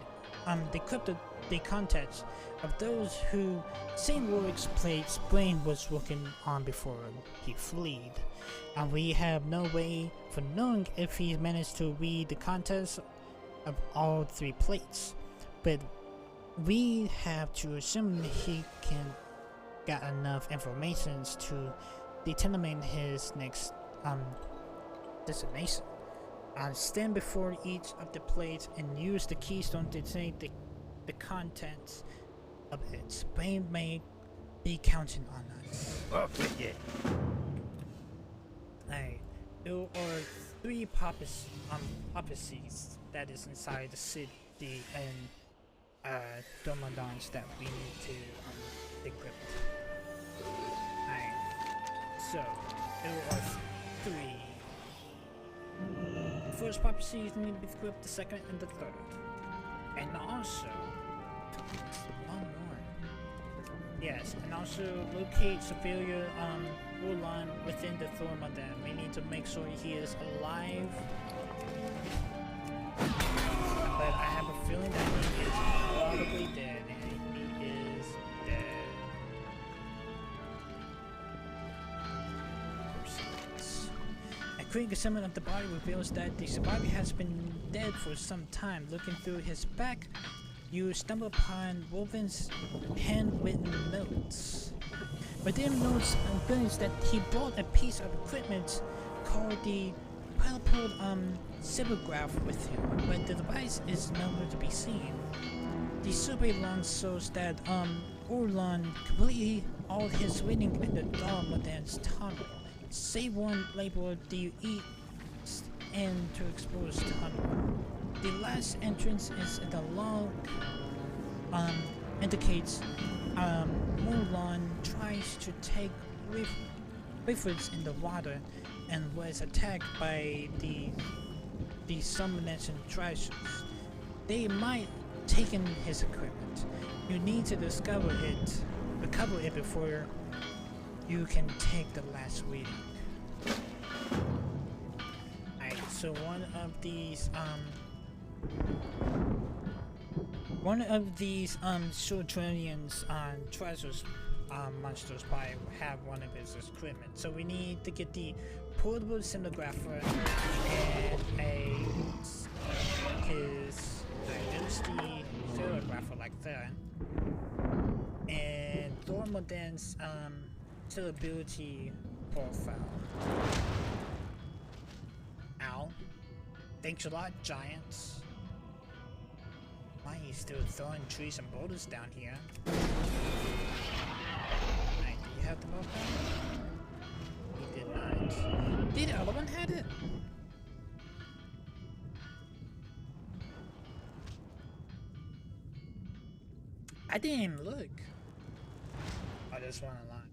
decrypt the contents of those who St. Warwick's plate's brain was working on before he fled, and we have no way for knowing if he managed to read the contents of all 3 plates, but we have to assume he can get enough information to determine his next destination. I'll stand before each of the plates and use the keystone to take the contents of its brain may be counting on us. Off with you. Alright, there are 3 prophecies that is inside the city and Domodons that we need to decrypt. Alright, so there are 3. The first prophecies need to be decrypted, the second and the third. And also, one more. Yes, and also locate Superior Urlan within the Thormodon. We need to make sure he is alive. But I have a feeling that he is probably dead, and he is dead. A quick assessment of the body reveals that the survivor has been dead for some time. Looking through his back, you stumble upon Woven's handwritten notes. Within notes reveals that he brought a piece of equipment called the Pilot Cybergraph with him, but the device is nowhere to be seen. The survey log shows that Urlan completely all his reading in the Thormodon's tunnel, save one labeled the East End to Explorer's Tunnel. The last entrance is in the log, indicates Urlan tries to take refuge in the water and was attacked by the summoners and treasures. They might taken his equipment. You need to recover it before you can take the last reading. Alright, so one of these Shortronians treasures monsters probably have one of his equipment. So we need to get the portable cinematographer and his dynasty cinematographer like that. And Thormodon's durability profile. Ow. Thanks a lot, giants. Why are you still throwing trees and boulders down here? Right, do you have the boat down? He did not. Did the other one had it? I didn't even look. Oh, this one a lot.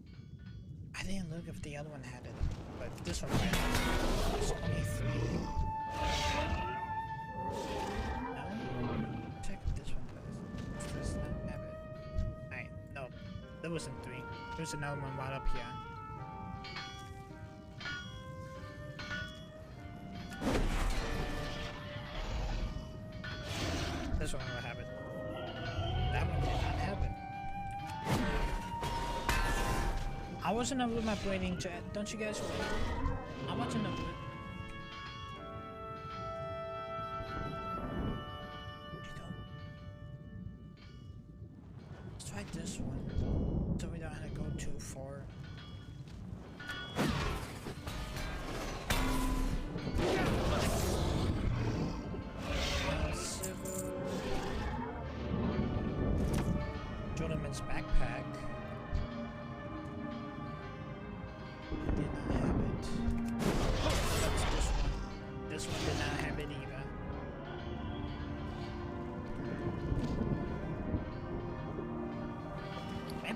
I didn't look if the other one had it, but this one might have. There's only 3. No? Check if this one does. Does not have it. Alright, no. There wasn't 3. There's another one right up here. This one will have it. That one did not have it. I wasn't up with my braiding chat. Don't you guys wait? I'm watching up with it. Let's try this one. So we don't have to go too far. Jordan's backpack. I did not have it.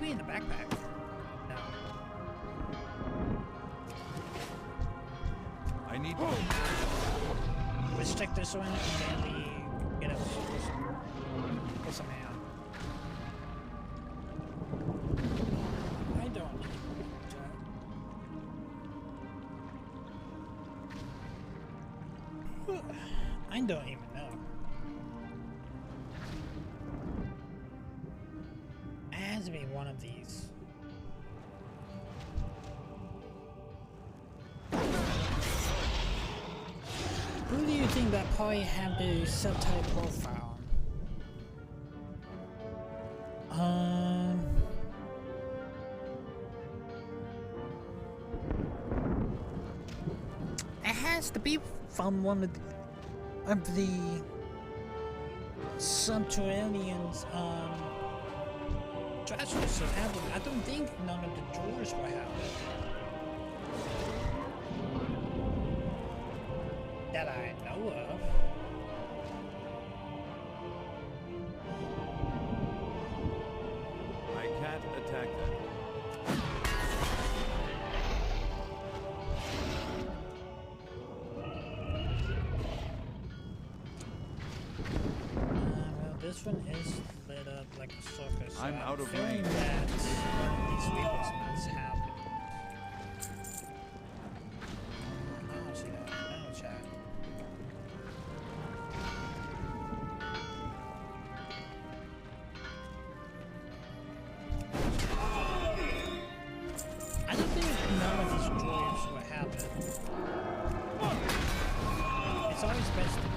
Maybe in the backpack. No. I need to. Let's check this one and then we get up with some ammo. I don't need to. I don't even know. It has to be one of these. Who do you think that probably have the subtype profile? It has to be from one of the subterraneans, trash lists that have it. I don't think none of the drawers will have it. That I know of. I can't attack that. Well, this one is lit up like a circus. So I'm out of feeling range. that one of these vehicles must have it. I don't see that. No chat. I don't think none of these droids will have it. It's always best to look.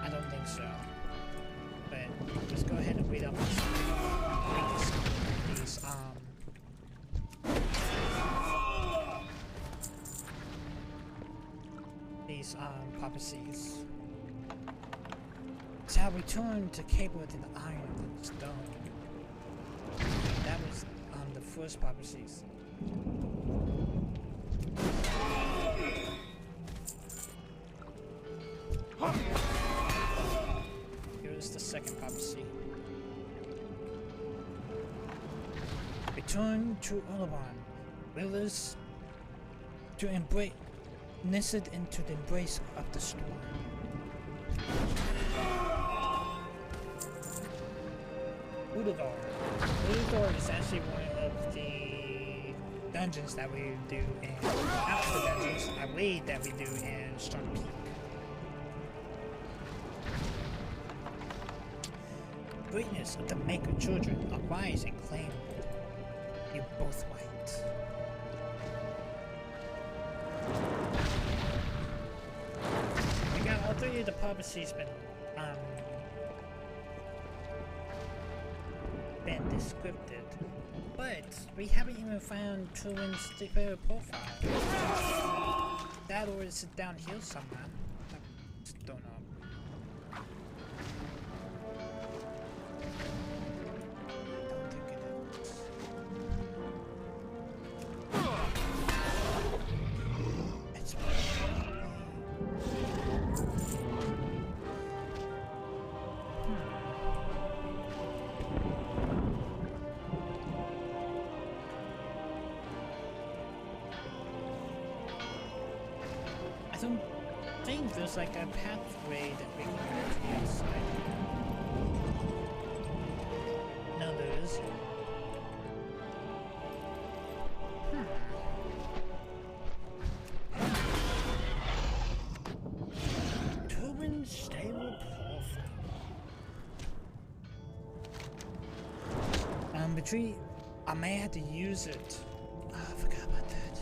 I don't think so. But let's go ahead and read up these prophecies. Shall return to cable to the iron and the stone. That was the first prophecies. Here's the second prophecy. Return to Ulabon. Rivers to embrace, nested into the embrace of the storm. Udador. Udador is actually one of the dungeons that we do in, not the dungeons, a raid that we do in Storm Peak. Greatness of the Maker children, arise and claim you both right. We got all three of the prophecies been descripted, but we haven't even found Turin's particular profile. That or is it down here somewhere? I just don't know. I don't think there's like a pathway that we can go to the outside. No, there isn't. Turbine stable profile. Between, I may have to use it. Oh, I forgot about that.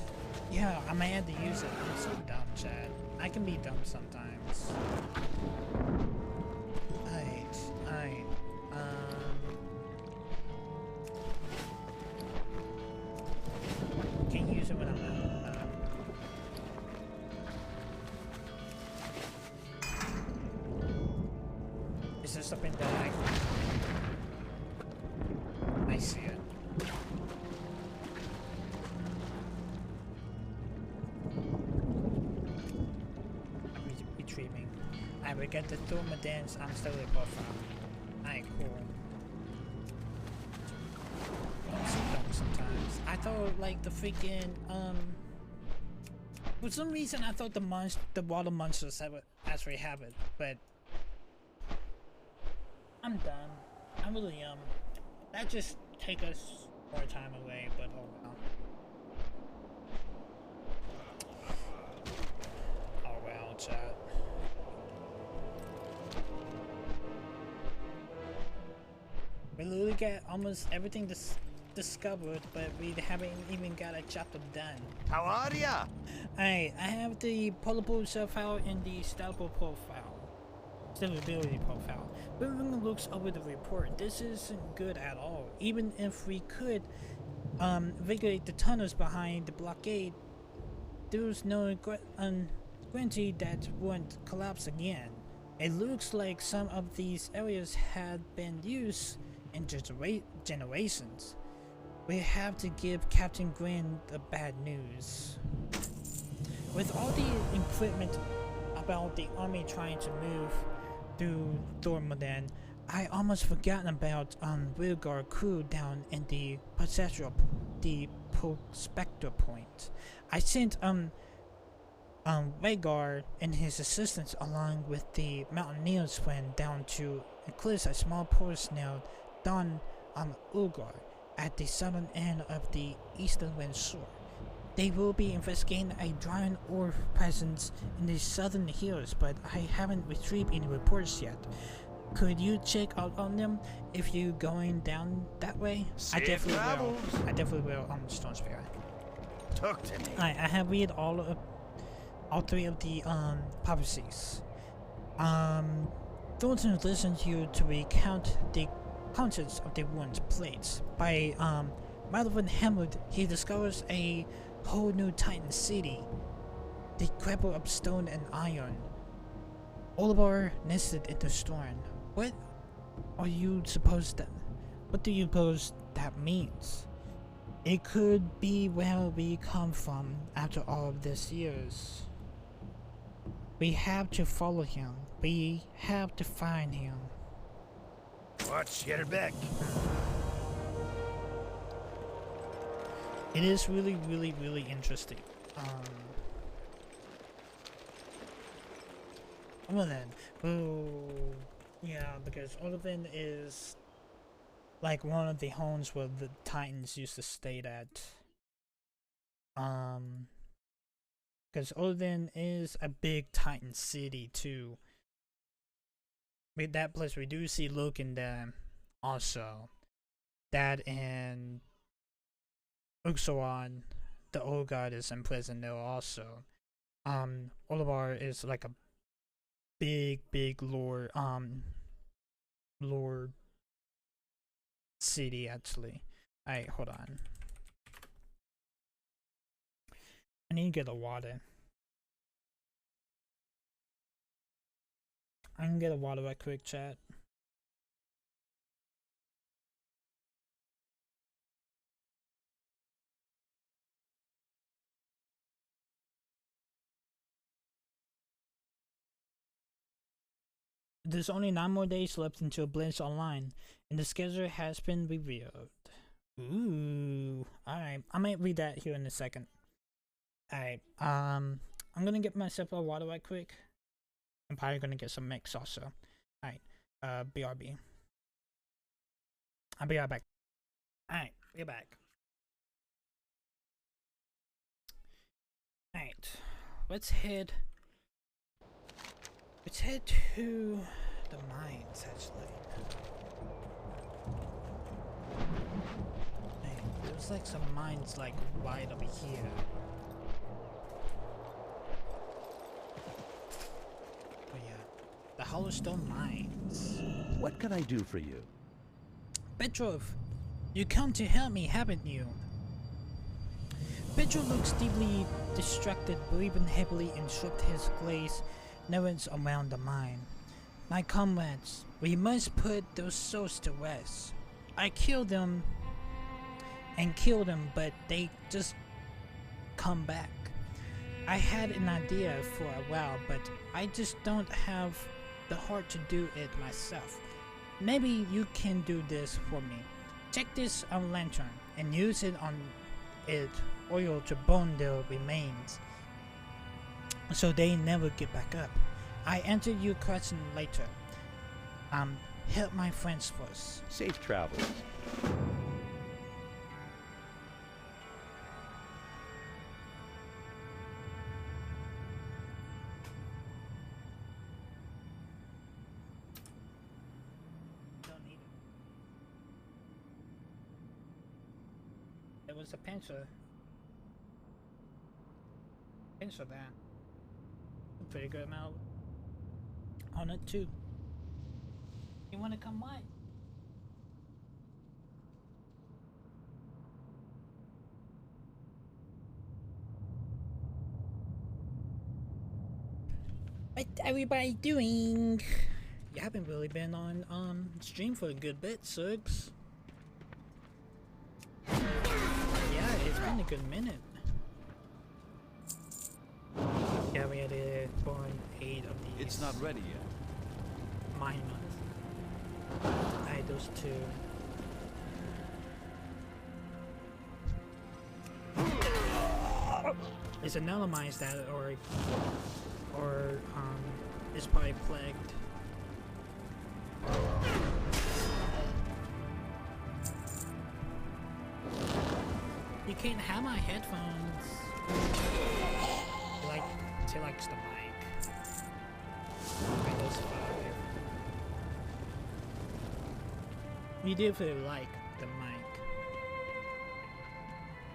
Yeah, I may have to use it. I'm so dumb, Chad. I can be dumb sometimes. Alright. Can't use it when I'm out. Is there something that I see it. Retrieve get the Thormadance story profile. Alright, cool. I'm so dumb sometimes. I thought like the freaking for some reason I thought the water monsters actually have it, but I'm done. I really am. That just take us more time away, but oh well. Oh well, chat. We literally get almost everything discovered, but we haven't even got a chapter done. How are ya? Alright, I have the pullable file and the stability profile. But when it looks over the report, this isn't good at all. Even if we could regulate the tunnels behind the blockade, there's no guarantee that won't collapse again. It looks like some of these areas had been used in generations. We have to give Captain Grin the bad news. With all the equipment about the army trying to move through Thormadan, I almost forgotten about Wilgar crew down in the prospector point. I sent Rhaegar and his assistants along with the mountaineers went down to eclipse a small porous now Don Ulgar at the southern end of the eastern wind shore. They will be investigating a giant ore presence in the southern hills, but I haven't retrieved any reports yet. Could you check out on them if you're going down that way? I definitely will. I definitely will. Stone Spear. Talk to me. I have read all three of the prophecies. Thornton listened to you to recount the contents of the wound plates. By Madeline Hamlet, he discovers a whole new Titan city. The grapple of stone and iron. Oliver nested in the storm. What do you suppose that means? It could be where we come from after all of these years. We have to follow him. We have to find him. Watch, get her back. It is really, really, really interesting. Well then, yeah, because Odin is like one of the homes where the Titans used to stay at. Because Odin is a big Titan city too. With that place, we do see Luke in them also. That and Ursoc, the old god, is in prison there also. Olivar is like a big lore city actually. Alright, hold on. I need to get a water. I can get a water right quick, chat. There's only 9 more days left until Blitz Online, and the schedule has been revealed. Ooh, alright. I might read that here in a second. Alright, I'm gonna get myself a water right quick. I'm probably gonna get some mix also. Alright, BRB. I'll be right back. Alright, we're back. Alright, let's head to the mines actually. Man, there's like some mines like right over here. Oh yeah, the Hollowstone mines. What can I do for you? Petrov, you come to help me, haven't you? Petrov looks deeply distracted, breathing heavily and shrugged his glazed nerves around the mine. My comrades, we must put those souls to rest. I killed them, but they just come back. I had an idea for a while, but I just don't have the heart to do it myself. Maybe you can do this for me. Take this lantern and use it on it oil to burn their remains, so they never get back up. I enter your question later. Help my friends first. Safe travels. Don't need it. There was a pencil. Pencil there. A pretty good amount on it too. You wanna come by? What everybody doing? You haven't really been on stream for a good bit, Suggs. Yeah, it's been a good minute. Yeah, we had to burn 8 of these. It's not ready yet. Mine not. I those 2. It's another mines that or is probably plagued. You can't have my headphones. She likes the mic. I know it's 5. You definitely like the mic.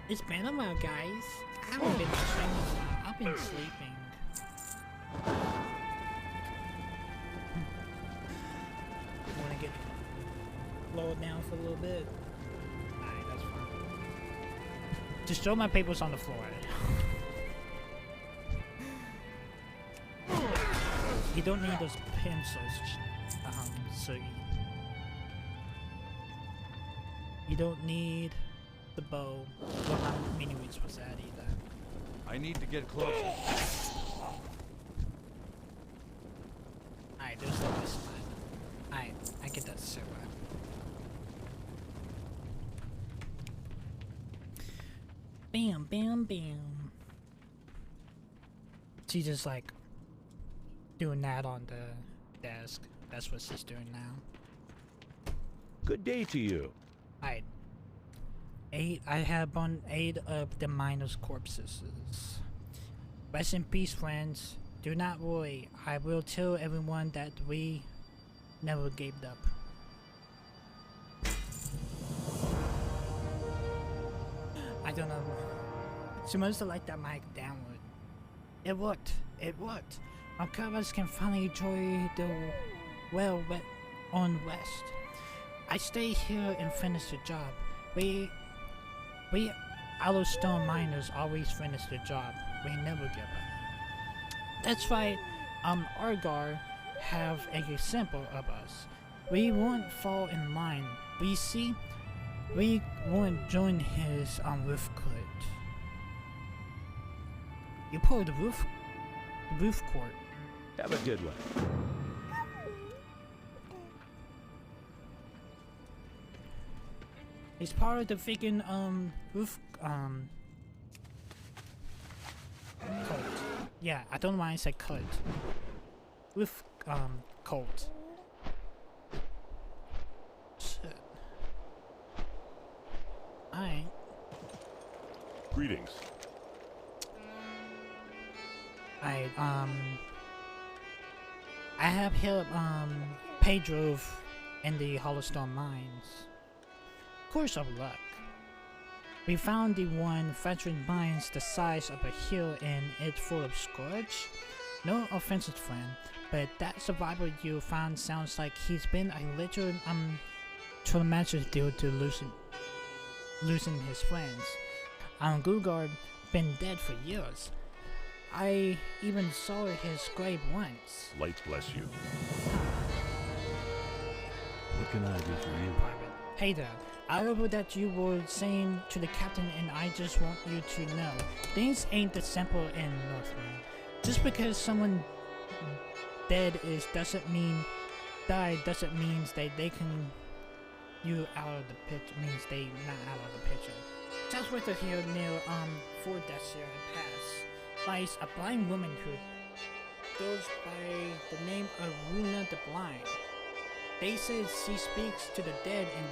It's been a while, guys. I haven't been streaming a while. I've been sleeping. Wanna get lowered down for a little bit? Alright, that's fine. Just throw my papers on the floor. You don't need those pencils, so you don't need the bow. Well, not mini wheats was that either. I need to get closer. Alright, there's the best spot. Alright, I get that silver. Bam, bam, bam. She's just like doing that on the desk. That's what she's doing now. Good day to you. Alright. 8. I have on 8 of the miners' corpses. Rest in peace, friends. Do not worry. I will tell everyone that we never gave up. I don't know. She must have liked that mic downward. It worked. It worked. Our covers can finally enjoy the well-wet on West. I stay here and finish the job. We Yellowstone miners always finish the job. We never give up. That's right. Argar have a example of us. We won't fall in line. We see. We won't join his roof court. You pull the roof court. Have a good one. It's part of the freaking roof cult. Yeah, I don't know why I said cult. Roof cult. Shit. Alright. Greetings. I have helped Pedro in the Hollowstone mines. Course of luck. We found the one featuring mines the size of a hill and it's full of scourge. No offense, friend, but that survivor you found sounds like he's been a little traumatic due to losing his friends. Gugard been dead for years. I even saw his grave once. Lights bless you. What can I do for you? Hey there, I heard that you were saying to the captain and I just want you to know, things ain't that simple in Northland. Just because someone dead is doesn't mean died doesn't mean they can you out of the picture means they not out of the picture. Just with the hill near 4 deaths here and pass lies a blind woman who goes by the name of Runa the Blind. They say she speaks to the dead and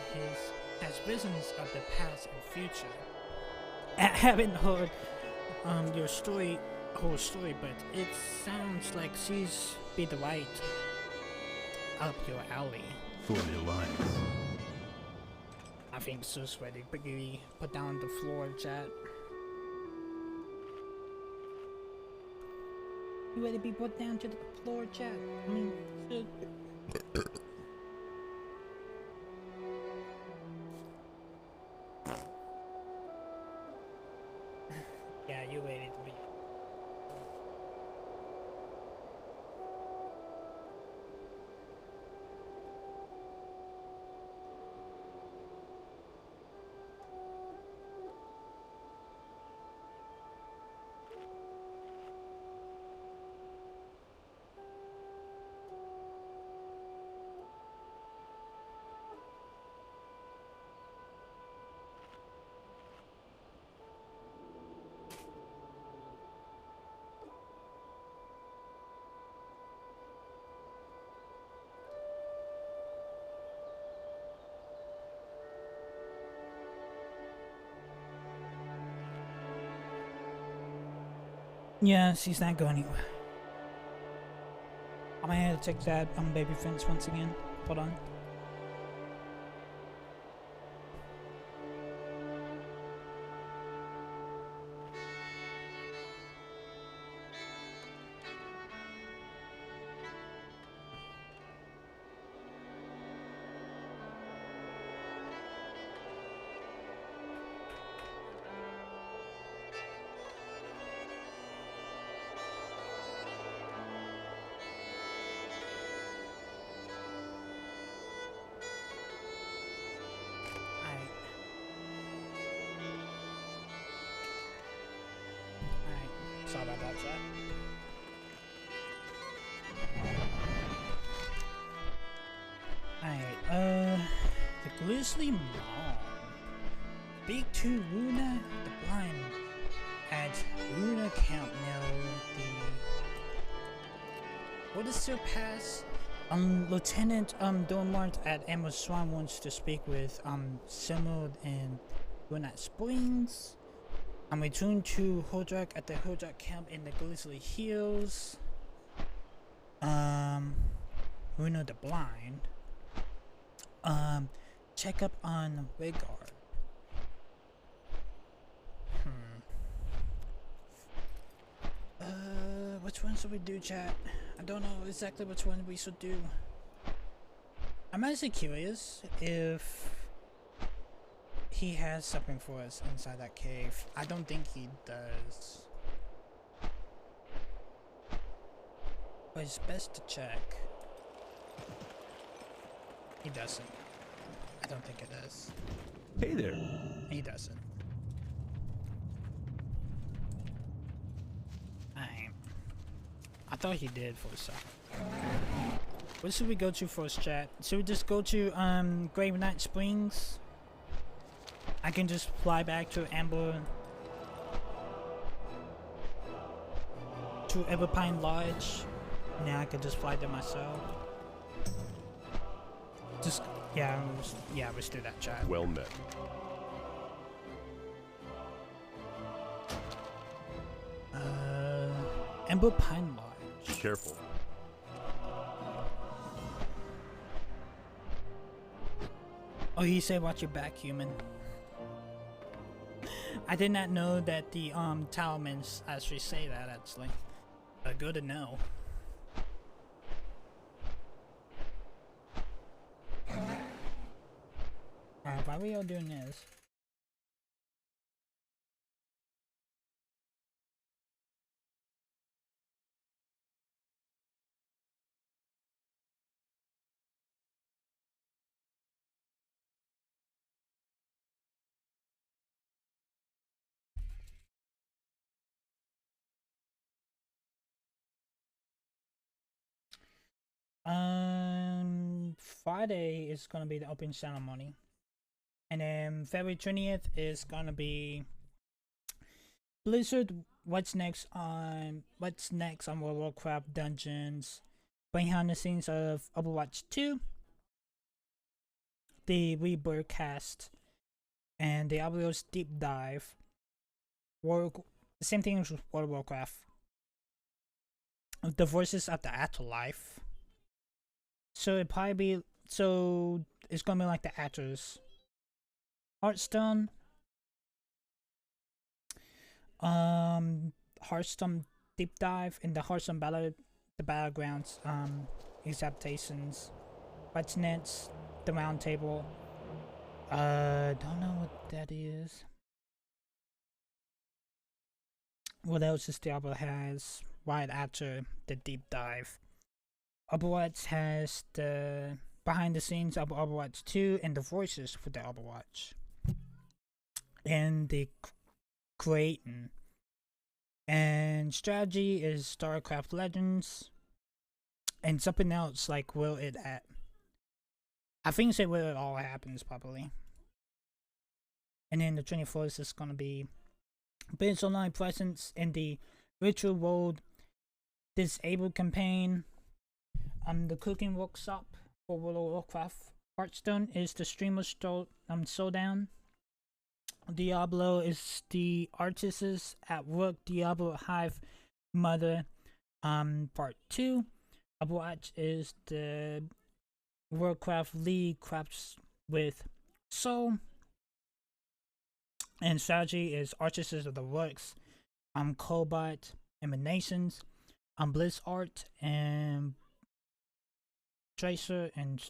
has visions of the past and future. I haven't heard your whole story, but it sounds like she's be the right up your alley. For the Alliance. I think Sus ready to put down the floor, chat. You ready to be put down to the floor, chat? I mean, yeah, you ready to be. Yeah, she's not going anywhere. I'm gonna have to take that baby fence once again. Hold on. Sorry about that, chat. Alright, the Grizzly Mom. Speak to Runa the Blind at Runa Camp now. What is surpass? Lieutenant Dormart at Amber Swan wants to speak with Simone and Runa Springs. I'm returned to Hodrak at the Hodrak camp in the Grizzly Hills. Runa the Blind. Check up on Rigard. Which one should we do, chat? I don't know exactly which one we should do. I'm actually curious if he has something for us inside that cave. I don't think he does. But it's best to check. He doesn't. I don't think it does. Hey there. He doesn't. I thought he did for a second. What should we go to first, chat? Should we just go to Grave Night Springs? I can just fly back to Amber to Everpine Lodge. Now I can just fly there myself. Just yeah, let's do that, chat. Well met. Everpine Lodge. Careful. Oh, he said watch your back, human. I did not know that the Talmans actually say that, actually. But good to know. Alright, why are we all doing this? Friday is gonna be the opening ceremony, and then February 20th is gonna be Blizzard. What's next on World of Warcraft Dungeons, behind the scenes of Overwatch 2, the Rebirth cast, and Diablo's deep dive. The same thing as World of Warcraft. The voices of the afterlife. So it's gonna be like the actors. Hearthstone. Hearthstone deep dive in the Hearthstone the battlegrounds, adaptations, what's next, the round table. Don't know what that is. What else is Diablo has right after the deep dive? Overwatch has the behind the scenes of Overwatch 2 and the voices for the Overwatch. And the creating. And strategy is StarCraft Legends. And something else like will it at. I think say will it all happens probably. And then the 24th is gonna be Blizzard's online presence in the virtual world disabled campaign. The cooking workshop for World of Warcraft. Hearthstone is the streamer showdown. Diablo is the artists at work. Diablo Hive Mother part 2. Overwatch is the Warcraft League crafts with Soul. And strategy is Artists of the Works, Cobalt Emanations, Blizzard and Tracer and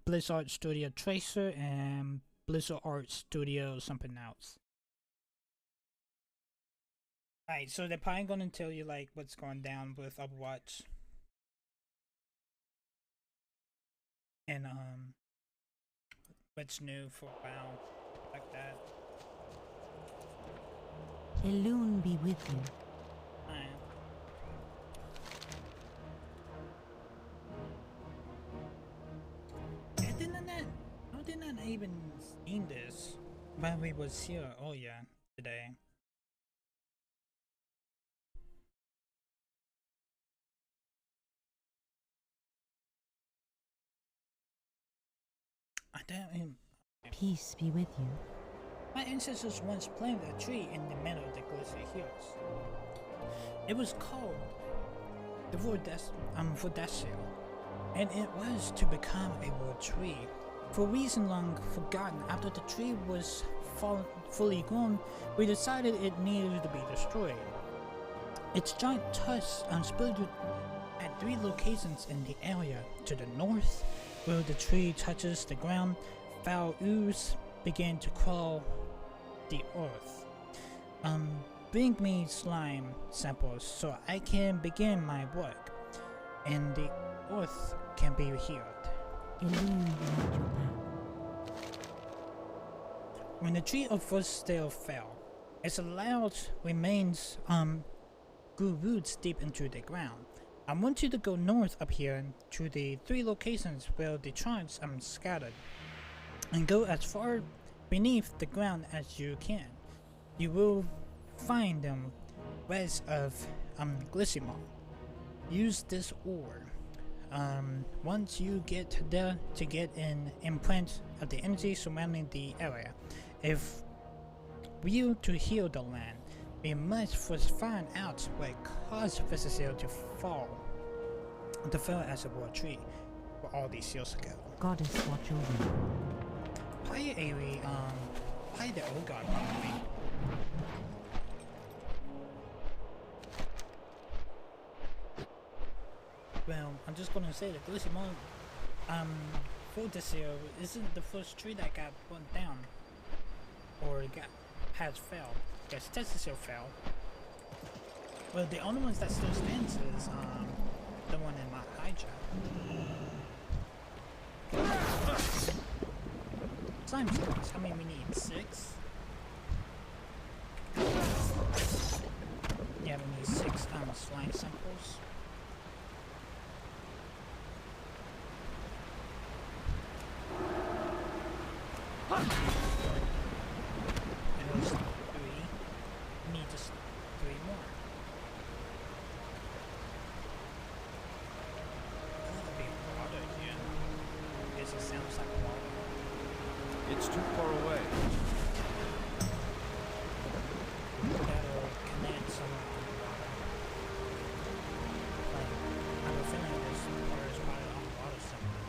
Blizzard Studio Tracer and Blizzard Art Studio something else. Alright, so they're probably gonna tell you like what's going down with Overwatch. And what's new for WoW, like that. Elune be with you. I did not even seen this when we was here earlier today. I don't even. Peace be with you. My ancestors once planted a tree in the middle of the Grizzy Hills. It was called the Vordacio, and it was to become a world tree. For a reason long forgotten, after the tree was fully grown, we decided it needed to be destroyed. Its giant tusks split at 3 locations in the area. To the north, where the tree touches the ground, foul ooze began to crawl the earth. Bring me slime samples so I can begin my work, and the earth can be healed. When the tree of Vordacio fell, its loud remains grew roots deep into the ground. I want you to go north up here to the 3 locations where the trunks are scattered, and go as far beneath the ground as you can. You will find them west of Glycimon. Use this ore. Once you get there to get an imprint of the energy surrounding the area. If we to heal the land, we must first find out what caused Vordacio to fall as a world tree for all these years ago. Goddess watch over you. Probably the old god probably. Well, I'm just gonna say that Glycimon, Vordacio isn't the first tree that got burnt down. Or has failed. Yes, Vordacio fell. Well, the only ones that still stands is, the one in Mount Hydra. Slime samples, how many we need? 6? Yeah, we need 6 slime samples. And it was 3. We need just 3 more. That'll be water here. Guess it sounds like water. It's too far away. That'll connect somewhere on the water. Like, I have a feeling this water is probably on the water somewhere.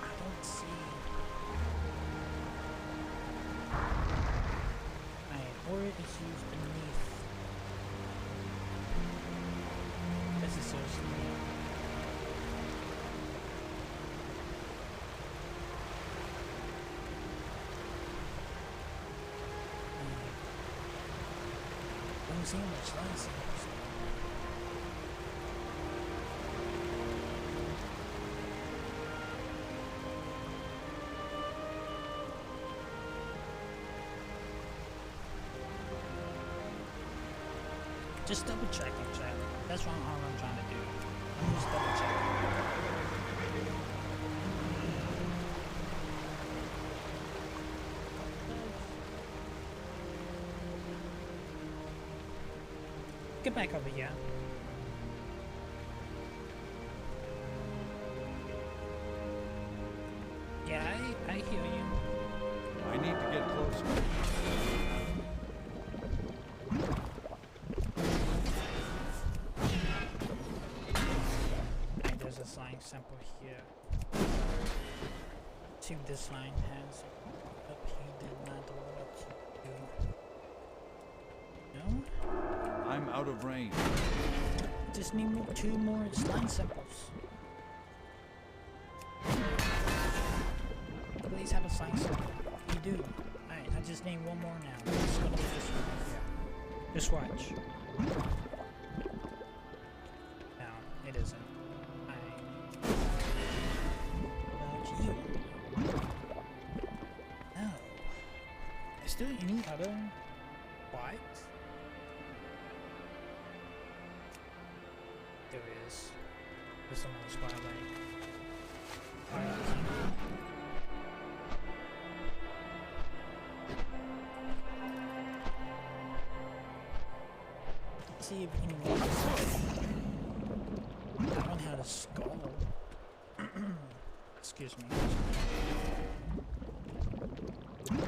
I don't see. Alright, or it's used beneath. This is seriously. I don't see much lights. Just double checking, chat. That's all I'm trying to do. I'm just double checking. Get back over here. Yeah, I hear you. I need to get closer. Right, there's a sign sample here. See what this sign has. Up he did not know what to do. No? I'm out of range. Just need 2 more slime samples. Please have a slime sample. You do. Alright, I just need 1 more now. It's gonna be this one right here. Just watch. No, it isn't. Alright. You. No. Is there any other white? There is. There's some other spot like. See if anyone else. That one had a skull. Excuse me.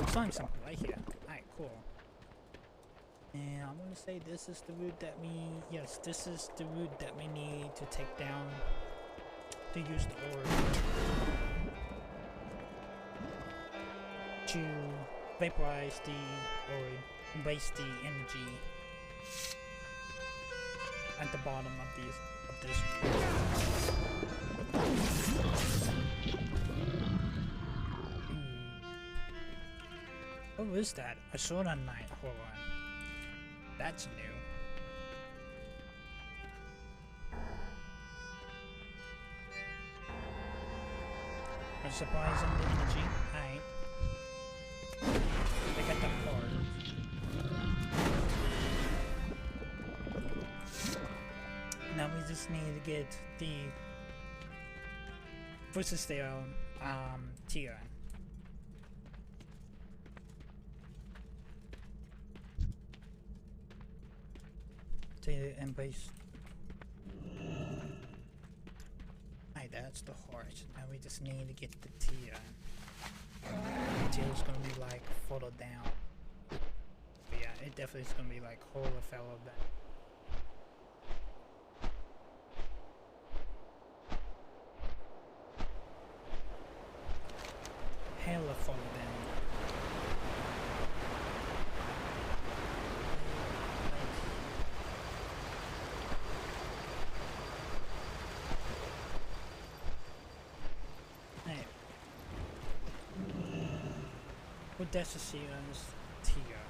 Slime something right here. Alright, cool. And I'm gonna say this is the route that we, yes, this is the route that we need to take down to use the orb to vaporize the, or waste the energy at the bottom of these, of this route. What is that? A sword on night. Hold on. That's new. A surprise in the energy. Alright. They got the card. Now we just need to get the versus their tier. To embrace. Alright, that's the heart. Now we just need to get the tier. The tier is gonna be like further down. But yeah, it definitely is gonna be like whole fellow back. Hella further down. Decisions tier.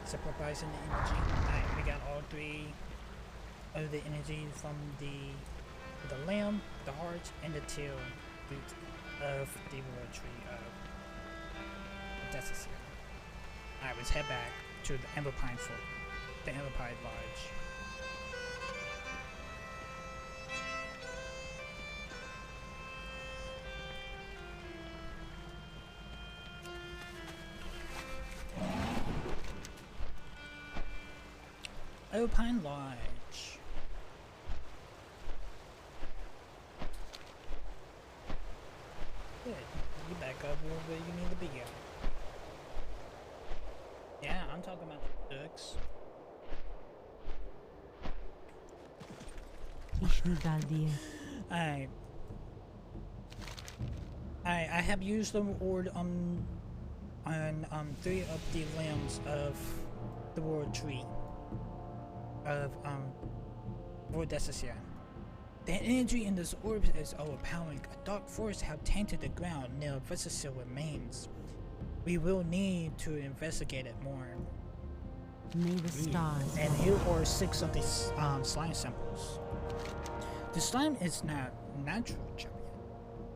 Sacrificing the energy. Alright, we got all 3 of the energy from the lamb, the heart, and the tail root of the world tree of Decision. Alright, let's head back. to the Everpine Fort, the Everpine Lodge. Everpine Lodge. Good. You back up where you need to be at. Yeah, I'm talking about the ducks. I have used the word on 3 of the limbs of the world tree of Vordesia. The energy in this orb is overpowering. A dark force have tainted the ground near Vordesia remains. We will need to investigate it more. May the stars. And here are 6 of these slime samples. The slime is not natural, champion.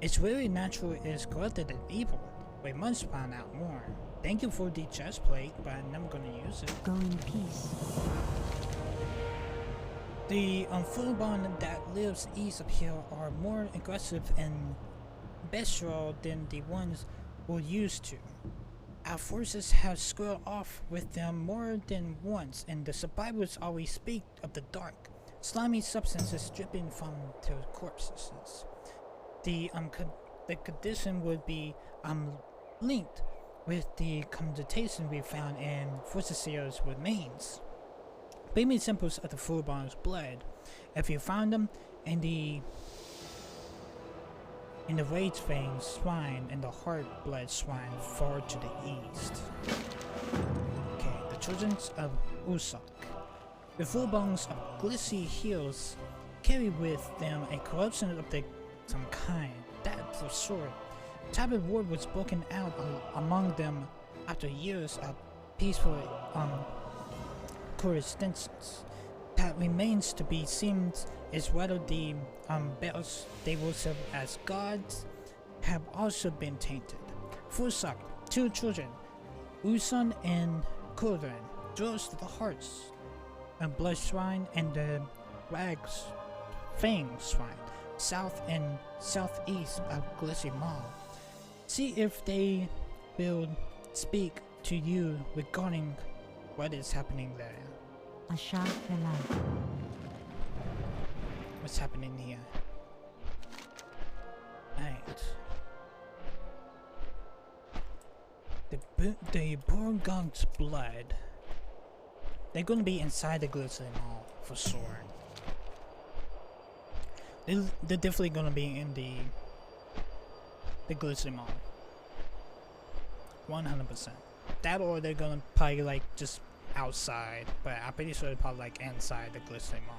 Its very natural is corrupted and evil. We must find out more. Thank you for the chest plate, but I'm never gonna use it. Go in peace. The Fullbond that lives east of here are more aggressive and bestial than the ones we're used to. Our forces have squared off with them more than once, and the survivors always speak of the dark, slimy substances dripping from their corpses. The condition would be linked with the connotation we found in Vorticia's remains. Baby samples of the Fullbond's blood. If you found them in the rage vein swine and the heart blood swine far to the east. Okay, the children of Ursoc. The Fullbonds of Grizzy hills carry with them a corruption of some kind, that for sure. Tablet war was broken out among them after years of peaceful coexistence. That remains to be seen is whether the bells they worship as gods have also been tainted. Ursoc, 2 children, Urson and Kurin, draws to the hearts, a blood shrine and the rags fang shrine, south and southeast of Grizzy Mall. See if they will speak to you regarding what is happening there. Asha Fela. What's happening here? Right. The Borgong's blood. They're gonna be inside the Grizzy Mall for sure. They're definitely gonna be in the Grizzy Mall. 100%. That or they're gonna probably like just outside, but I'm pretty sure they're probably like inside the Grizzy Mall.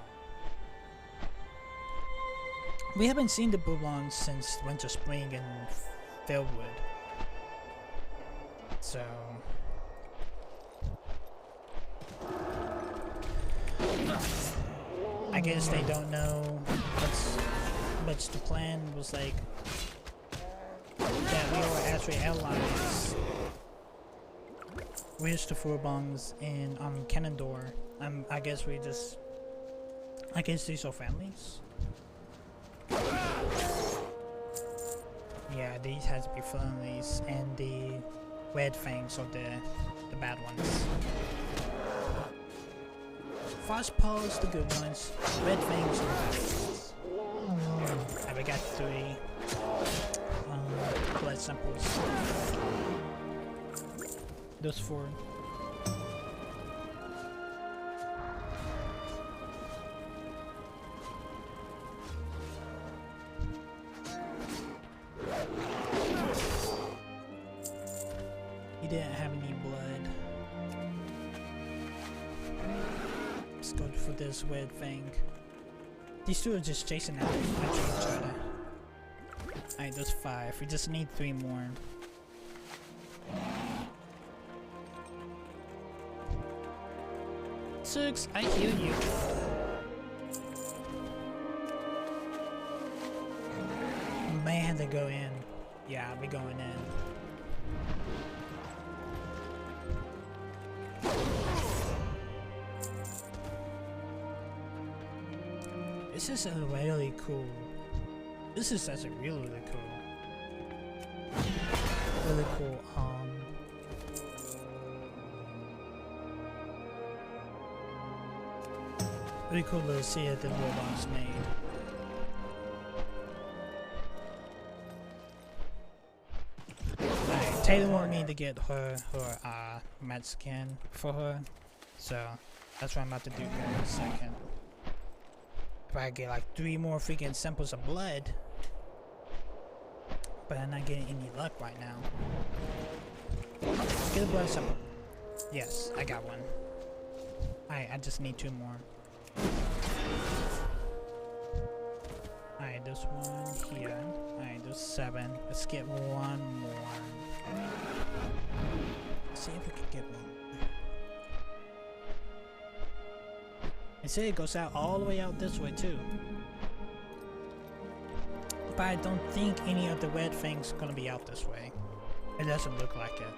We haven't seen the Bourbons since Winter Spring and Fairwood. So I guess they don't know what's the plan was like that we were actually allies. Where's the Fourbons in Canondor? I guess these are families. Yeah, these has to be families, and the red fangs are the bad ones. Frost paws the good ones, red fangs are the bad ones. And we got 3 blood samples. Those 4. He didn't have any blood. Let's go for this red fang. These 2 are just chasing after each other. Alright, there's 5. We just need 3 more. Six, I hear you. We may have to go in. Yeah, we're going in. This is a really cool. This is actually really cool. Really cool. Really cool little set that Robot's made. Alright, Taylor wanted me to get her Mexican for her, so that's what I'm about to do here in a second. If I get like 3 more freaking samples of blood, but I'm not getting any luck right now. Get a blood sample. Yes, I got one. Alright, I just need 2 more. Alright, there's 1 here. Alright, there's 7. Let's get 1 more. Let's see if we can get 1. It said it goes out all the way out this way too. But I don't think any of the red things are gonna be out this way. It doesn't look like it.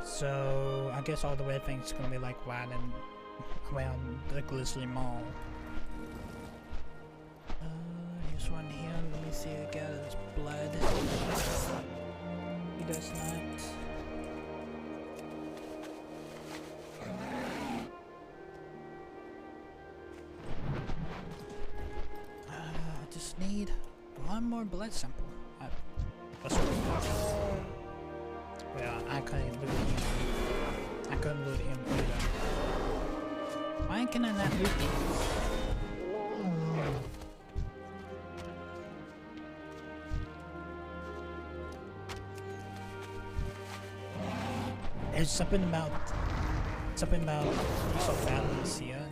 So I guess all the red things are gonna be like riding around the Grizzly Mall. Here's one here. Let me see. I got his blood. He does not. I just need 1 more blood sample. That's what well, I couldn't loot him. I couldn't loot him either. Why can I not loot these? There's something about some balance here.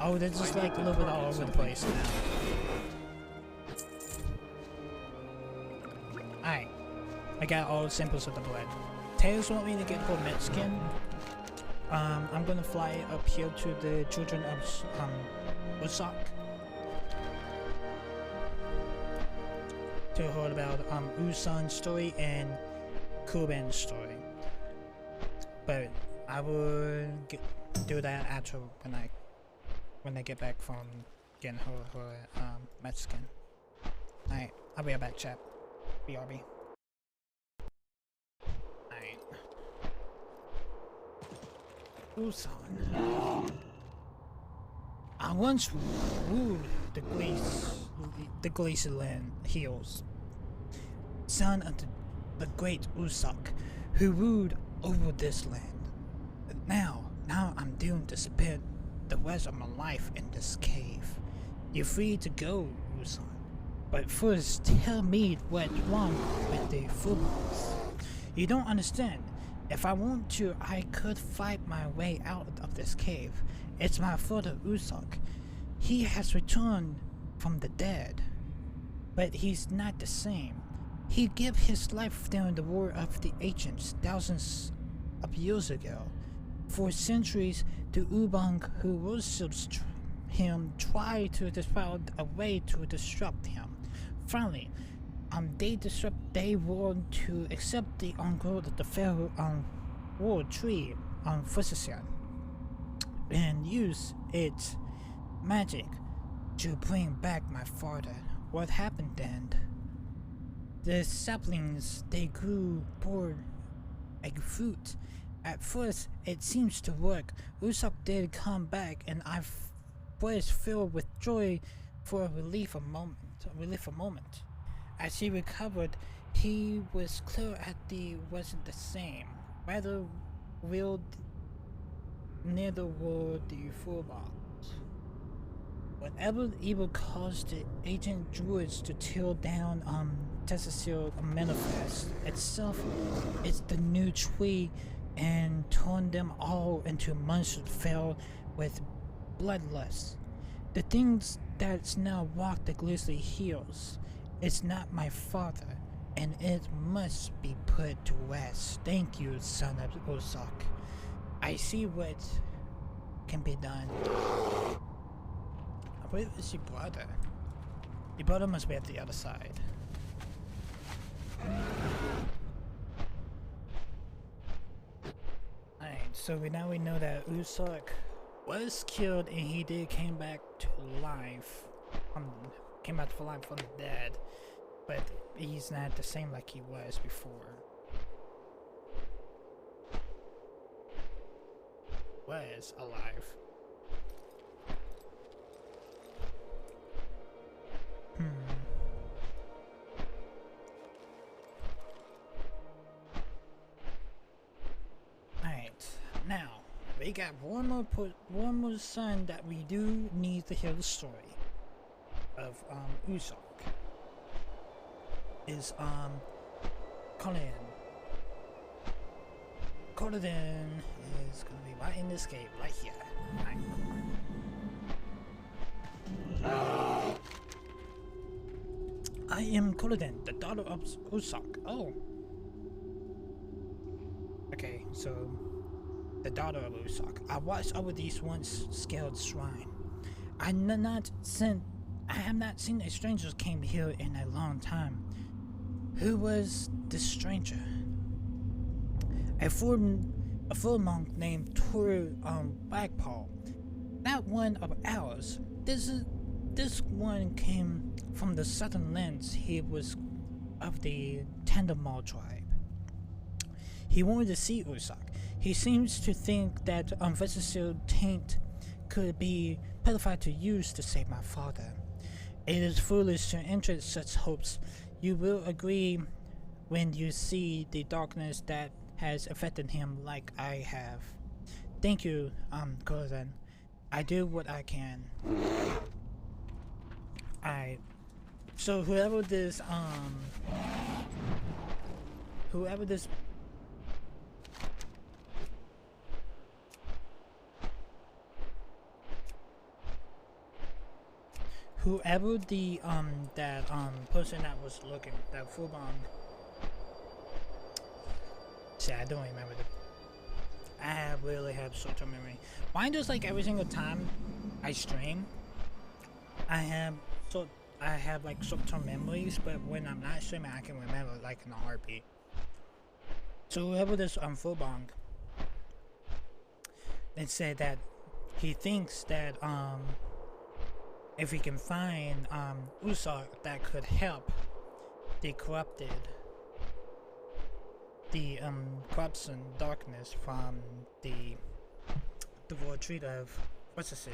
Oh, they're just like a little bit all over the place now. Alright. I got all the samples of the blood. Tails want me to get her Mexican. I'm gonna fly up here to the children of Ursoc to hear about Usan's story and Kuben's story. But I will do that after when I get back from getting her Mexican. Alright, I'll be right back, chat. BRB. Alright. Usan. I once ruled the Glacial Hills, son of the great Ursoc, who ruled over this land. Now I'm doomed to spend the rest of my life in this cave. You're free to go, Usan, but first tell me what's wrong with the footballs. You don't understand. If I want to, I could fight my way out of this cave. It's my father Ursoc. He has returned from the dead, but he's not the same. He gave his life during the War of the Ancients thousands of years ago. For centuries, the Ubang who worships him tried to find a way to disrupt him. Finally, they want to accept the ungrowth of the Pharaoh War tree on Fusisian and use its magic to bring back my father. What happened then? The saplings, they grew bore like fruit. At first, it seems to work. Ursoc did come back, and I was filled with joy for a moment. As he recovered, he was clear that he wasn't the same. Rather, neither were the forebears. Whatever evil caused the ancient druids to tear down Tessacil manifest itself, it's the new tree and turned them all into monsters filled with bloodlust. The things that's now walk the Grizzly Hills, it's not my father, and it must be put to rest. Thank you, son of Ursoc. I see what can be done. Where is your brother? Your brother must be at the other side. So now we know that Ursoc was killed and he did came back to life. Came back to life from the dead. But he's not the same like he was before. Was alive. Alright, now we got one more son that we do need to hear the story of Ursoc. Is Colin. Colin is gonna be right in this cave, right here. Right. I am Colin, the daughter of Ursoc. Oh. Okay, so the daughter of Ursoc. I watched over these once scaled shrine. I have not seen a stranger came here in a long time. Who was this stranger? A full monk named Toru Bagpaw. Not one of ours. This one came from the southern lands. He was of the Tandamal tribe. He wanted to see Ursoc. He seems to think that Vesicil taint could be purified to use to save my father. It is foolish to enter such hopes. You will agree when you see the darkness that has affected him like I have. Thank you, Corzan. I do what I can. So whoever this person that was looking, that Fubong. See, I don't remember I really have short-term memory. Mine does like every single time I stream. I have like short-term memories, but when I'm not streaming, I can remember like in a heartbeat. So whoever this Fubong, it said that he thinks that if we can find Ursoc that could help the corruption, darkness from the retreat of Vesicil.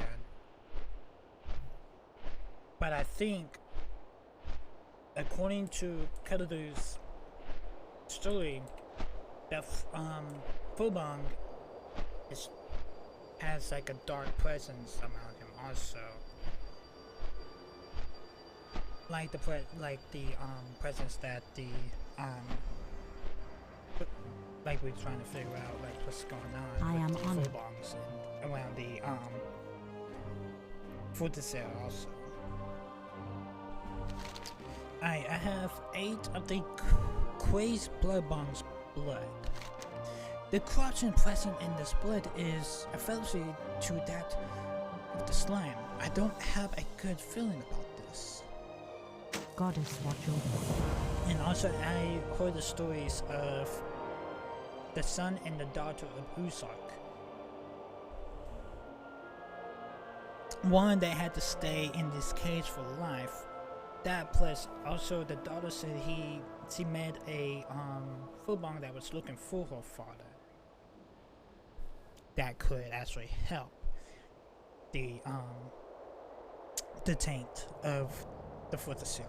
But I think, according to Kadudu's story, that Fubong has like a dark presence around him also. Like the presence that the like we're trying to figure out like what's going on. I am on it. Around the Vesicil also. I have 8 of the crazed bloodbong's blood. The corruption present in this blood is affiliated to that of the slime. I don't have a good feeling about this. Goddess watch over. And also I heard the stories of the son and the daughter of Ursoc. One that had to stay in this cage for life. That plus also the daughter said she met a Fubong that was looking for her father. That could actually help the taint of the Vesicil.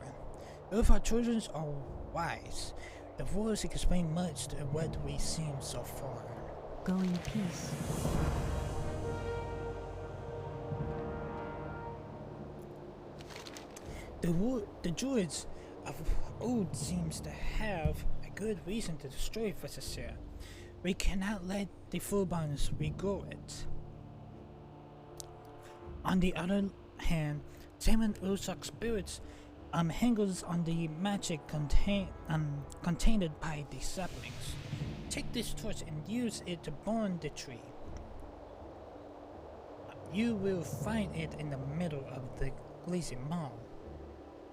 If our children are wise, the words explain much to what we've seen so far. Go in peace. The druids of old seems to have a good reason to destroy Vesicil. We cannot let the Fubongs regrow it. On the other hand, Simon Ursoc's spirits hangers on the magic contained by the saplings. Take this torch and use it to burn the tree. You will find it in the middle of the Grizzy Mall,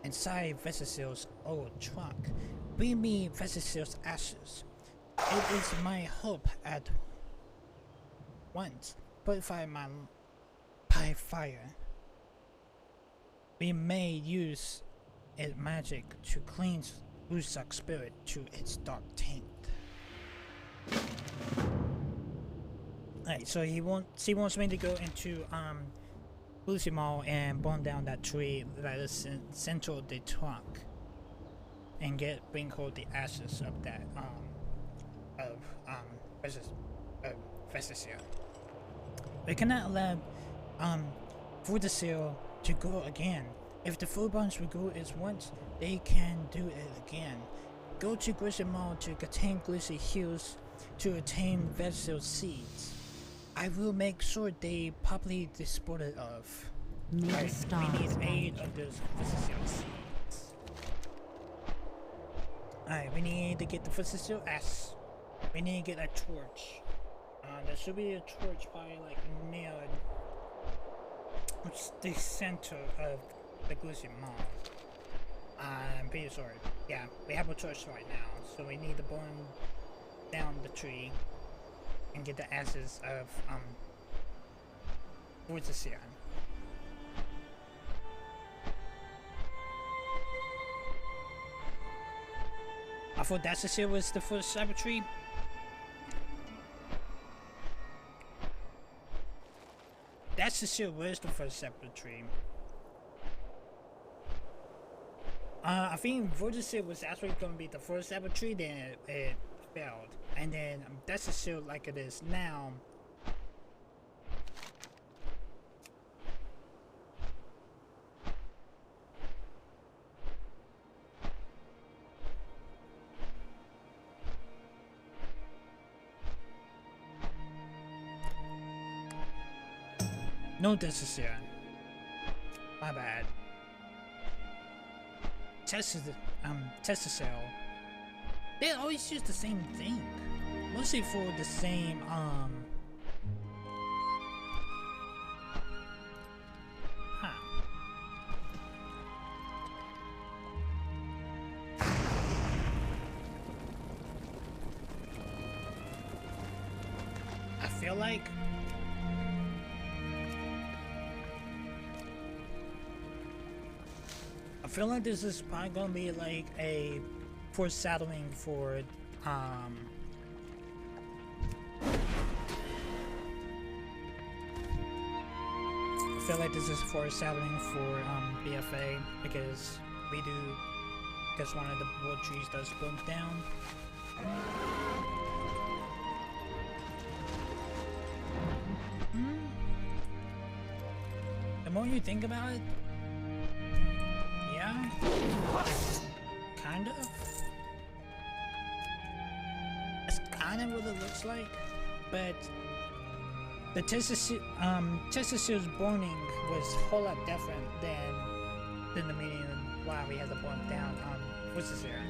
inside Vesicil's old trunk. Bring me Vesicil's ashes. It is my hope once purified by fire. We may use its magic to cleanse Ursoc's spirit to its dark taint. Alright, so he wants me to go into Lucy Mall and burn down that tree that is in central of the truck and bring hold the ashes of that Vesticia. We cannot allow Vesticia to grow again. If the food bonds regrow it once, they can do it again. Go to Grizzy Mall to contain Grizzy Hills to attain vegetable seeds. I will make sure they properly disposed of. Right, we need aid of those vegetable seeds. Alright, we need to get the vegetable S. We need to get a torch. There should be a torch probably like near the center of the Grizzy Mall. I'm pretty sure. Yeah, we have a torch right now, so we need to burn down the tree and get the ashes of Ursoc. I thought Vesticia was the first cyber tree. Vesticia was the first cyber tree. I think Vesticia was actually going to be the first cyber tree, then it failed. And then Vesticia, like it is now, no Vesticia. My bad. Testicell. They always use the same thing. Mostly for the same, I feel like this is probably gonna be like a foreshadowing for I feel like this is foreshadowing for BFA because one of the wood trees does burn down. The more you think about it, yeah, kind of. That's kind of what it looks like, but the Testicill's burning was a whole lot different than the meaning of why we had to burn down Vesticia.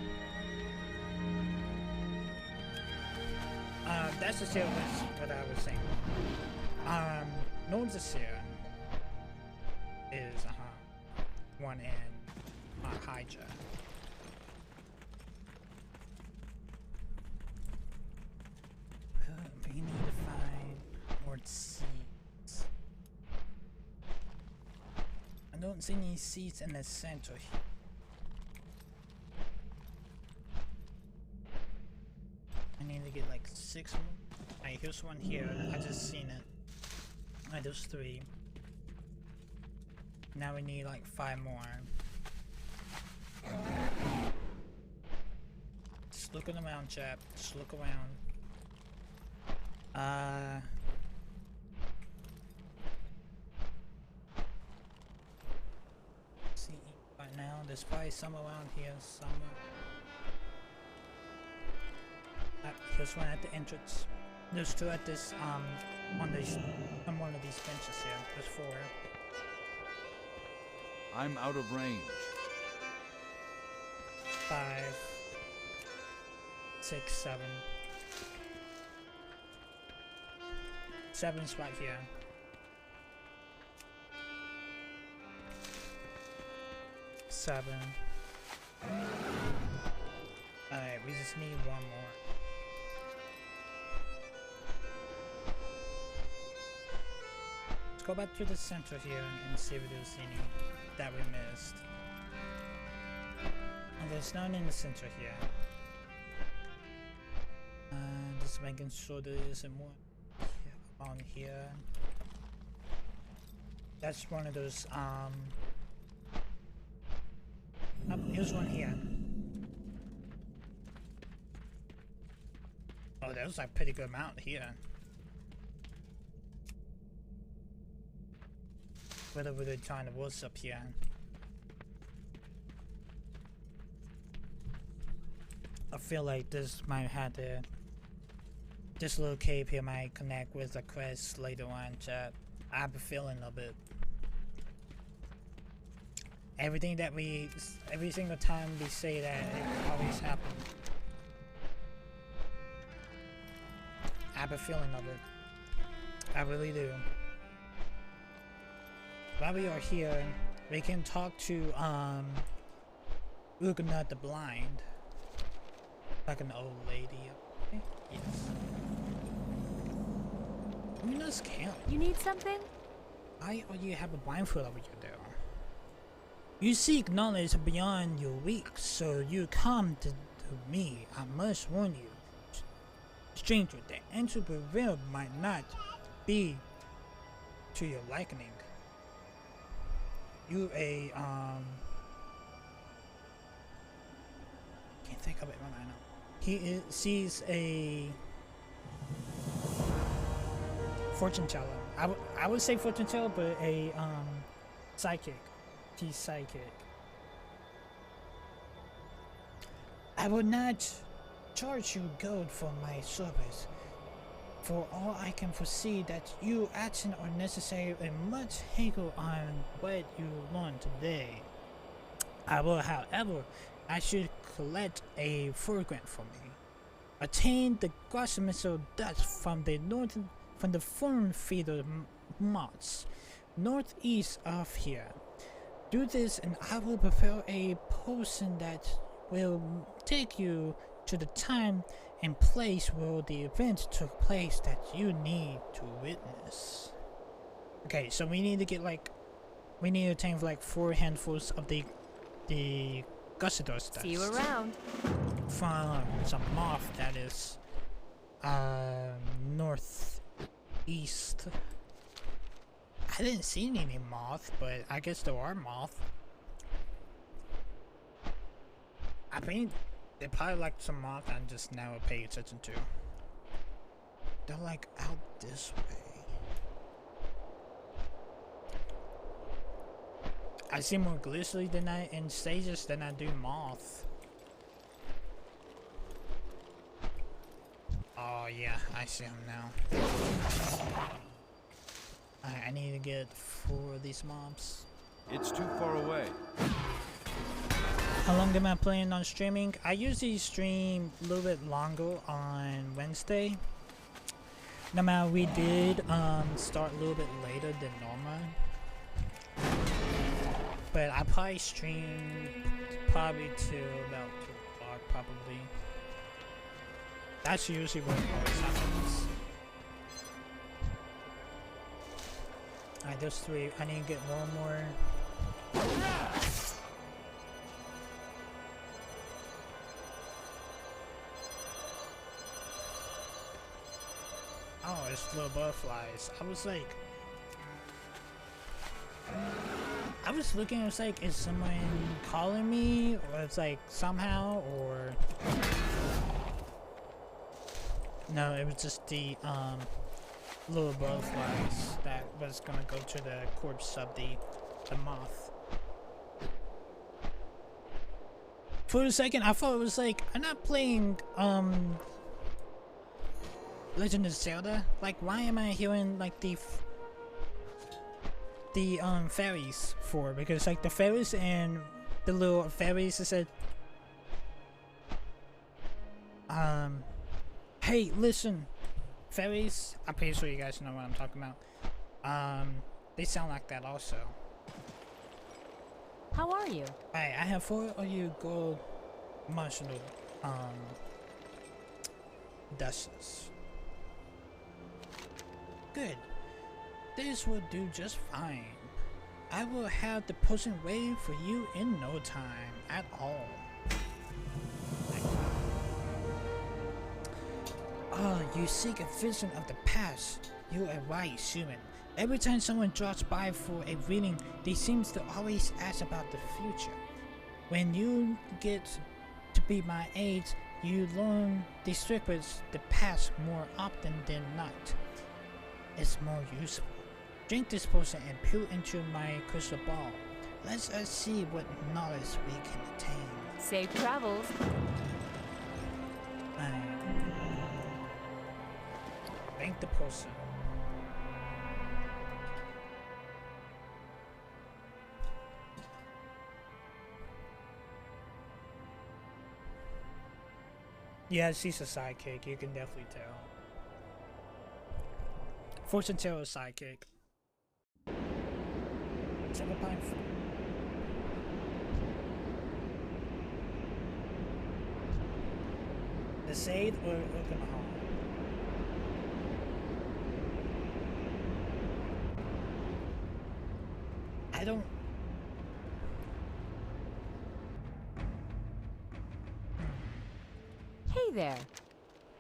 Vesticia was what I was saying. Vesticia is one in Hydra. We need to find more seeds. I don't see any seeds in the center here. I need to get like 6 more. Alright, here's one here. I just seen it. Alright, there's 3. Now we need like 5 more. Just looking around, chap. Just look around. See, right now there's probably some around here somewhere. Here's one at the entrance. There's 2 at this on one of these benches here. There's 4. I'm out of range. 5, 6, 7. 7's right here. 7. Alright, we just need 1 more. go back to the center here and see if there's any that we missed. And there's none in the center here. Just making sure there isn't more on here. That's one of those, oh, here's one here. Oh, that was like a pretty good amount here. Whatever they're trying to what's up here. I feel like this might have to, this little cave here might connect with the quest later on, chat. I have a feeling of it. Every single time we say that, it always happens. I have a feeling of it. I really do. While we are here, we can talk to Uganut the Blind. Like an old lady. Okay? Yes. We must camp. You need something? You have a blindfold over you there. You seek knowledge beyond your weeks, so you come to me. I must warn you, stranger, the answer revealed might not be to your liking. You can't think of it right now. She's a fortune teller. I would say fortune teller, but a psychic. She's psychic. I will not charge you gold for my service. For all I can foresee that you action are necessary and much haggle on what you learned today. I will, however, I should collect a fragrance for me. Attain the grossmissile dust from the foreign feeder moths northeast of here. Do this and I will prepare a potion that will take you to the time and place where the event took place that you need to witness. Okay, so we need to get we need to obtain like 4 handfuls of the Gussador dust. See you around. From some moth that is northeast. I didn't see any moth, but I guess there are moth. I think they probably like some moth and just now pay attention to. They're like out this way. I see more Grizzly in stages than I do moth. Oh yeah, I see him now. I need to get 4 of these mobs. It's too far away. How long am I planning on streaming? I usually stream a little bit longer on Wednesday. No matter, we did start a little bit later than normal. But I probably stream probably till about 2 o'clock probably. That's usually what always happens. Alright, there's 3. I need to get 1 more. Oh, it's little butterflies. I was looking, it was like, is someone calling me? Or it's like, somehow, or... No, it was just the, little butterflies that was gonna go to the corpse of the moth. For a second, I thought it was like, I'm not playing, Legend of Zelda? Like, why am I hearing, like, the fairies for? Because, like, the fairies and the little fairies, it said, hey, listen, fairies, I'm pretty sure you guys know what I'm talking about. They sound like that also. How are you? Alright, I have 4 of you gold marshmallow, dusts. Good. This will do just fine. I will have the potion ready for you in no time at all. Oh, you seek a vision of the past. You are right, human. Every time someone drops by for a reading, they seem to always ask about the future. When you get to be my age, you learn the secrets the past more often than not. It's more useful. Drink this potion and peer into my crystal ball. Let us see what knowledge we can attain. Safe travels. Drink the potion. Yeah, she's a sidekick, you can definitely tell. Fortune teller sidekick. 7.4. The Shade or Oklahoma? I don't. Hey there.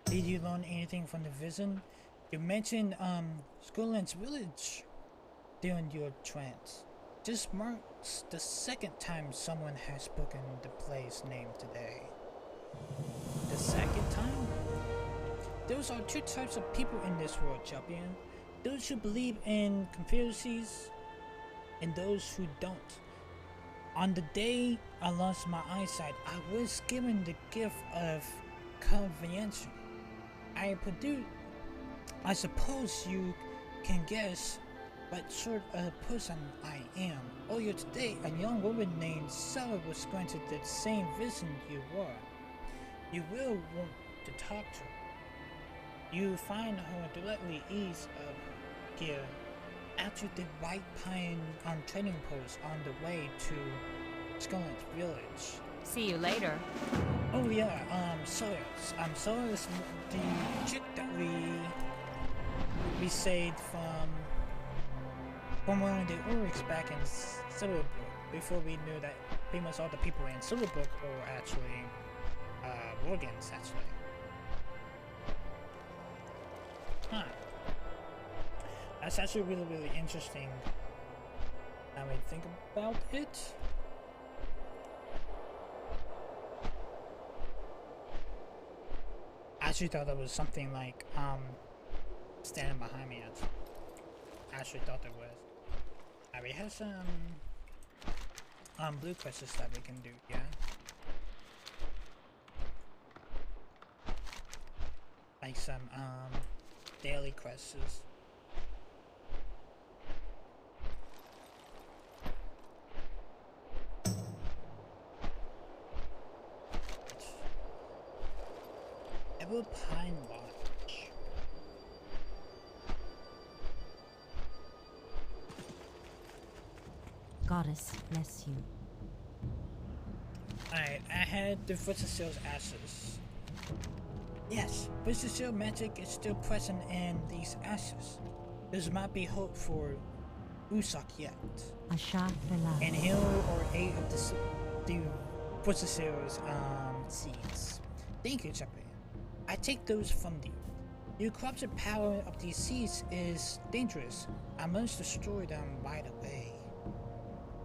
Did you learn anything from the vision? You mentioned Skullland's village during your trance. This marks the second time someone has spoken the place name today. The second time? Those are two types of people in this world, champion. Those who believe in conspiracies and those who don't. On the day I lost my eyesight, I was given the gift of convenience. I suppose you can guess what sort of person I am. Earlier today, a young woman named Sarah was granted the same vision you were. You will want to talk to her. You find her directly east of here, after the White Pine trading post on the way to Skullland's village. See you later. Oh yeah, Sawyer's. Sawyer's the chick that we saved from one of the Ursocs back in Silverbrook, before we knew that pretty much all the people in Silverbrook were actually Worgans, actually. Huh. That's actually really, really interesting. Now we think about it. I actually thought that was something like standing behind me. I actually thought there was. We have some blue quests that we can do, yeah. Like some daily quests. Ever Pine Lodge. Goddess bless you. Alright, I had the Futsal ashes. Yes, Futsal magic is still present in these ashes. There might be hope for Ursoc yet. And heal or 8 of the Futsal's seeds. Thank you, champion. I take those from you. Your corrupted power of these seeds is dangerous. I must destroy them right away.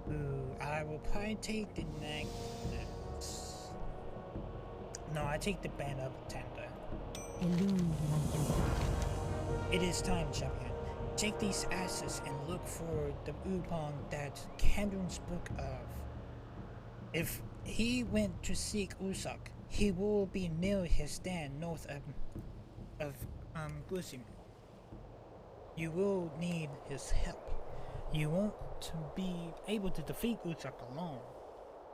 Ooh, I will probably take the necklace. No, I take the band of tender. It is time, champion. Take these ashes and look for the oolong that Kendron spoke of. If he went to seek Ursoc, he will be near his stand north of Grizzy. You will need his help. You won't be able to defeat Ursoc alone.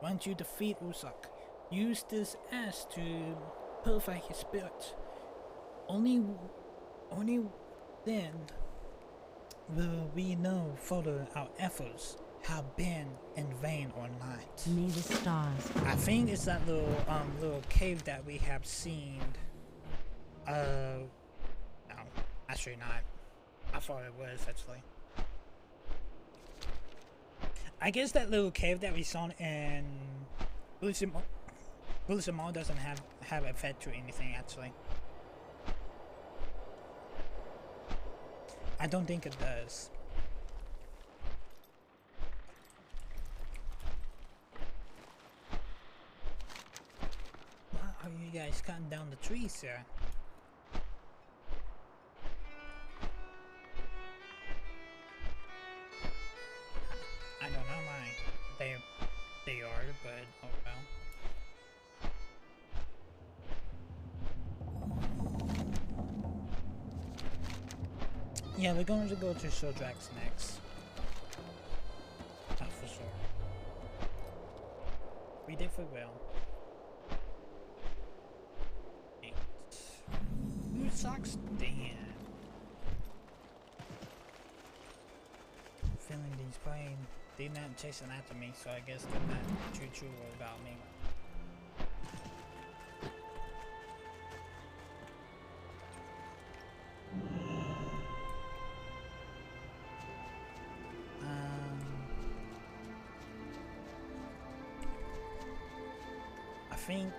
Once you defeat Ursoc, use this ash to purify his spirit. Only then will we know further our efforts have been in vain or not. May the stars. I think it's that little cave that we have seen. No, actually not. I thought it was actually. I guess that little cave that we saw in Bulletin Mall doesn't have effect or anything actually. I don't think it does. Why are you guys cutting down the trees here? I don't know why they are, but oh well. Yeah, we're going to go to Shodrax next. Not for sure. We definitely will. Ursoc's dead. Feeling these brain. They're not chasing after me, so I guess they're not too worried about me. I think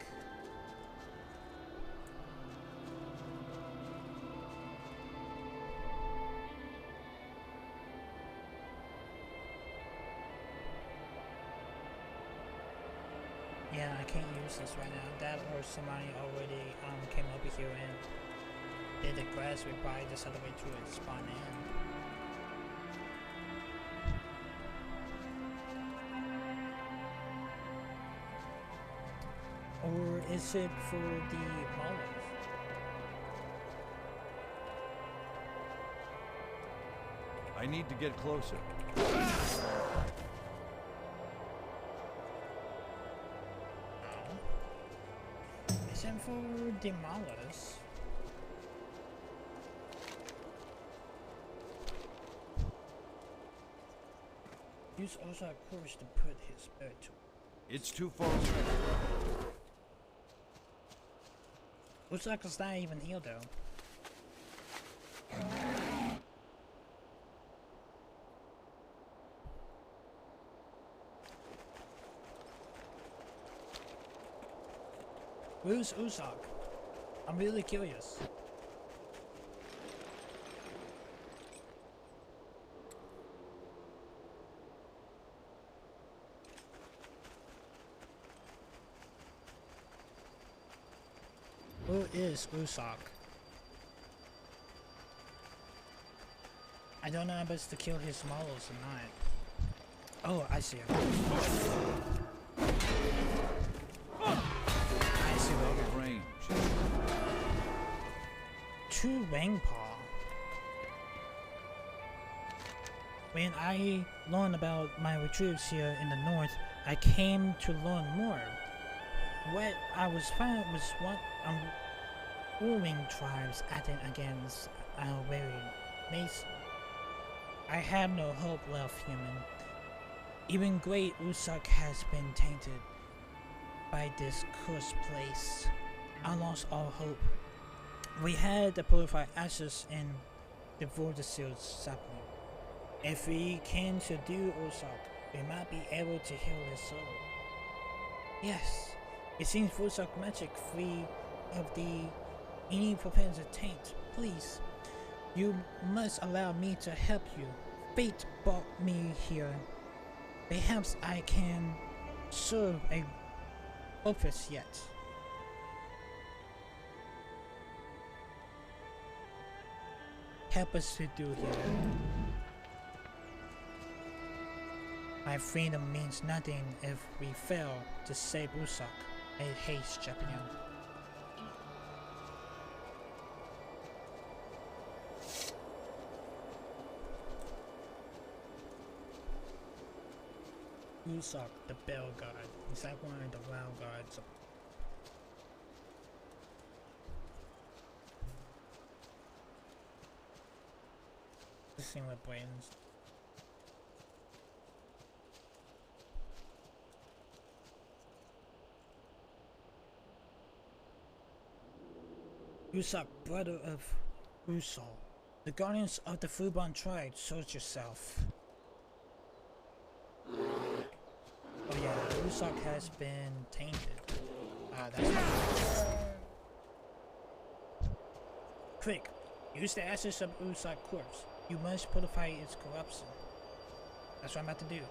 yeah, I can't use this right now. That or somebody already came over here and did the grass. We probably just had to wait till it spawn in. Or is it for the molars? I need to get closer. Is it for the molars? Use also a course to put his spirit to. It's too far away. Looks like it's not even healed though. Who's Ursoc? I'm really curious. Who is Ursoc? I don't know if it's to kill his models or not. Oh, I see him. I see him. Range. 2 Wang Paw. When I learned about my retrieves here in the north, I came to learn more. What I was finding was what warring tribes acting against our very mace. I have no hope left, human. Even great Ursoc has been tainted by this cursed place. I lost all hope. We had the purified ashes in the Vorticeal sapling. If we can subdue Ursoc, we might be able to heal his soul. Yes, it seems Ursoc magic free of any propensity taint. Please, you must allow me to help you. Fate brought me here. Perhaps I can serve a purpose yet. Help us to do here. My freedom means nothing if we fail to save Ursoc. A haste, champion. Ursoc, the Bell God. He's like one of the wild gods. Let's see what brains. Ursoc, brother of Ursoc, the guardians of the Fubon tribe, search yourself. Oh yeah, Ursoc has been tainted. That's right. Quick, use the ashes of Ursoc corpse. You must purify its corruption. That's what I'm about to do.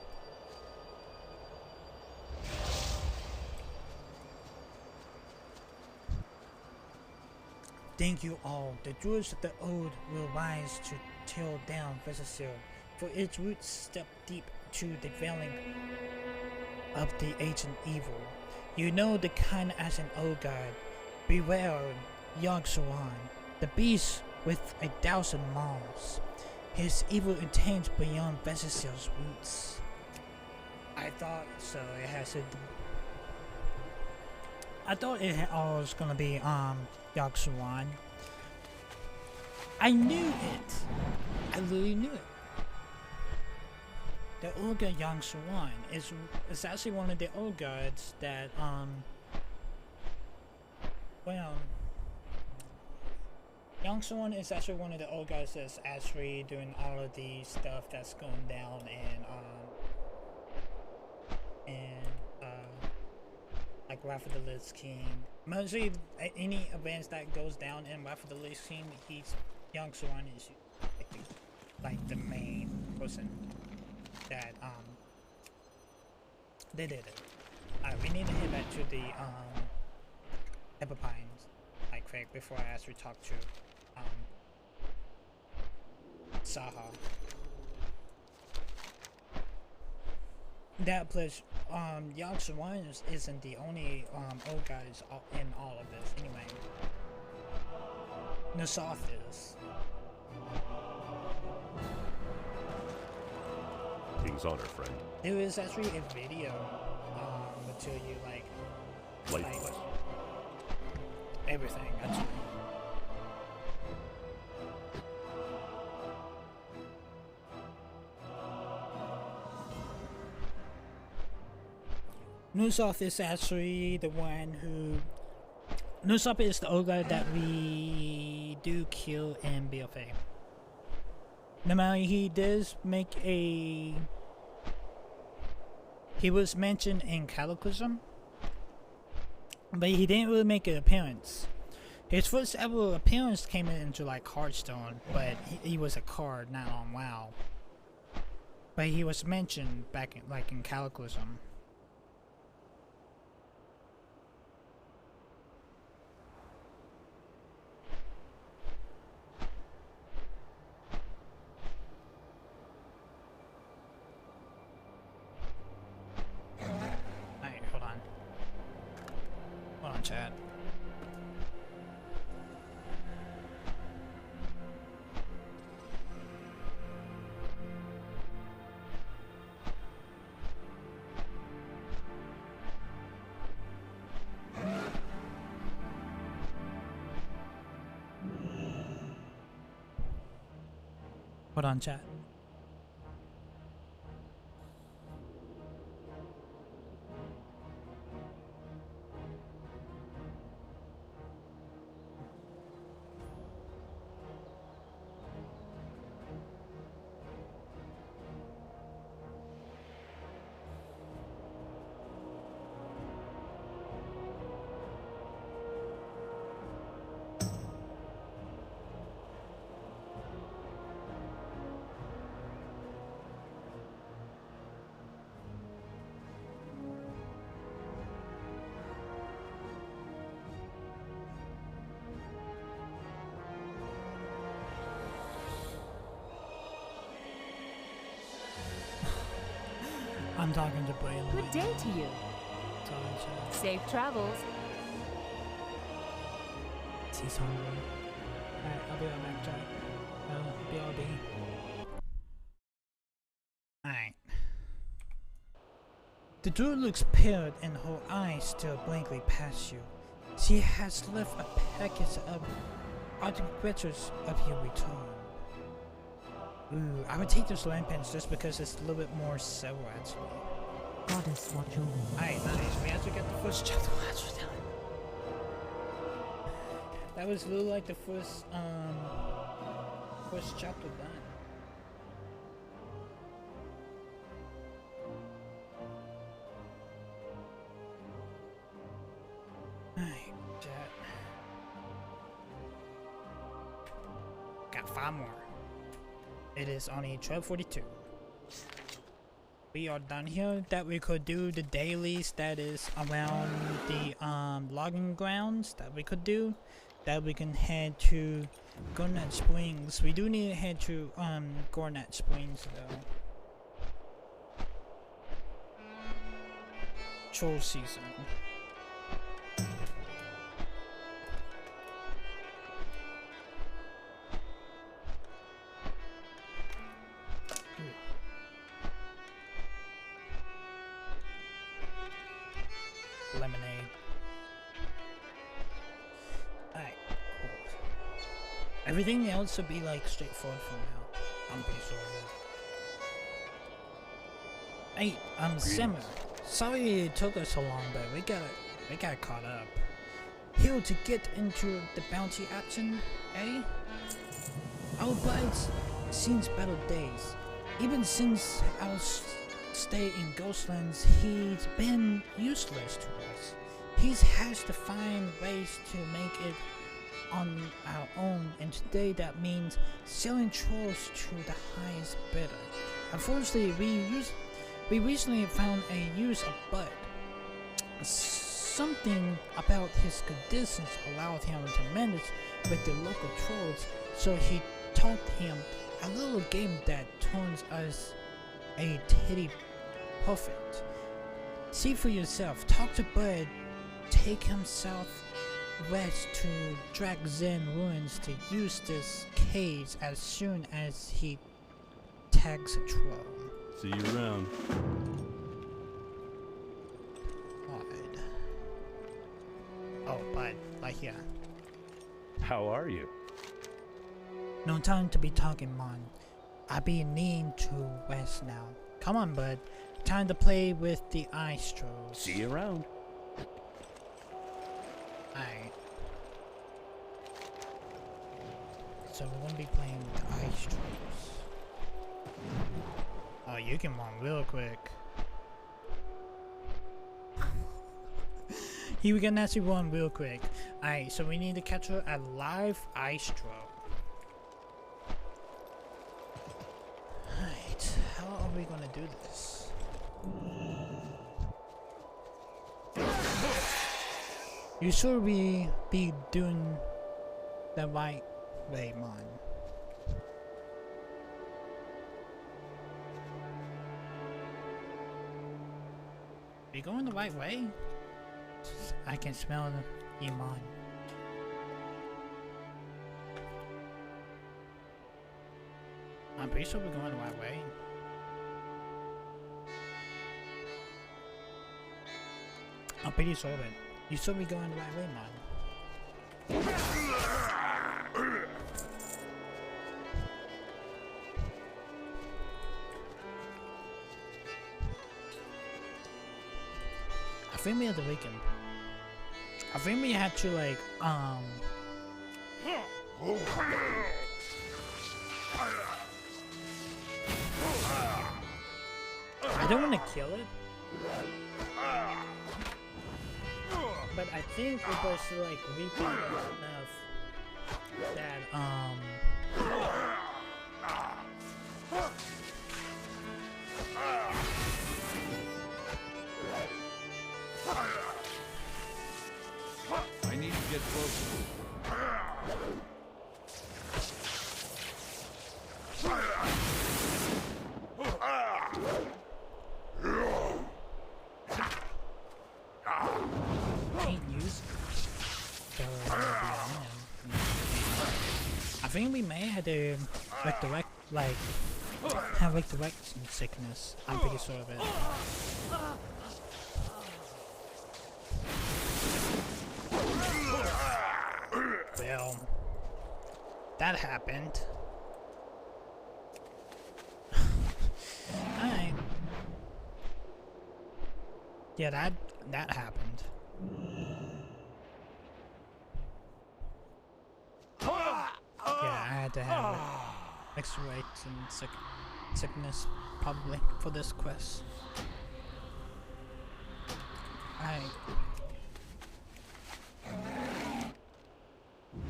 Thank you all. The druids of the old will rise to tear down Vesasil, for its roots step deep to the veiling of the ancient evil. You know the kind as an old god. Beware Yogg-Saron, the beast with 1,000 maws. His evil intends beyond Vesasil's roots. I thought so. It has a. I thought it was gonna be Yogg-Saron. I knew it. I literally knew it. The Olga Yogg-Saron is actually one of the old gods that well, Yogg-Saron is actually one of the old gods that's actually doing all of the stuff that's going down like Wrath of the Lich King. Mostly any events that goes down in Wrath of the Lich King, Yogg-Saron is like the main person that they did it. We need to head back to the Epipines like quick before I actually talk to Saha. That plus Yogg-Saron isn't the only old guys in all of this anyway. Ursoc is. King's honor, friend. There is actually a video until you like Lifeless. everything actually. Ursoc is actually the one who. Ursoc is the old guy that we do kill in BFA. Now he does make a. He was mentioned in Cataclysm, but he didn't really make an appearance. His first ever appearance came into like Hearthstone, but he was a card, not on WoW. But he was mentioned back in Cataclysm. Chat. Hold on, chat. I'm talking to Braylon. Good day to you. Safe travels. He's hungry. Alright, I'll be right back, chat. BRB. Alright. The druid looks pale and her eyes stare blankly past you. She has left a package of artifacts of your return. Ooh, I would take those lampins just because it's a little bit more sour actually. Goddess, watch over me. Alright, nice. We have to get the first chapter actually done. That was literally like the first chapter done. 5 more. It is only 12:42. We are done here. That we could do the dailies that is around the logging grounds that we could do. That we can head to Garnet Springs. We do need to head to Garnet Springs though. Troll season. Lemonade. Alright, cool. Everything else will be like straightforward for now. I'm pretty sure of it. Hey, Simmer. Sorry it took us so long, but we got caught up. Here to get into the bounty action, eh? Our bride's seen better days. Even since our stay in Ghostlands, he's been useless to us. He's has to find ways to make it on our own, and today that means selling trolls to the highest bidder. Unfortunately, we recently found a use of Bud. Something about his conditions allowed him to manage with the local trolls, so he taught him a little game that turns us a titty perfect. See for yourself. Talk to Bud. Take him southwest to Dragzen Ruins to use this cage as soon as he tags a troll. See you around. Bud. Oh, Bud, right here. How are you? No time to be talking, man. I be needing to west now. Come on, Bud. Time to play with the ice trolls. See you around. Alright. So we're gonna be playing with the ice trolls. Oh, you can run real quick. You can actually run real quick. Alright, so we need to catch a live ice troll. Alright, how are we gonna do this? You sure we be doing the right way, man? We going the right way? I can smell the Iman. I'm pretty sure we're going the right way. I'm pretty sure of it. You should be going the right way, man. I think we had the weekend. I think we had to like I don't want to kill it. But I think we're supposed to like repeat enough that I need to get closer. I think we may have to redirect, like, have resurrection sickness. I'm pretty sure of it. Well, that happened. Alright. Yeah, that happened. Yeah, I had to have X-rays and sickness probably for this quest. Alright.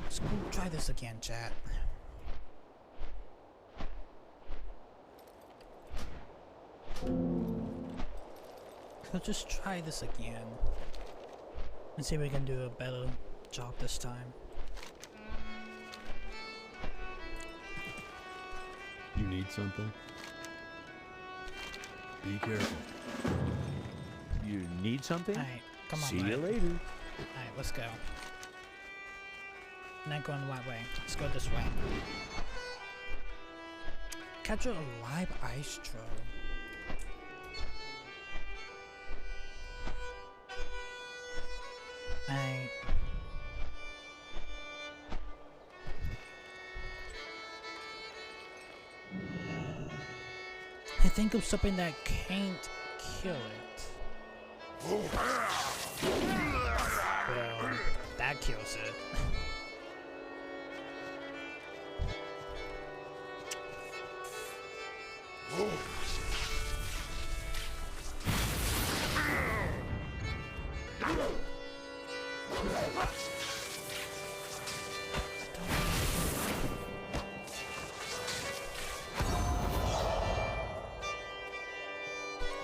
Let's go try this again, chat. Let's just try this again. And see if we can do a better job this time. You need something? Be careful. You need something? Alright, come on, See you bud. later. Alright, let's go. Not going the right way. Let's go this way. Capture a live ice troll. Alright. I think of something that can't kill it. Well, that kills it.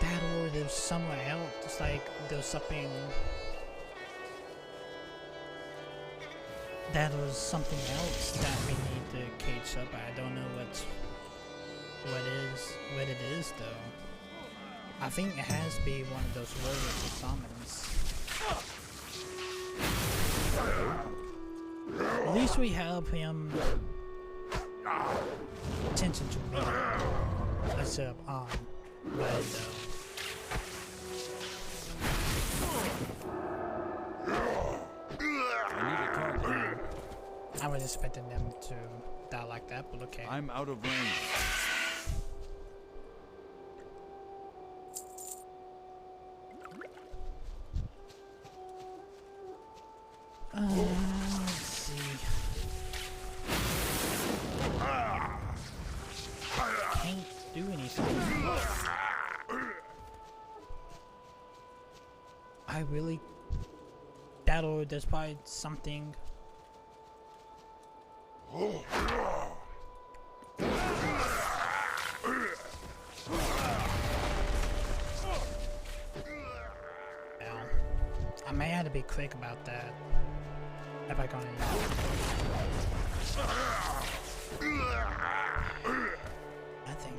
That or there's somewhere else. It's like there's something. That was something else that we need to cage up. I don't know what it is though. I think it has to be one of those warriors or summons. At least we help him attention to me. Let's up on red though. I need to talk to you. I was expecting them to die like that, but okay. I'm out of range. Let's see. Can't do anything. I really. There's probably something. Well, I may have to be quick about that. If I can. I think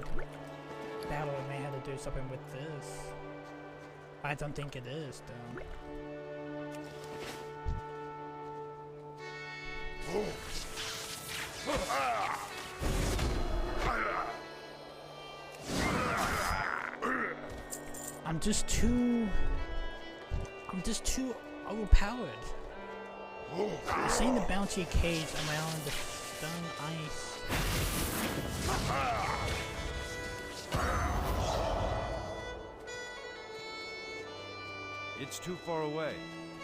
Battle may have to do something with this. I don't think it is though. I'm just too overpowered. I've seen the bouncy cage around the stone ice. It's too far away.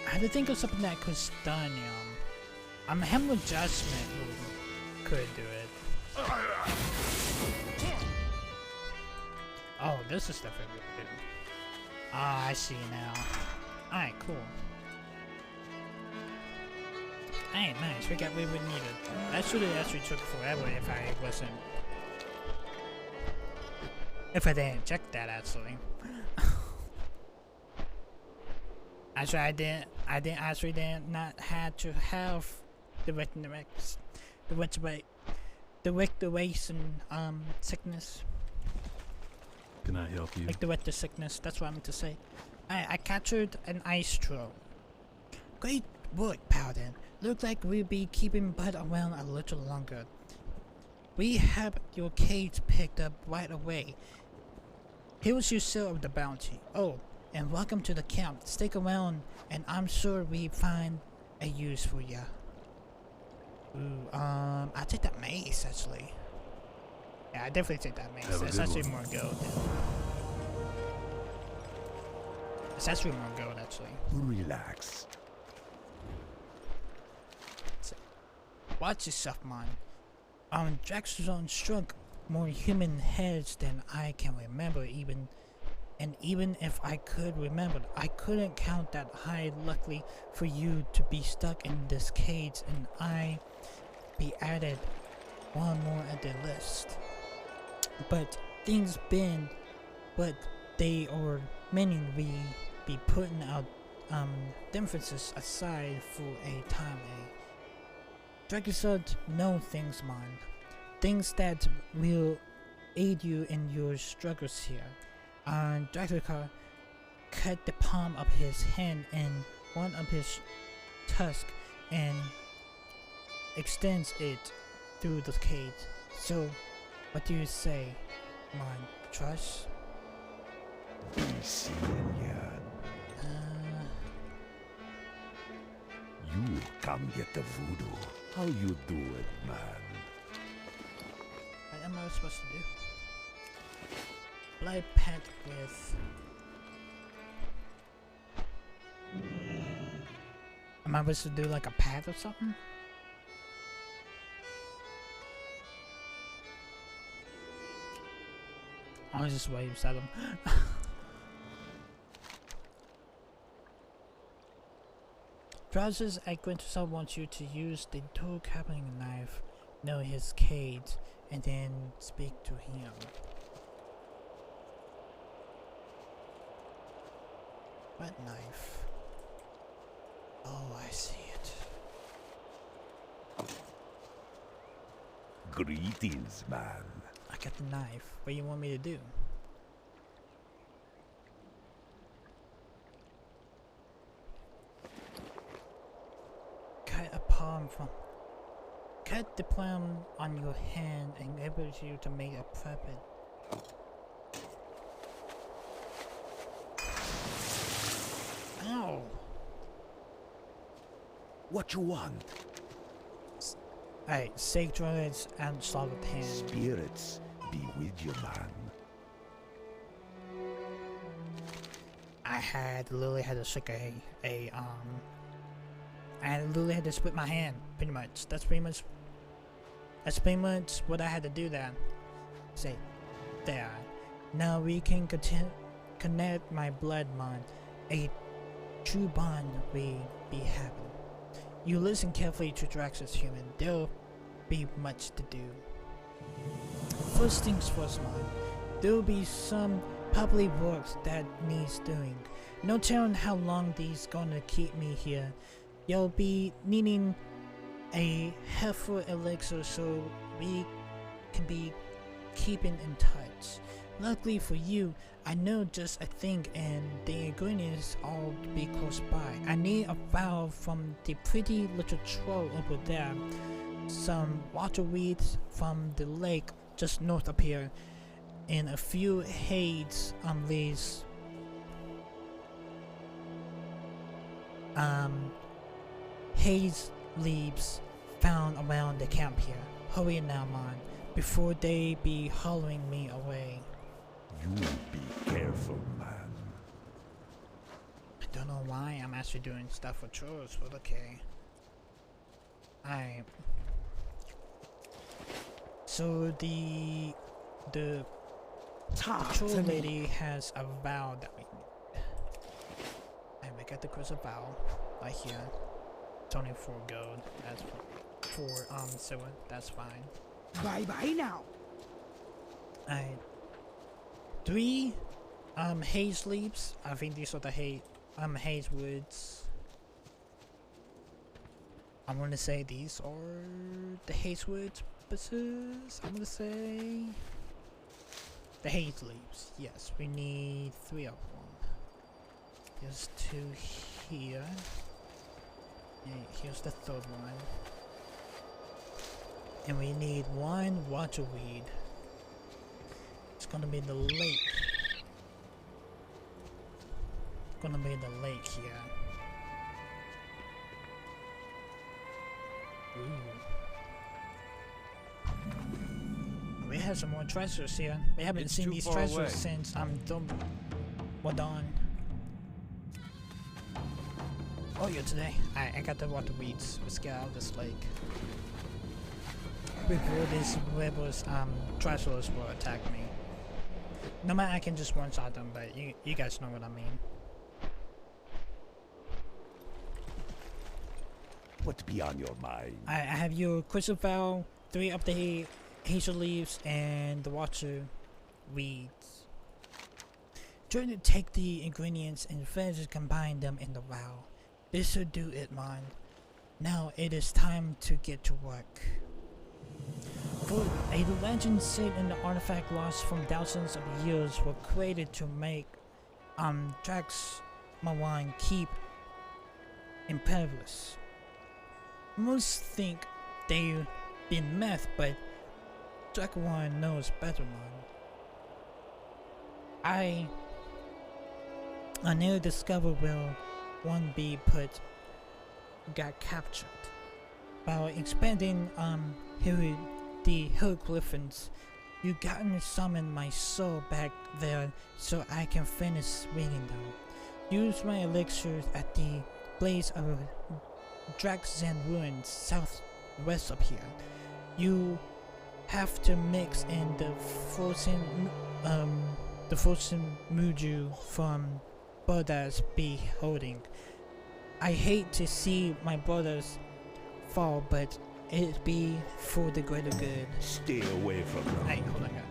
I had to think of something that could stun him. Hammer adjustment could do it. Oh, this is stuff I would do. Ah, I see now. Alright, cool. Alright, nice. We would need it. That should have actually took forever if I didn't check that actually. Actually, I did not have to have the restoration sickness. Can I help you? Like the weather sickness, that's what I meant to say. I captured an ice troll. Great work, Paladin. Looks like we'll be keeping Bud around a little longer. We have your cage picked up right away. Here's your share of the bounty. Oh, and welcome to the camp. Stick around, and I'm sure we find a use for ya. Ooh, I'll take that mace actually. Yeah, I definitely take that mace. It's actually more gold. It's actually more gold, actually. Relax. Watch yourself, man. Draxozone struck more human heads than I can remember, even if I could remember, I couldn't count that high. Luckily for you to be stuck in this cage, and I be added one more at the list. But they or meaning we be putting our differences aside for a time. Dragisod know things, man. Things that will aid you in your struggles here. And Dracula cut the palm of his hand and one of his tusk and extends it through the cage. So, what do you say, man? Trust? You come get the voodoo. How you do it, man? What am I supposed to do? Blood pact with... Am I supposed to do like a path or something? I just waves at him. Trousers at Grinterson wants you to use the toe capping knife, know his cage, and then speak to him. What knife? Oh, I see it. Greetings, man. I got the knife. What do you want me to do? Cut a palm from... Cut the palm on your hand and enables you to make a puppet. Ow! What you want? Alright, sacred and solid hand. Spirits be with you, man. I literally had to shake I literally had to split my hand, pretty much. That's pretty much what I had to do there. Say, there. Now we can connect my blood bond. A true bond we be having. You listen carefully to Drax's human. There'll be much to do. First things first, man. There'll be some public works that needs doing. No telling how long these gonna keep me here. You'll be needing a helpful elixir so we can be keeping in touch. Luckily for you, I know just a thing and the ingredients all be close by. I need a vial from the pretty little troll over there, some water weeds from the lake just north of here, and a few haze leaves. Haze leaves found around the camp here. Hurry now, man, before they be hollowing me away. You be careful, man. I don't know why I'm actually doing stuff for trolls, but okay. So the troll lady has a vow that we need. And we got the crystal vow right here. It's only 4 gold. That's for silver. That's fine. Bye bye now. 3 haze leaves. I think these are the haze woods. I'm gonna say these are the haze woods buses. I'm gonna say the haze leaves. Yes, we need 3 of them. There's 2 here. Yeah, here's the 3rd one. And we need 1 waterweed. It's gonna be the lake. It's gonna be the lake here. Ooh. We have some more treasures here. We haven't seen these treasures since we're done. Oh yeah, today. I got the water weeds. Let's get out of this lake. Before these rebels treasures will attack me. No matter, I can just one-shot them, but you guys know what I mean. What be on your mind? I have your crystal vow, 3 of the hazel leaves, and the water weeds. Try to take the ingredients and further combine them in the well. This will do it, man. Now it is time to get to work. For a legend said in the artifact lost from thousands of years were created to make Drax Mawan keep impervious. Most think they've been meth, but Dracawan knows better, man. I nearly discovered where one bee got captured. While expanding the hieroglyphs, you gotta summon my soul back there so I can finish reading them. Use my elixirs at the blaze of Draxzen ruins southwest of here. You have to mix in the frozen muju from brothers be holding. I hate to see my brothers fall, but it be for the greater good. Stay away from them. Hey, hold on, guys.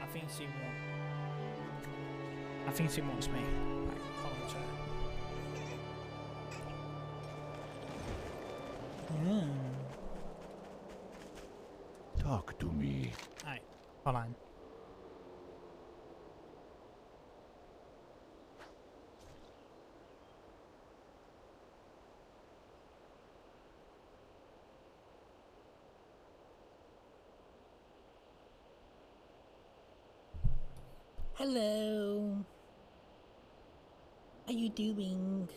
I think she wants me. Right, hold on, chat. Talk to me. Alright, hold on. Hello. How you doing?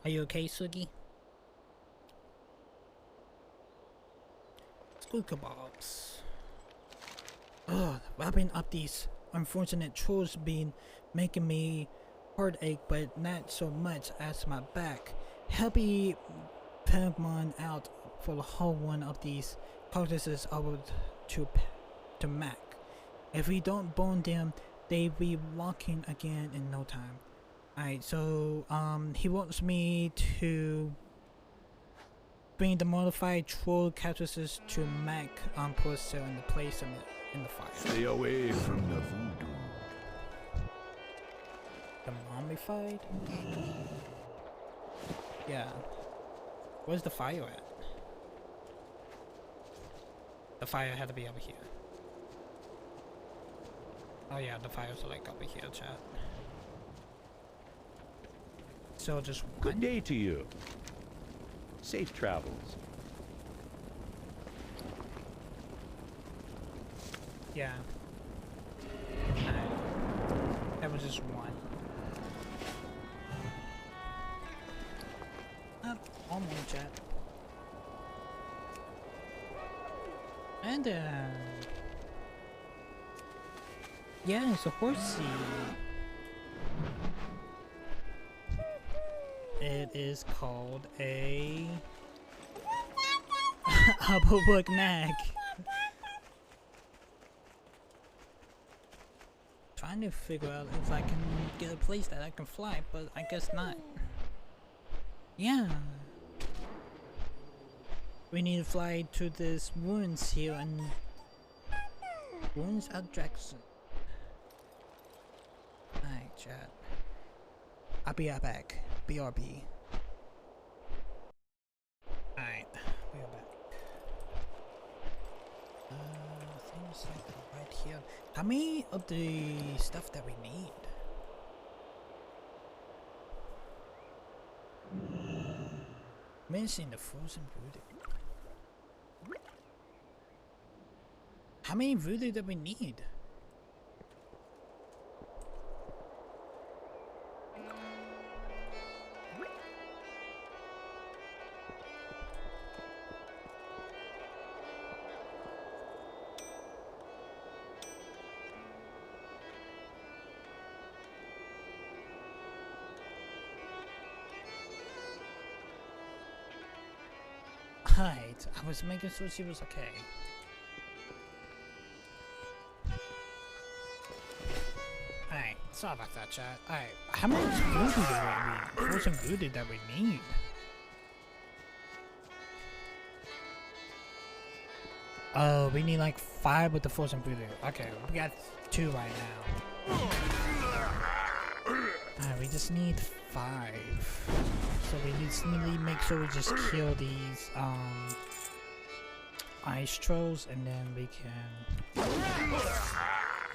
Are you okay, Sugi? School kebabs. Ugh, wrapping up these unfortunate chores been making me heartache, but not so much as my back. Happy Pokemon out for the whole one of these carcasses over to Mac. If we don't bone them, they be walking again in no time. Alright, so he wants me to bring the modified troll carcasses to Mac Purcell and place them in the fire. Stay away from the voodoo. The mummified? Yeah. Where's the fire at? The fire had to be over here. Oh yeah, the fire's like over here, chat. So just one? Good day to you. Safe travels. Yeah. That was just one. One more, chat. And yeah, it's a horsey. It is called a Applewood Nag. Trying to figure out if I can get a place that I can fly, but I guess not. Yeah. We need to fly to this ruins here and ruins at Draxon. Alright, chat. I'll be right back. BRB. Alright, we are back. Things like right here. How many of the stuff that we need? Missing the frozen voodoo. How many voodoo that we need? Right, I was making sure she was okay. Alright, Sorry about that, chat. Alright, how much voodoo do we need? Frozen voodoo that we need? Oh, we need like 5 with the frozen voodoo. Okay, we got 2 right now. Alright, we just need 5. So we just need to make sure we just kill these ice trolls, and then we can.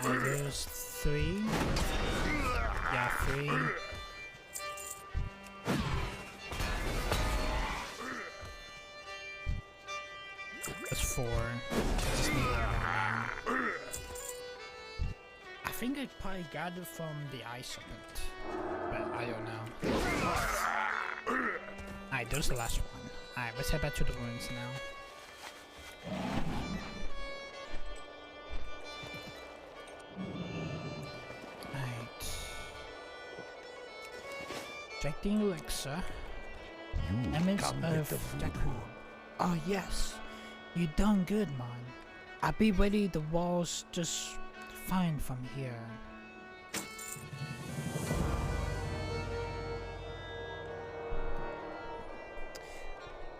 There's 3. Yeah, 3. That's 4. Just need 1 now. I think I probably got it from the ice serpent, but I don't know. Alright, there's the last one. Alright, let's head back to the ruins now. Alright. Drink the elixir. Image of Jakku. Oh yes, you done good, man. I'll be ready. The walls just fine from here.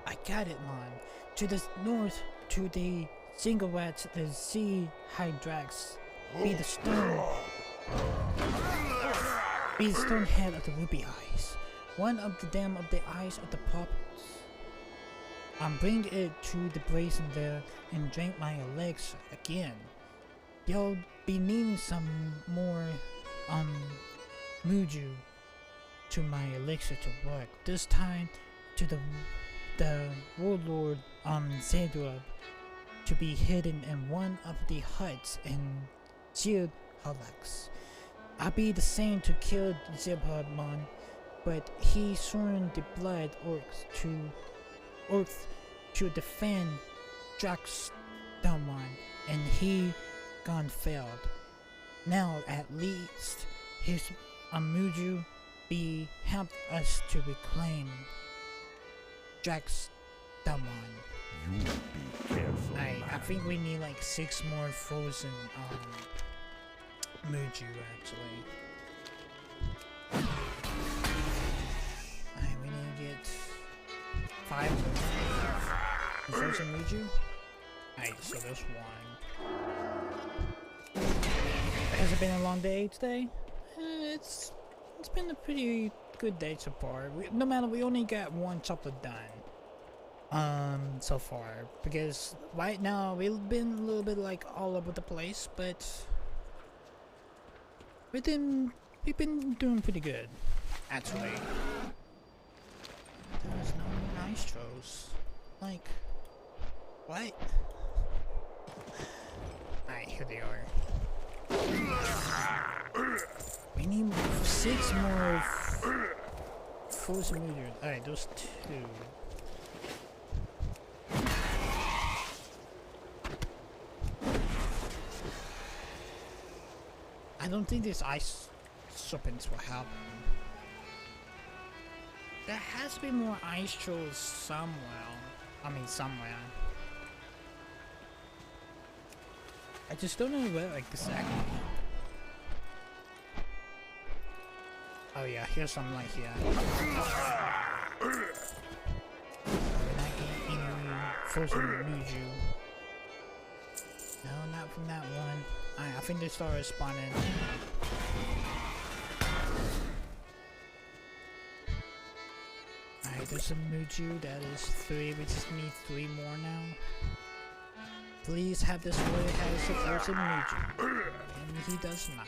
I got it, man. To the north, to the Zingarats, the sea hydrax. Be the stone head of the ruby eyes. One of the dam of the eyes of the puppets. Bring it to the basin there and drink my elixir again. You'll be needing some more muju to my elixir to work. This time to the warlord Zedrub to be hidden in one of the huts in Zid Halax. I'll be the same to kill Zibhadman, but he sworn the blood orcs to defend Draxdaman, and he gone failed. Now at least his Amuju be helped us to reclaim Draxdaman. You be careful. I think we need like 6 more frozen Muju actually. We need to get 5 more frozen Muju. Alright, so there's 1. Has it been a long day today? It's been a pretty good day so far. No matter, we only got 1 chapter done. So far, because right now we've been a little bit like all over the place, but we've been doing pretty good, actually. There's no nitros. Like, what? Alright, here they are. We need 6 more frozen meters. Alright, those 2. I don't think these ice serpents will help. There has to be more ice trolls somewhere. Somewhere. I just don't know where, like, exactly. Oh yeah, here's some right here. We're not getting any frozen Muju. No, not from that one. I think they started spawning. Alright, there's some Muju. That is 3. We just need 3 more now. Please have this boy has a frozen Muju. And he does not.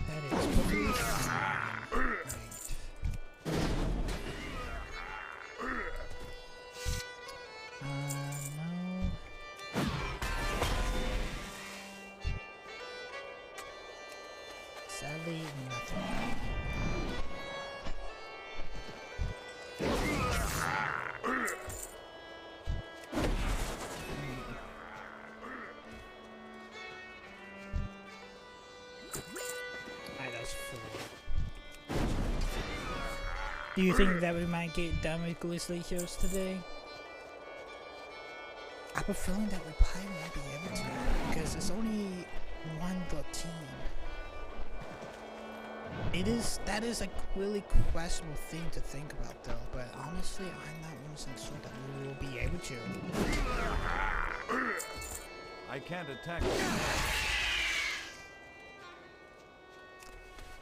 That is perfectly fine. Sadly, nothing. Alright, that's full. Do you think that we might get done with Grizzly Hills today? I have a feeling that we probably won't be able to because it's only one good team. That is a really questionable thing to think about though, but honestly I'm not 100% sure that we will be able to. I can't attack you.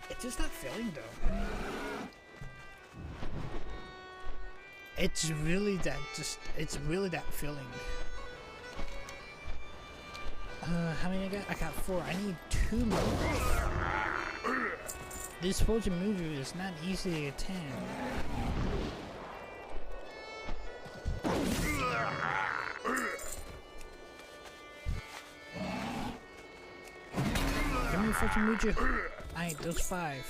It's just that feeling though. It's really that feeling. How many I got? I got 4. I need 2 more. This Fortune movie is not easy to attend. Give me Fortune Muju. Alright, those 5.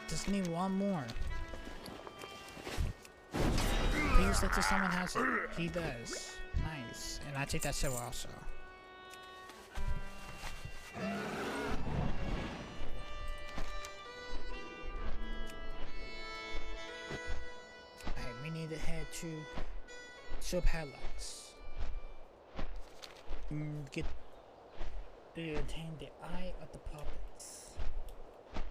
Just need 1 more. Please let someone has it. He does. Nice. And I take that silver also. Alright, we need to head to Subhalax. Get to attain the Eye of the Puppets.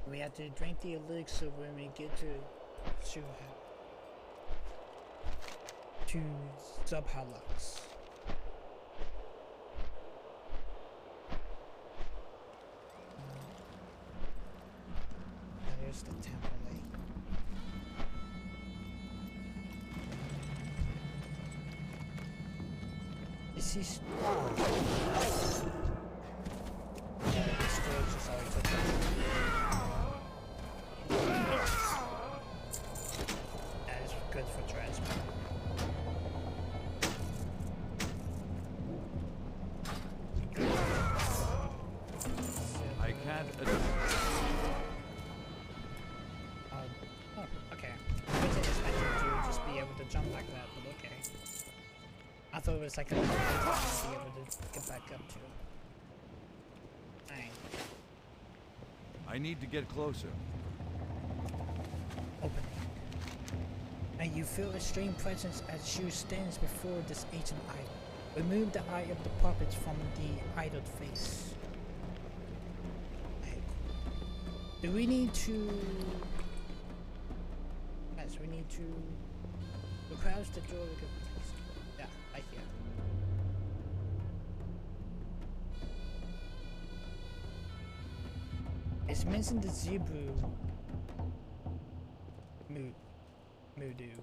We have to drink the elixir when we get to Subhalax. There's the temple lake. Is he that is good for transport. I can't attack. Oh, okay. I wasn't expecting to just be able to jump like that, but okay. I thought it was like a be able to get back up to. Fine. I need to get closer. Opening. And you feel a strange presence as Shu stands before this ancient idol. Remove the eye of the puppets from the idol's face. Do we need to... Yes, we need to... Crouch the door. Yeah, right here. It's missing the Zebru Moodoo.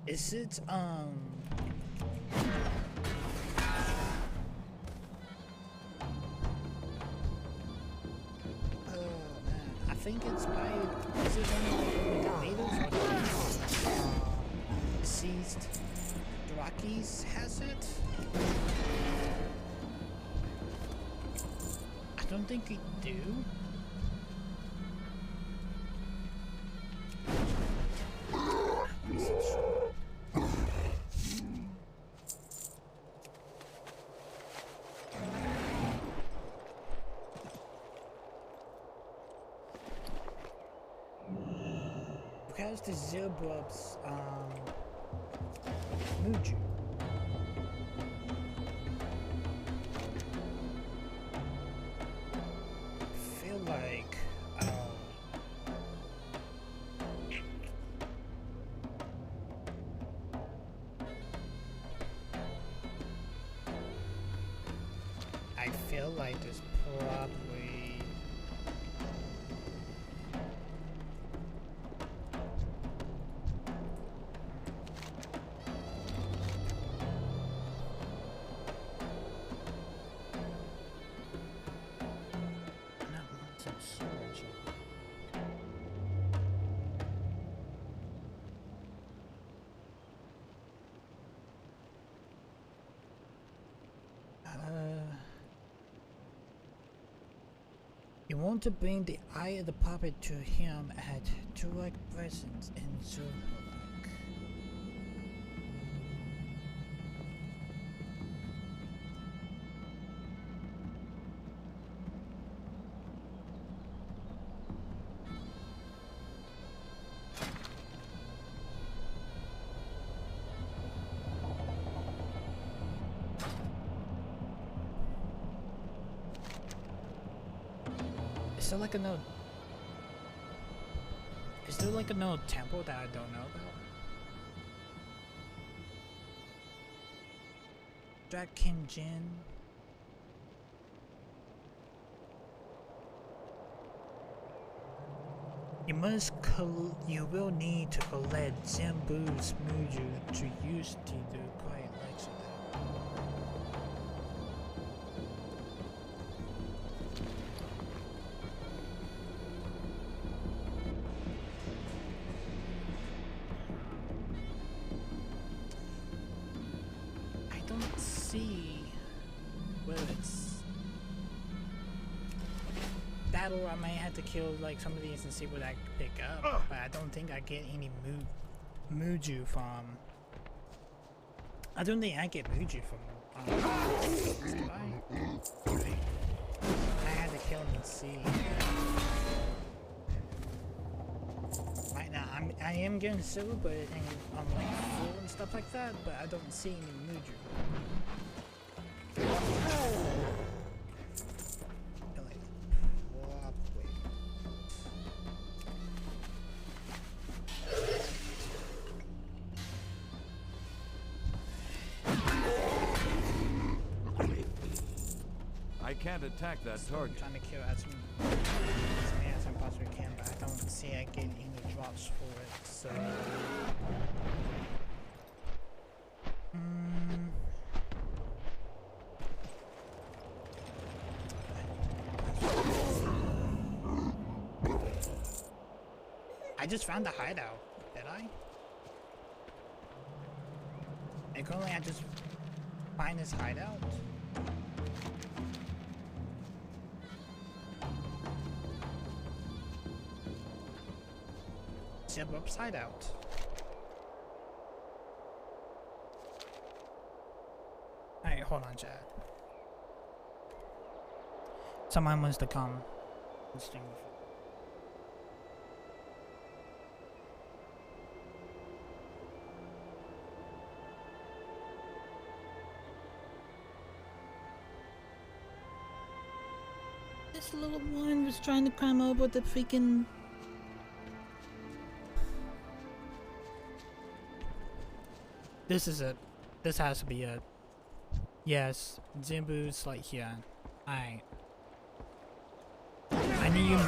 Is it I think it's by, is it one of the natives or the deceased Drakis has it? I don't think we do. Because the Zilbrub's Muju. Feel like I feel like there's probably you want to bring the eye of the puppet to him at Turek presence in Zurhalak. Is there like a no? Is there like a no temple that I don't know about? Draken Jin. You will need to collect Zambu's Muju to use the quiet lights of that. I don't see whether it's battle. I might have to kill like some of these and see what I can pick up, but I don't think I get any Muju from. I don't think I get Muju from. Do I had to kill him and see. Right now, I am getting silver, but I'm like full and stuff like that, but I don't see any Muju. I can't attack that target. I'm trying to kill as many as I possibly can, but I don't see I get any drops for it, so... I just found the hideout, did I? And currently I just find this hideout? Jump upside out. Alright, hold on, chat. Someone wants to come. This little one was trying to climb over the freaking... This is it. This has to be it. Yes, Zambu's like here. Alright. I need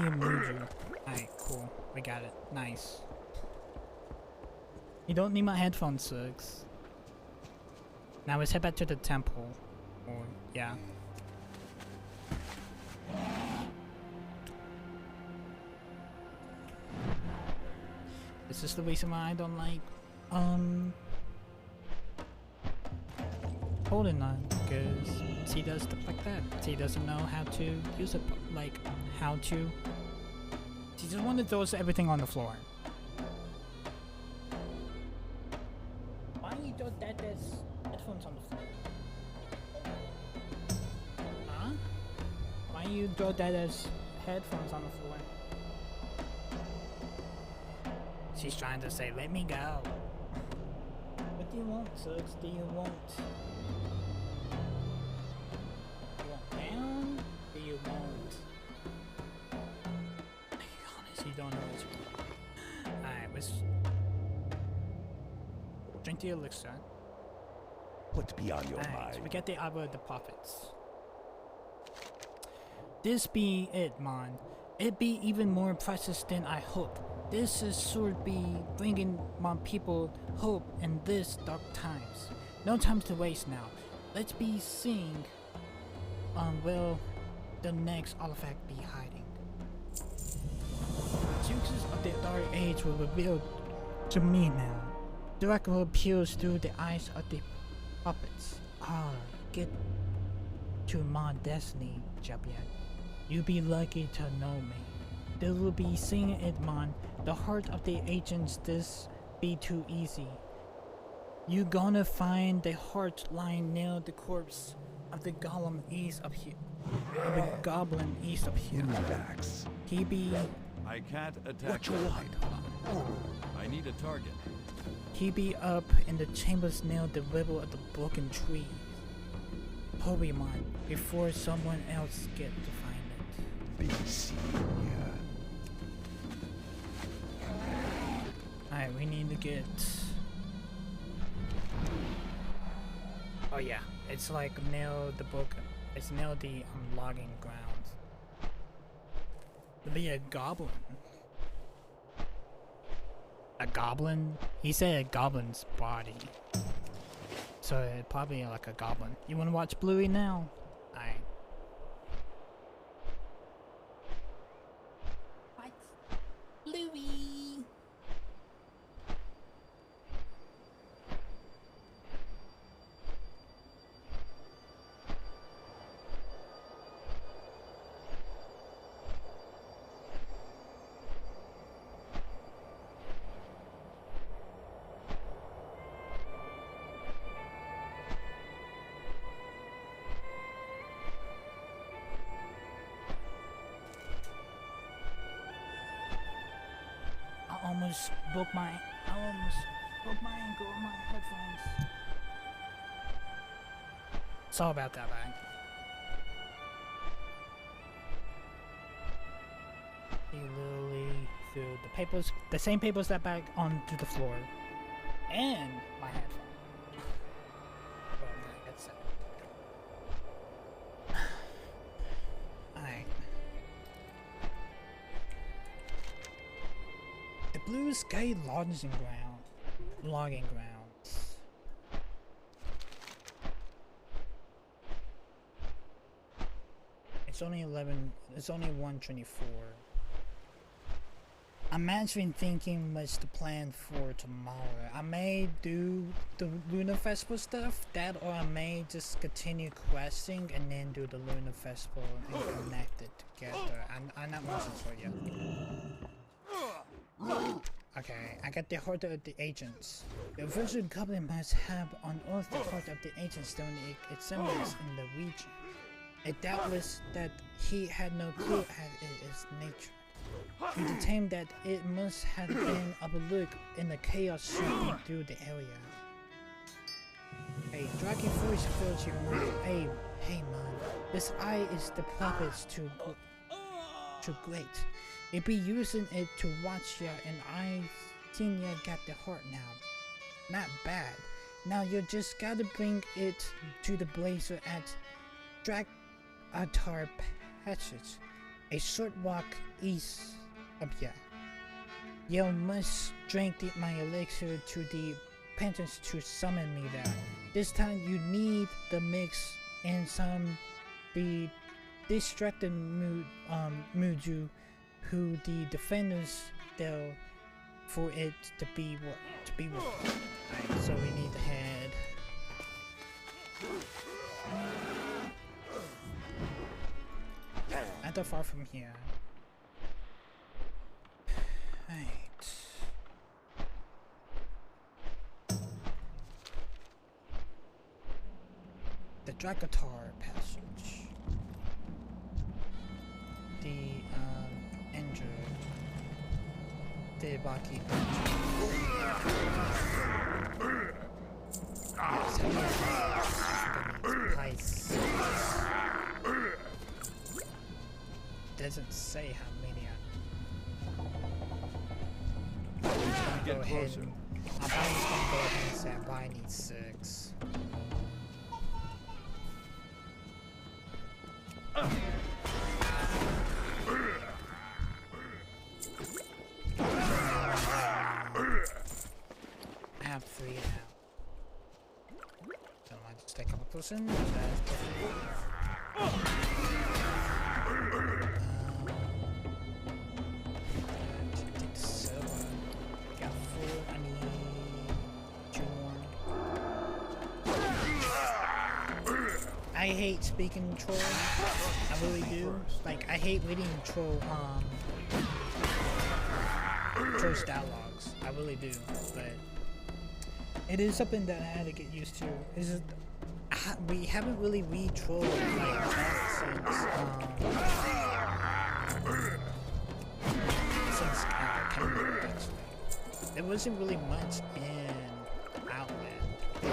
to move you. Alright, cool. We got it. Nice. You don't need my headphones, Six. Now let's head back to the temple. Or, yeah. This is the reason why I don't like holding on, because he does stuff like that. He doesn't know how to use it, like how to. He just wanted to throw everything on the floor. Why you throw that as headphones on the floor? Huh? Why you throw that as headphones on the floor? She's trying to say, let me go. What do you want, Suggs? Do you want? You want down? Do you want? To be honest, you don't know what you want. Alright, let's drink the elixir. What's beyond your Alright, mind? so we get the Arbor of the Prophets. This be it, man. It be even more precious than I hoped. This is should be bringing my people hope in this dark times. No time to waste now. Let's be seeing where the next artifact be hiding. Juices of the Dark Age will reveal to me now. Dracula appeals through the eyes of the puppets. Get to my destiny, Jabiat. You be lucky to know me. They will be seeing it, man. The heart of the agents, this be too easy. You gonna find the heart lying near the corpse of the golem east of here. Of the goblin east of here. Relax. He be. I can't attack What you that. want? I need a target. He be up in the chambers near the river of the broken tree. Hurry, man, before someone else get to find it. be seeing ya. Alright, we need to get... Oh yeah, it's like nail the book. It's nail the logging ground. To be a goblin. A goblin? He said a goblin's body. So it probably like a goblin. You wanna watch Bluey now? Alright. What? Bluey! I almost broke my ankle on my headphones. Sorry about that, man. He literally threw the papers, the same papers that bag onto the floor, and my headphone. Well, my headset. Alright. The Blue Sky logging grounds. It's only 1:24. I'm actually thinking what's the plan for tomorrow. I may do the Lunar Festival stuff, that, or I may just continue questing and then do the Lunar Festival and connect it together. I'm not much sure yet. Okay, I got the heart of the agents. The Virgin Goblin must have unearthed the heart of the agents during the experiments in the region. It doubtless that he had no clue at its nature. He determined that it must have been overlooked in the chaos sweeping through the area. A dragging voice fills your mind. Hey man, this eye is the prophet's too great. It be using it to watch ya, and I seen ya got the heart now. Not bad. Now you just gotta bring it to the blazer at Dragatar Passage, a short walk east of ya. You must drink my elixir to the penance to summon me there. This time you need the mix and some the distracted Muju, who the defenders deal for it to be what Alright, so we need to head. Not that far from here. Right. The Dragatar Passage. The injured. The Baki Nice. Doesn't say how many I'm gonna go ahead and I'm probably just gonna go ahead and say I probably need 6. I have 3 now. So I might just take a couple potions. Take the silver. Got 4. I need 2 more. I hate speaking troll. I really do. Like, I hate reading troll's dialogues. I really do. But it is something that I had to get used to. It's just, we haven't really read troll like that since Canada, actually. There wasn't really much in Outland. I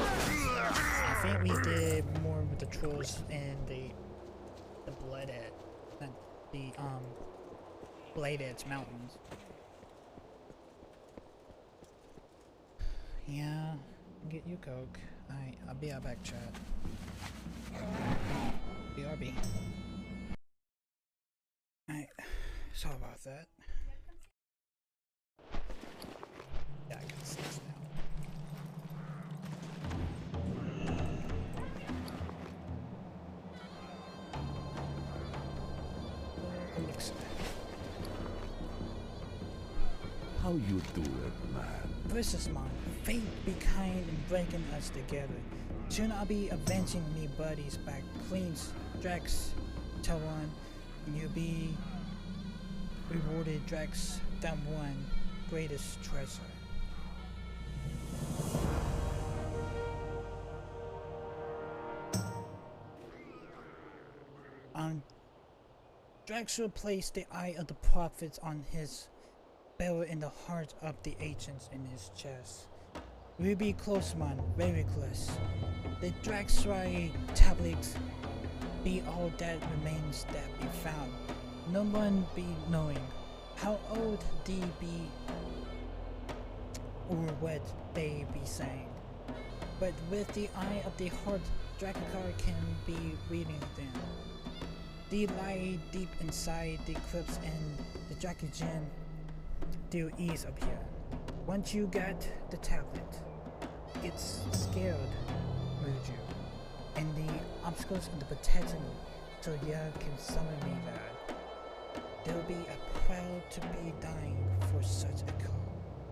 think we did more with the trolls and the Bloodhead. the Bladed Mountains. Yeah, get you Coke. Alright, I'll be right back, chat. BRB. Alright, sorry about that. Yeah, I got 6 now. Elixir. How you do it, man? This is mine. Fate be kind and breaking us together. Soon I'll be avenging me buddies back. Queens, Drax, Talon, and you'll be rewarded Drax that one greatest treasure. Drax will place the Eye of the Prophets on his belt in the heart of the ancients in his chest. We'll be close, man, very close. The Draxrai tablets be all that remains that be found. No one be knowing how old they be or what they be saying. But with the Eye of the Heart, Drakkar can be reading them. They lie deep inside the crypts and the Drakkar do ease up here. Once you get the tablet, it's scared, Muju, and the obstacles and the protection so you can summon me there. There'll be a proud to be dying for such a cause.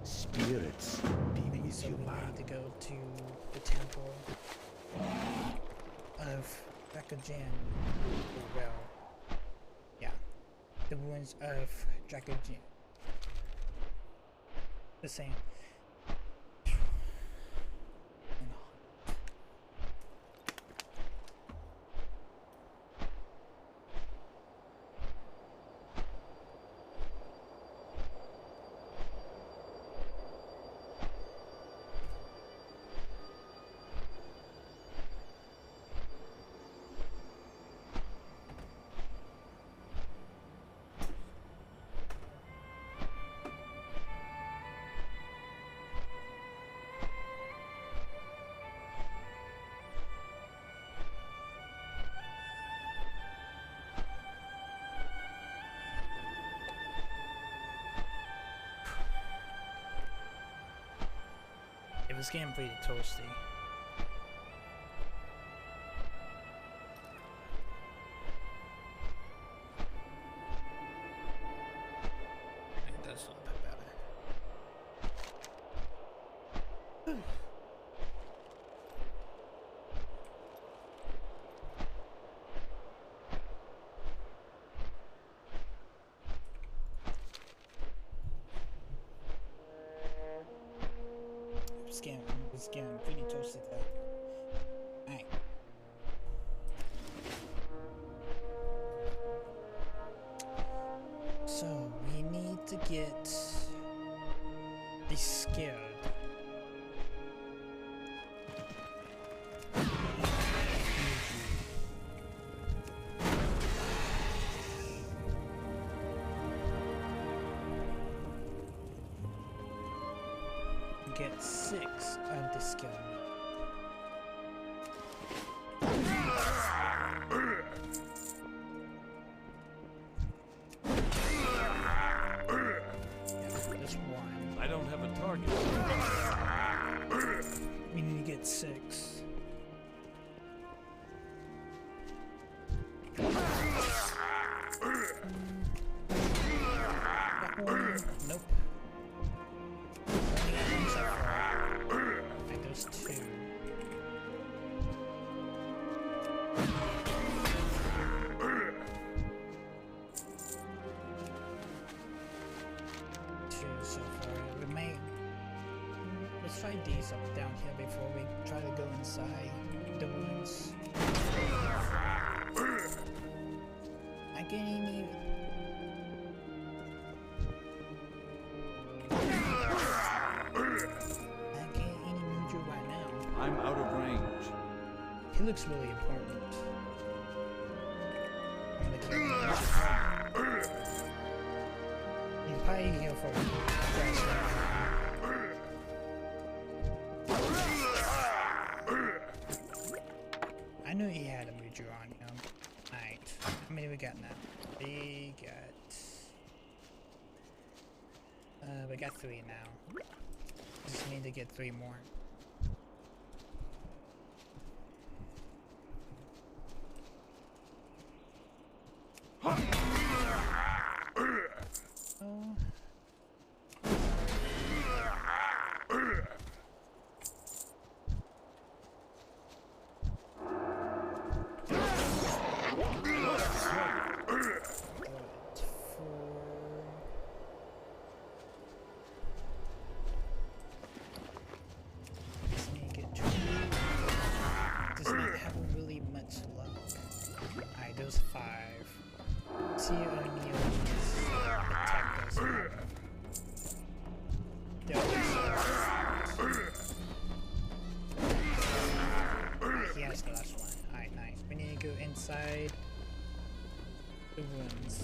Spirits be with So you, we man. need to go to the temple of Drakkar. Well, yeah, the ruins of Drakkar. The same. It was getting pretty toasty. It does a little bit better. It's getting pretty toasty though. Alright. So we need to get the scared. Get 6 of the skill. Just 1. I don't have a target. We need to get 6. That one? Nope. There's 2. 2 so far. We may. Let's try these up down here before we try to go inside the ruins. I can't even. I'm out of range. He looks really important. I'm gonna keep him. before we crash that. I knew he had a Muju on him. Alright. How many we got now? We got 3 now. Just need to get 3 more. Inside the rooms.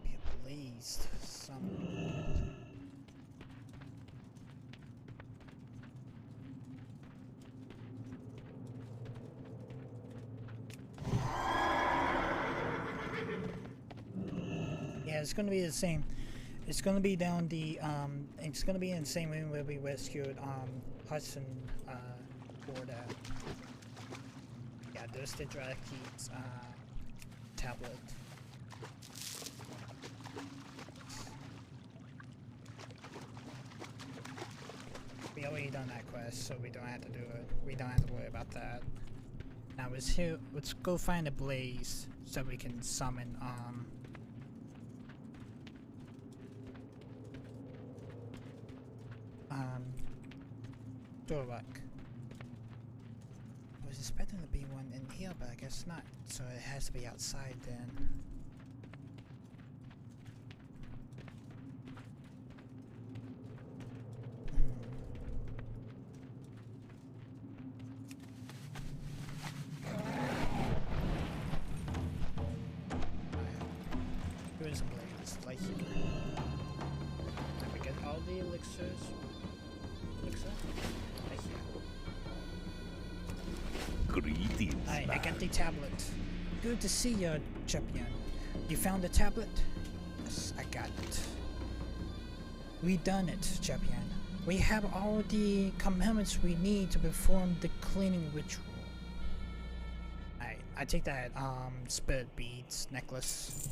We blazed some. Yeah, it's gonna be the same. It's gonna be down the it's gonna be in the same room where we rescued Hudson for the there's the Drake's tablet. We already done that quest, so we don't have to do it. We don't have to worry about that. Now let's go find a blaze so we can summon Ursoc. I was expecting to be one in here, but I guess not. So it has to be outside then. Here is a blaze, like here. Let me get all the elixirs. Greetings, I man. got the tablet. Good to see you, champion. You found the tablet? Yes, I got it. We done it, champion. We have all the components we need to perform the cleaning ritual. I take that spirit beads necklace.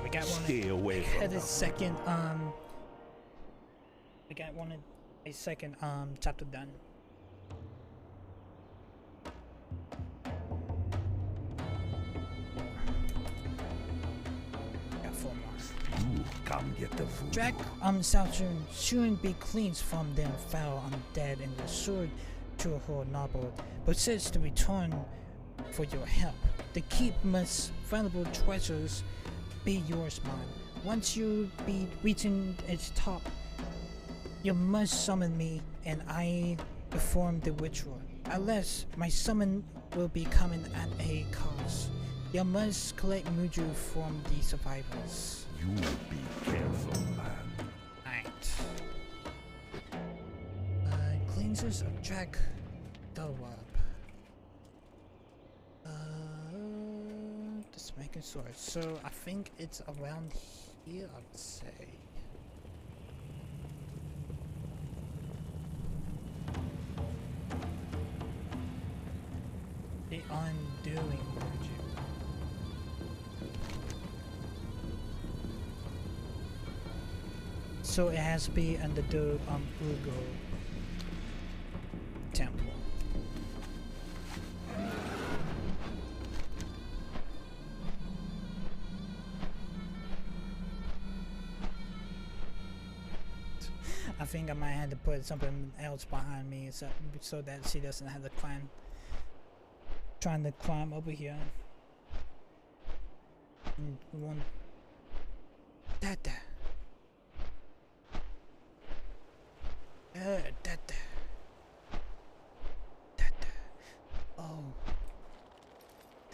We got one. Stay away from Had a them. second we got a second chapter done. Got 4 more. You come get the food. Drag Southern shouldn't be cleansed from them foul undead and restored to her noble, but says to return for your help. The keep must valuable treasures be yours, man. Once you be reaching its top, you must summon me, and I perform the ritual. Unless my summon will be coming at a cost. You must collect Muju from the survivors. You be careful, man. Alright. Cleansers of Jack Delwab. Just making sure. So I think it's around here, I would say. The Undoing Muju. So it has to be under the Ugo temple. I think I might have to put something else behind me so that she doesn't have to climb. Trying to climb over here. One. Dada. Dada.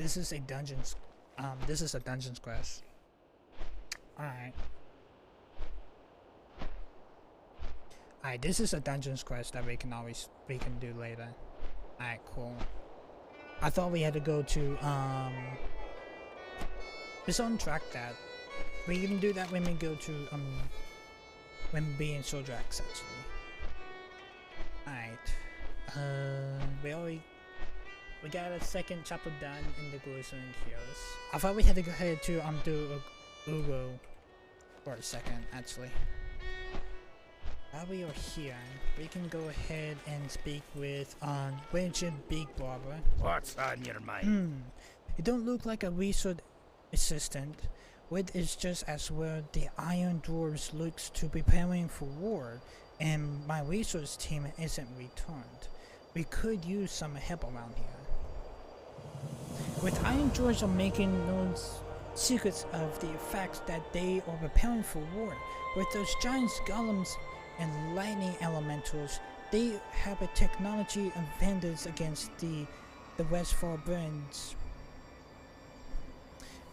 this is a dungeons. This is a dungeons quest. Alright. Alright, this is a dungeons quest that we can do later. Alright, cool. I thought we had to go to let's untrack that. We can do that when we go to when we be in Sodrax actually. Alright. We got a second chapter done in the Grizzy Hills. I thought we had to go ahead to do Ugo for a second actually. While we are here, we can go ahead and speak with Richard Big Barber. What's on your mind? It don't look like a research assistant. What is just as well the Iron Dwarves looks to preparing for war, and my research team isn't returned. We could use some help around here. With Iron Dwarves are making those secrets of the fact that they are preparing for war. With those giant golems and lightning elementals, they have a technology advantage against the Westfall Burns.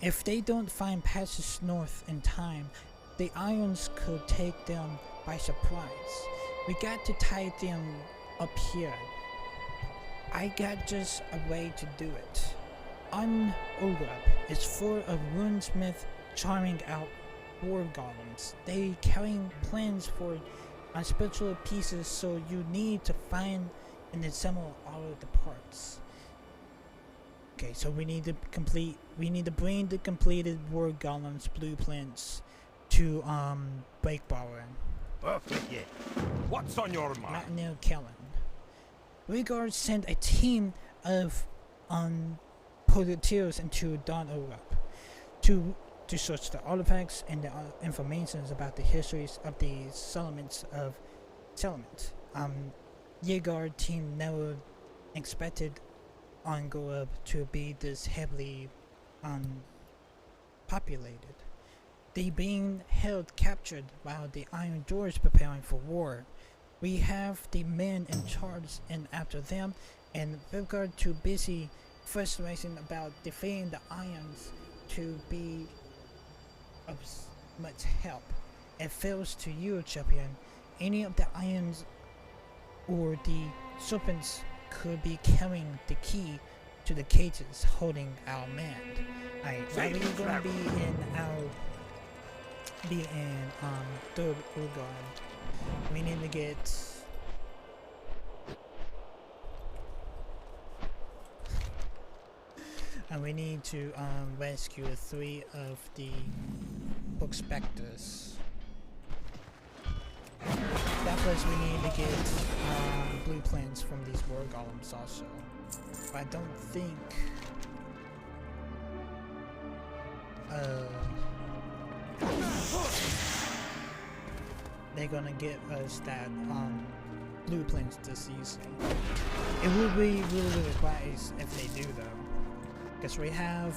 If they don't find passage north in time, the Irons could take them by surprise. We got to tie them up here. I got just a way to do it. Ursoc is full of runesmith charming out war golems. They carrying plans for special pieces, so you need to find and assemble all of the parts. Okay, so we need to bring the completed war golems blueprints to Breakbauer. Perfect, yeah. What's on your mind? Martinel Kellen. Rigard sent a team of Politiers into Don Europe to search the artifacts and the information about the histories of the settlements. Yegard team never expected Angorab to be this heavily populated. They being held captured while the Iron Dwarves preparing for war. We have the men in charge and after them, and Yegard too busy frustrating about defeating the Irons to be of much help. It fails to you, champion. Any of the Irons or the Serpents could be carrying the key to the cages holding our man. While we're gonna be in third Urgon, we need to get and we need to rescue 3 of the book specters. That plus we need to get blueprints from these war golems also. But I don't think they're gonna get us that blueprints this easy. It would be really wise if they do though. Because we have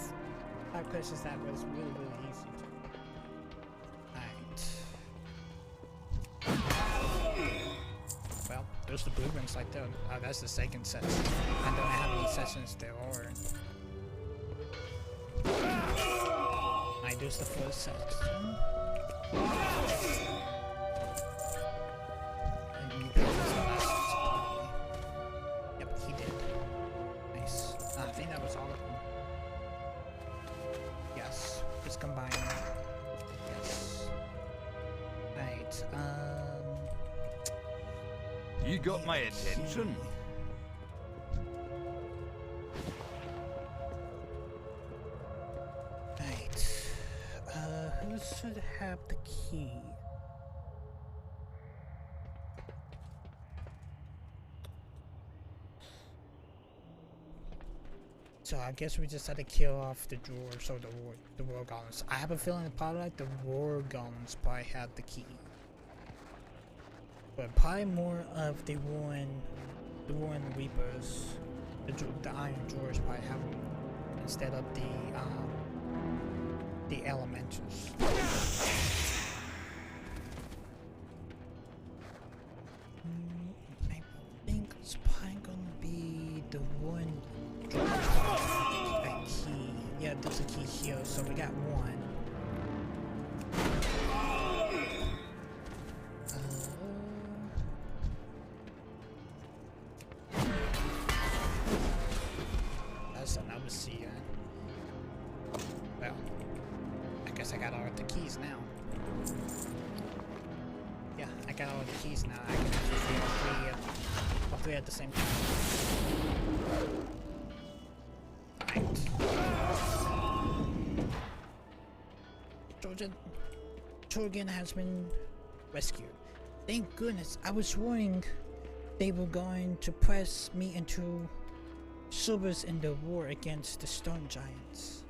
5 questions that was really easy to. Alright. Well, there's the blueprints right there. Oh, that's the second section. I don't know how many sessions there are. Alright, there's the first section. And you picked this last section. Yep, he did. Nice. I think that was all of them. Yes, just combine them. Yes. Right, You got my attention. Right. Who should have the key? So I guess we just had to kill off the dwarves or the war golems. I have a feeling probably like the war golems probably had the key. But probably more of the Warren Reapers, the Iron Dwarves probably have them instead of the Elementals. I think it's probably gonna be the one right here. key here, so we got one. That's an overseer. Well, I guess I got all the keys now. Yeah, I got all the keys now. I can actually see all three at the same time. Right. Jorgen has been rescued. Thank goodness. I was worrying they were going to press me into service in the war against the storm giants.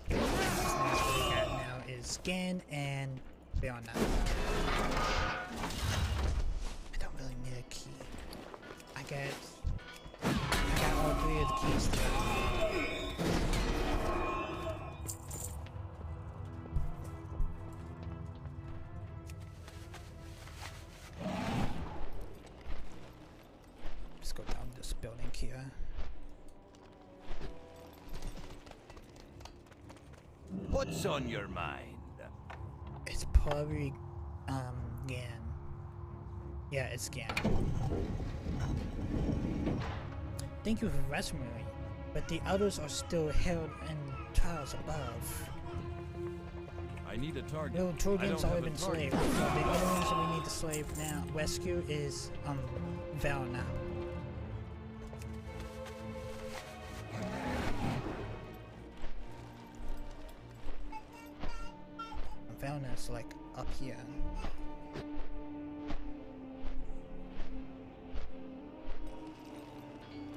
Right. What we got now is Scan and Beyond that. I don't really need a key. I got all three of the keys together. Let's go down this building here. What's on your mind? It's probably Gan. Yeah, it's Gan. Thank you for rescuing me, but the others are still held in trials above. I need a target. No, Torgen's I don't already been have a target. slaved. So the other ones that we need to slave now, rescue is Val now. Valna's like up here.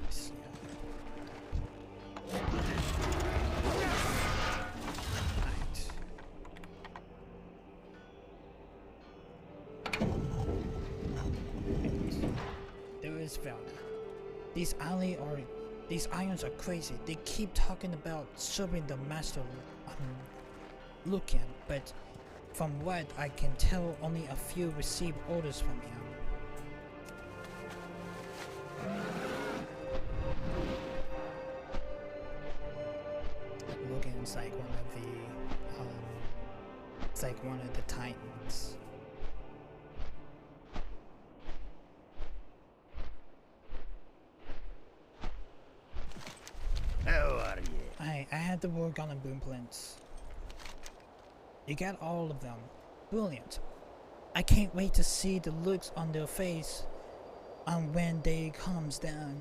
Let's see. Right. There is Valna. These irons are crazy. They keep talking about serving the master Lucan, but from what I can tell, only a few received orders from him. Lucan's like one of the, it's like one of the titans. How are you? I had to work on the blueprints. You got all of them. Brilliant. I can't wait to see the looks on their face when they comes down.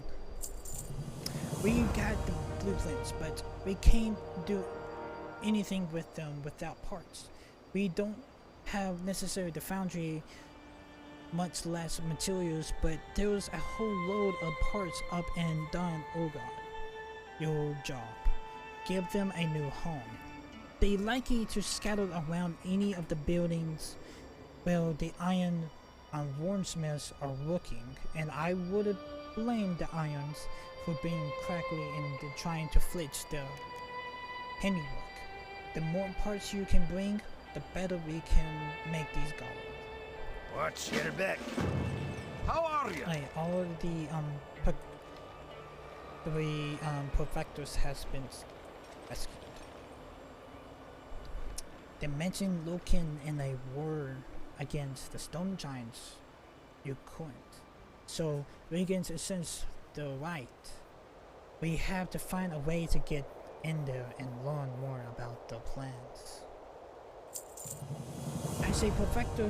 We got the blueprints, but we can't do anything with them without parts. We don't have necessarily the foundry, much less materials, but there's a whole load of parts up and down Ogon. Your job. Give them a new home. They likely to scatter around any of the buildings where the iron wormsmiths are working, and I wouldn't blame the irons for being crackly and trying to flitch the handiwork. The more parts you can bring, the better we can make these golems. Watch your back. How are you? All of the perfectors has been rescued. They mentioned Loken in a war against the stone giants. You couldn't. So Regan's essence the right. We have to find a way to get in there and learn more about the plans. As a perfector,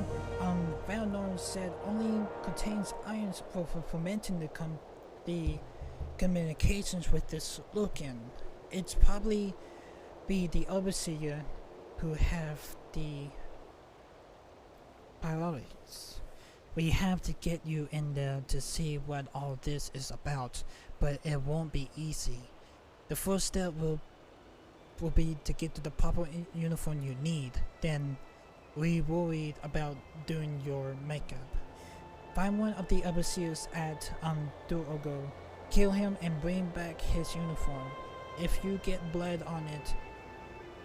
well-known said only contains irons for fermenting the communications with this Loken. It's probably be the overseer who have the priorities. We have to get you in there to see what all this is about, but it won't be easy. The first step will be to get to the proper uniform you need. Then we worried about doing your makeup. Find one of the overseers at Duogo, kill him and bring back his uniform. If you get blood on it,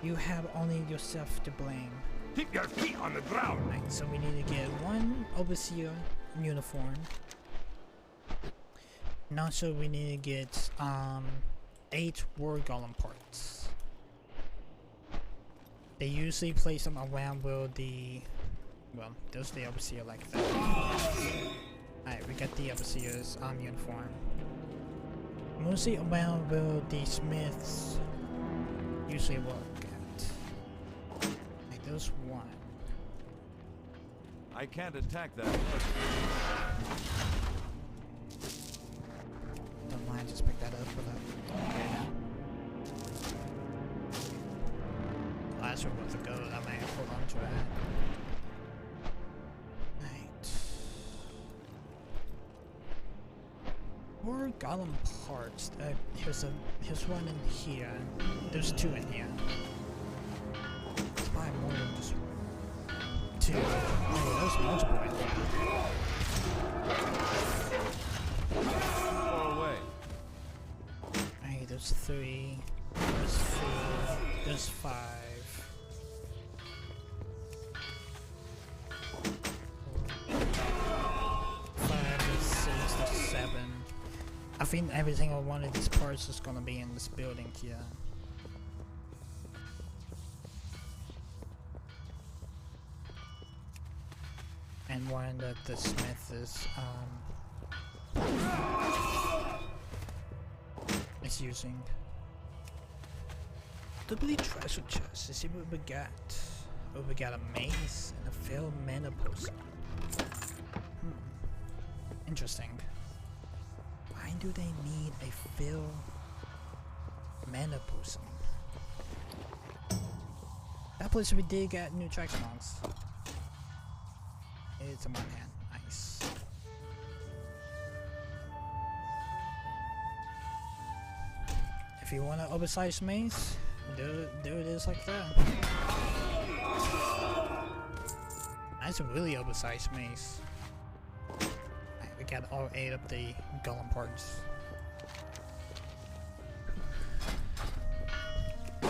you have only yourself to blame. Keep your feet on the ground. Right, so we need to get one overseer uniform. And also we need to get 8 war golem parts. They usually place them around where the, well, there's the overseer like that. Alright, we got the overseer's uniform. Mostly around where the smiths usually work at. Like there's one. I can't attack that. Don't mind, just pick that up for that. Okay. Last one was a goat, I might hold on to that. Right. More golem parts. Here's one in here. There's 2 in here. It's probably more than just 2. Oh, there's multiple in here. Far away. Hey, there's 3. There's 4. There's 5. 7. I think every single one of these parts is gonna be in this building here. And one that the smith is using. Double treasure chest. Let's see what we got. Oh, we got a mace and a failed mana potion. Interesting. Why do they need a fill mana potion? That place we did get new track songs. It's a one hand. Nice. If you want an oversized mace, there it is like that. That's a really oversized mace. We got all 8 of the golem parts. I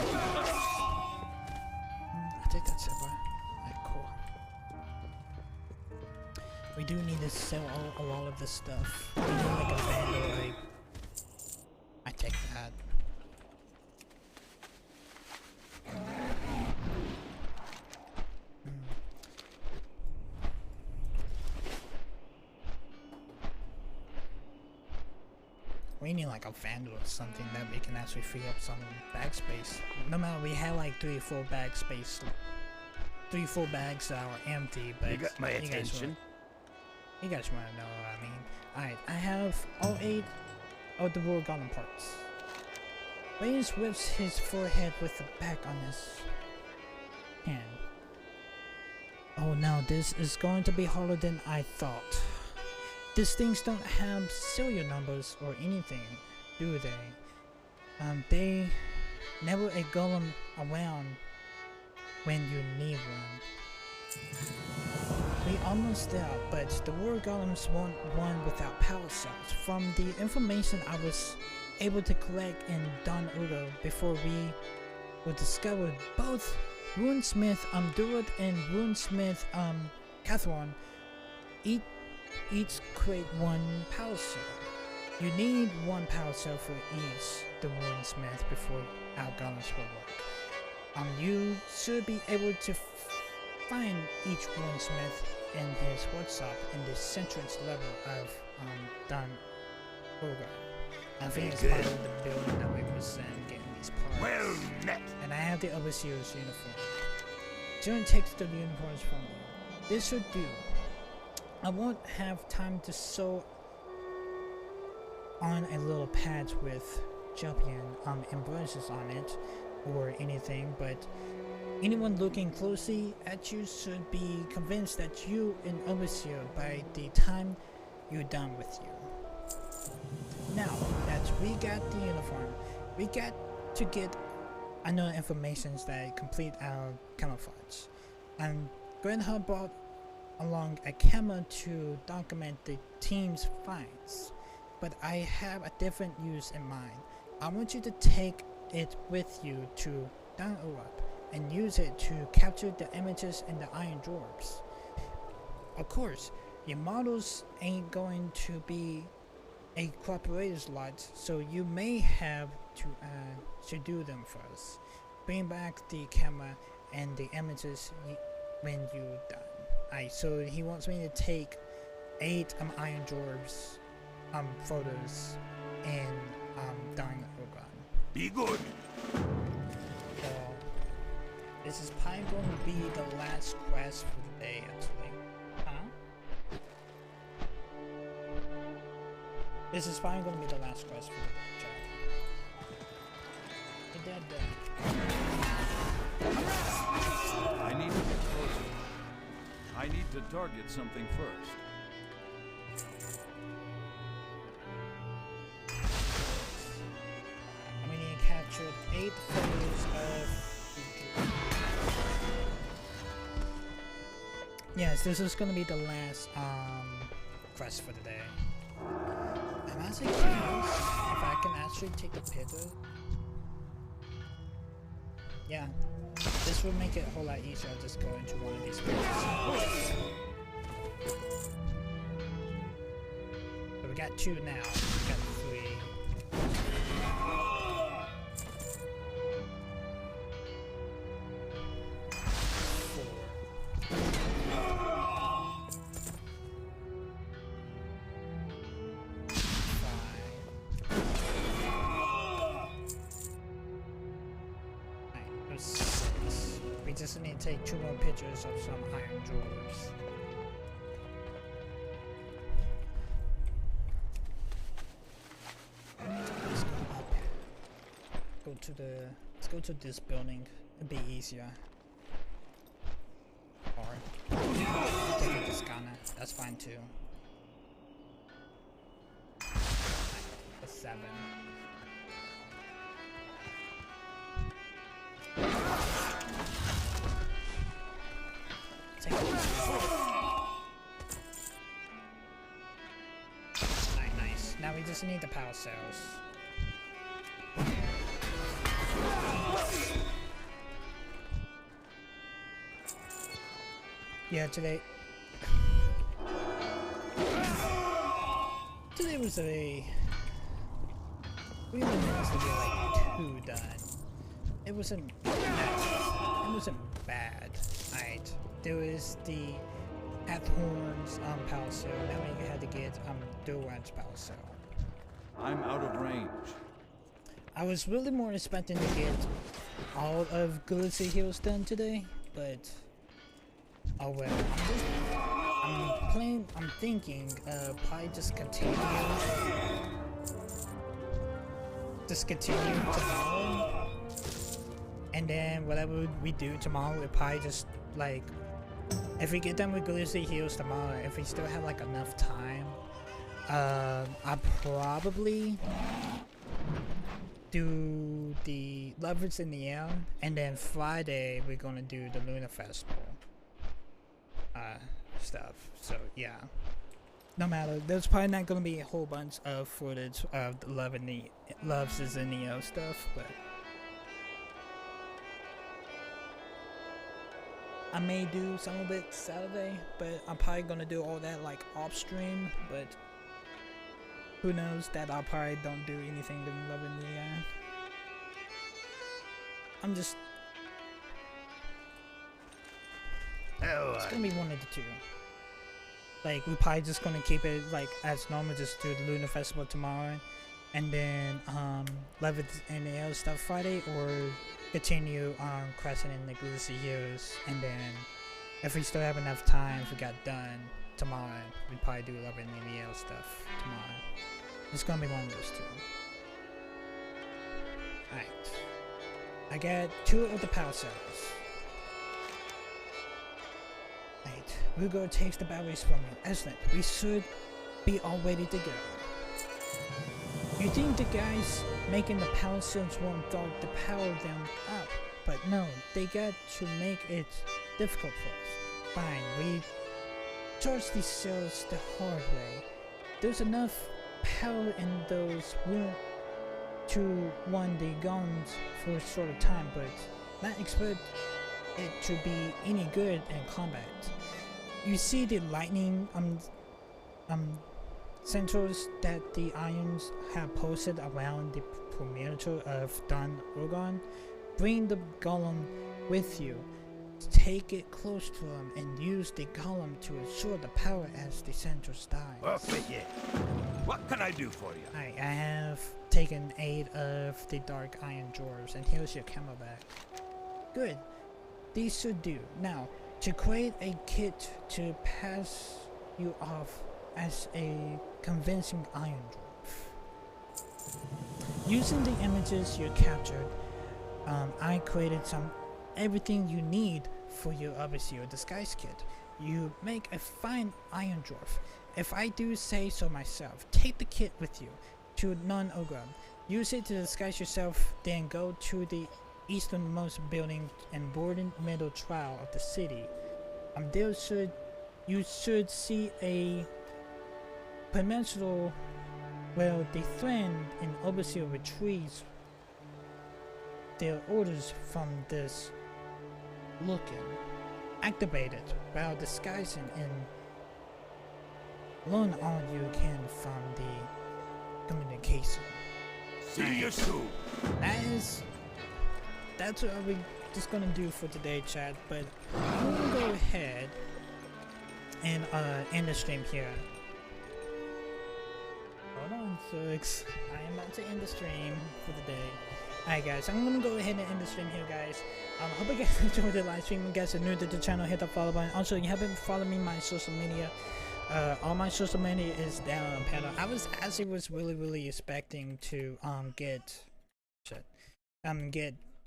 think that's it, right? Alright, cool. We do need to sell a lot of this stuff. We need like a vandal, like... I take that. We need like a vandal or something that we can actually free up some bag space. No matter, we have like 3 or 4 bag space. 3 or 4 bags that are empty, but You got my attention. You guys wanna know what I mean. Alright, I have all 8 of the war golem parts. Wayne whips his forehead with the back on his hand. Oh no, this is going to be harder than I thought. These things don't have serial numbers or anything, do they? They never a golem around when you need one. We almost there, but the war golems won't one without power cells. From the information I was able to collect in Don Udo before we were discovered, both Runesmith Durod and Runesmith Catherine each create 1 power cell. You need 1 power cell for each the Runesmith before our golems will work. You should be able to find each Runesmith in his workshop in the centrance level of Don Udo. I think it's part of the building that we was getting these parts. Well met. And I have the overseer's uniform. June takes the uniforms from me. This should do. I won't have time to sew on a little patch with champion embroideries on it or anything, but anyone looking closely at you should be convinced that you an overseer by the time you're done with you. Now that we got the uniform, we got to get another information that complete our camouflage. And Grandpa brought along a camera to document the team's finds, but I have a different use in mind. I want you to take it with you to Down Europe and use it to capture the images in the iron dwarfs. Of course, your models ain't going to be a cooperator's lot, so you may have to do them first. Bring back the camera and the images when you're done. Alright, so he wants me to take 8 iron dwarves photos and dying Ogon. Be good. This is probably going to be the last quest for the day, actually. Huh? This is probably going to be the last quest for the day. You're dead then. I need to get closer. I need to target something first. I mean, he captured 8 photos of... Yes, this is gonna be the last quest for the day. I'm actually curious if I can actually take a pivot. Yeah, this will make it a whole lot easier. I'll just go into one of these places. But we got 2 now. We got 3. We just need to take 2 more pictures of some iron dwarves. Let's go up. Let's go to this building. It'll be easier. Or take it to scanner. That's fine too. That's 7. Nice. Now we just need the power cells. Yeah, today was a... We were managed to get like 2 done. It wasn't bad. Alright. There was the Athorn's power cell. Now we had to get Durant's power cell. I'm out of range. I was really more expecting to get all of Grizzy Hills done today, but oh well. I'm thinking probably just continue tomorrow, and then whatever we do tomorrow, we probably just like, if we get done with Grizzy Hills tomorrow, if we still have like enough time, I'll probably do the Lovers in the Air, and then Friday we're gonna do the Lunar Festival stuff. So yeah, no matter, there's probably not gonna be a whole bunch of footage of the Loves is in the Air stuff, but I may do some of it Saturday, but I'm probably gonna do all that like off stream, but who knows that I probably don't do anything in Love in the Air. I'm just... It's gonna be one of the 2. Like, we're probably just gonna keep it like as normal, just do the Lunar Festival tomorrow, and then Love in the Air stuff Friday, or continue crashing in the Grizzy Hills, and then if we still have enough time, if we got done tomorrow, we'd probably do Love in the Air stuff tomorrow. It's gonna be one of those 2. Alright. I got 2 of the power cells. Alright. Rugo takes the batteries from you. Excellent. We should be all ready to go. You think the guys making the power cells won't thought to power them up, but no, they got to make it difficult for us. Fine, we charge these cells the hard way. There's enough power in those to run the guns for a short time, but not expect it to be any good in combat. You see the lightning sentries that the Irons have posted around the perimeter of Don Urgon. Bring the golem with you. Take it close to him and use the golem to ensure the power as the sentries die. Okay, yeah. What can I do for you? I have taken aid of the Dark Iron Dwarves, and here's your camelback. Good. These should do. Now, to create a kit to pass you off as a convincing Iron Dwarf. Using the images you captured, I created everything you need for your Overseer disguise kit. You make a fine Iron Dwarf. If I do say so myself, take the kit with you to Non-Ogre. Use it to disguise yourself, then go to the easternmost building and board in the middle trial of the city. You should see a pedestal where the friend and Overseer retrieves their orders from this looking. Activate it while disguising and learn all you can from the communication. See you soon. That's what we're just gonna do for today, chat. But I'm gonna go ahead and end the stream here. Hold on, folks. I am about to end the stream for the day. Alright, guys, I'm gonna go ahead and end the stream here, guys. Hope you guys enjoyed the live stream. If you guys are new to the channel, hit the follow button. Also, if you haven't followed me on my social media, all my social media is down on the panel. I was really expecting to get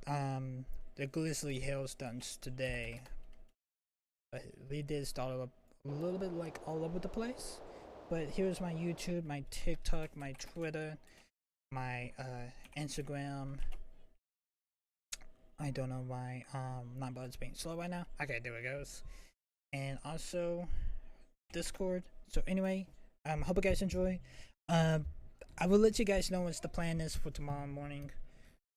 the Grizzly Hailstones today, but we did start up a little bit like all over the place. But here's my YouTube, my TikTok, my Twitter, my Instagram. I don't know why my button's being slow right now. Okay, there it goes. And also Discord. So anyway, hope you guys enjoy. I will let you guys know what the plan is for tomorrow morning.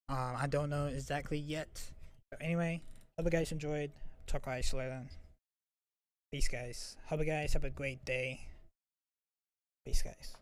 I don't know exactly yet. So anyway, hope you guys enjoyed. Talk to you guys later. Peace, guys. Hope you guys have a great day. Peace, guys.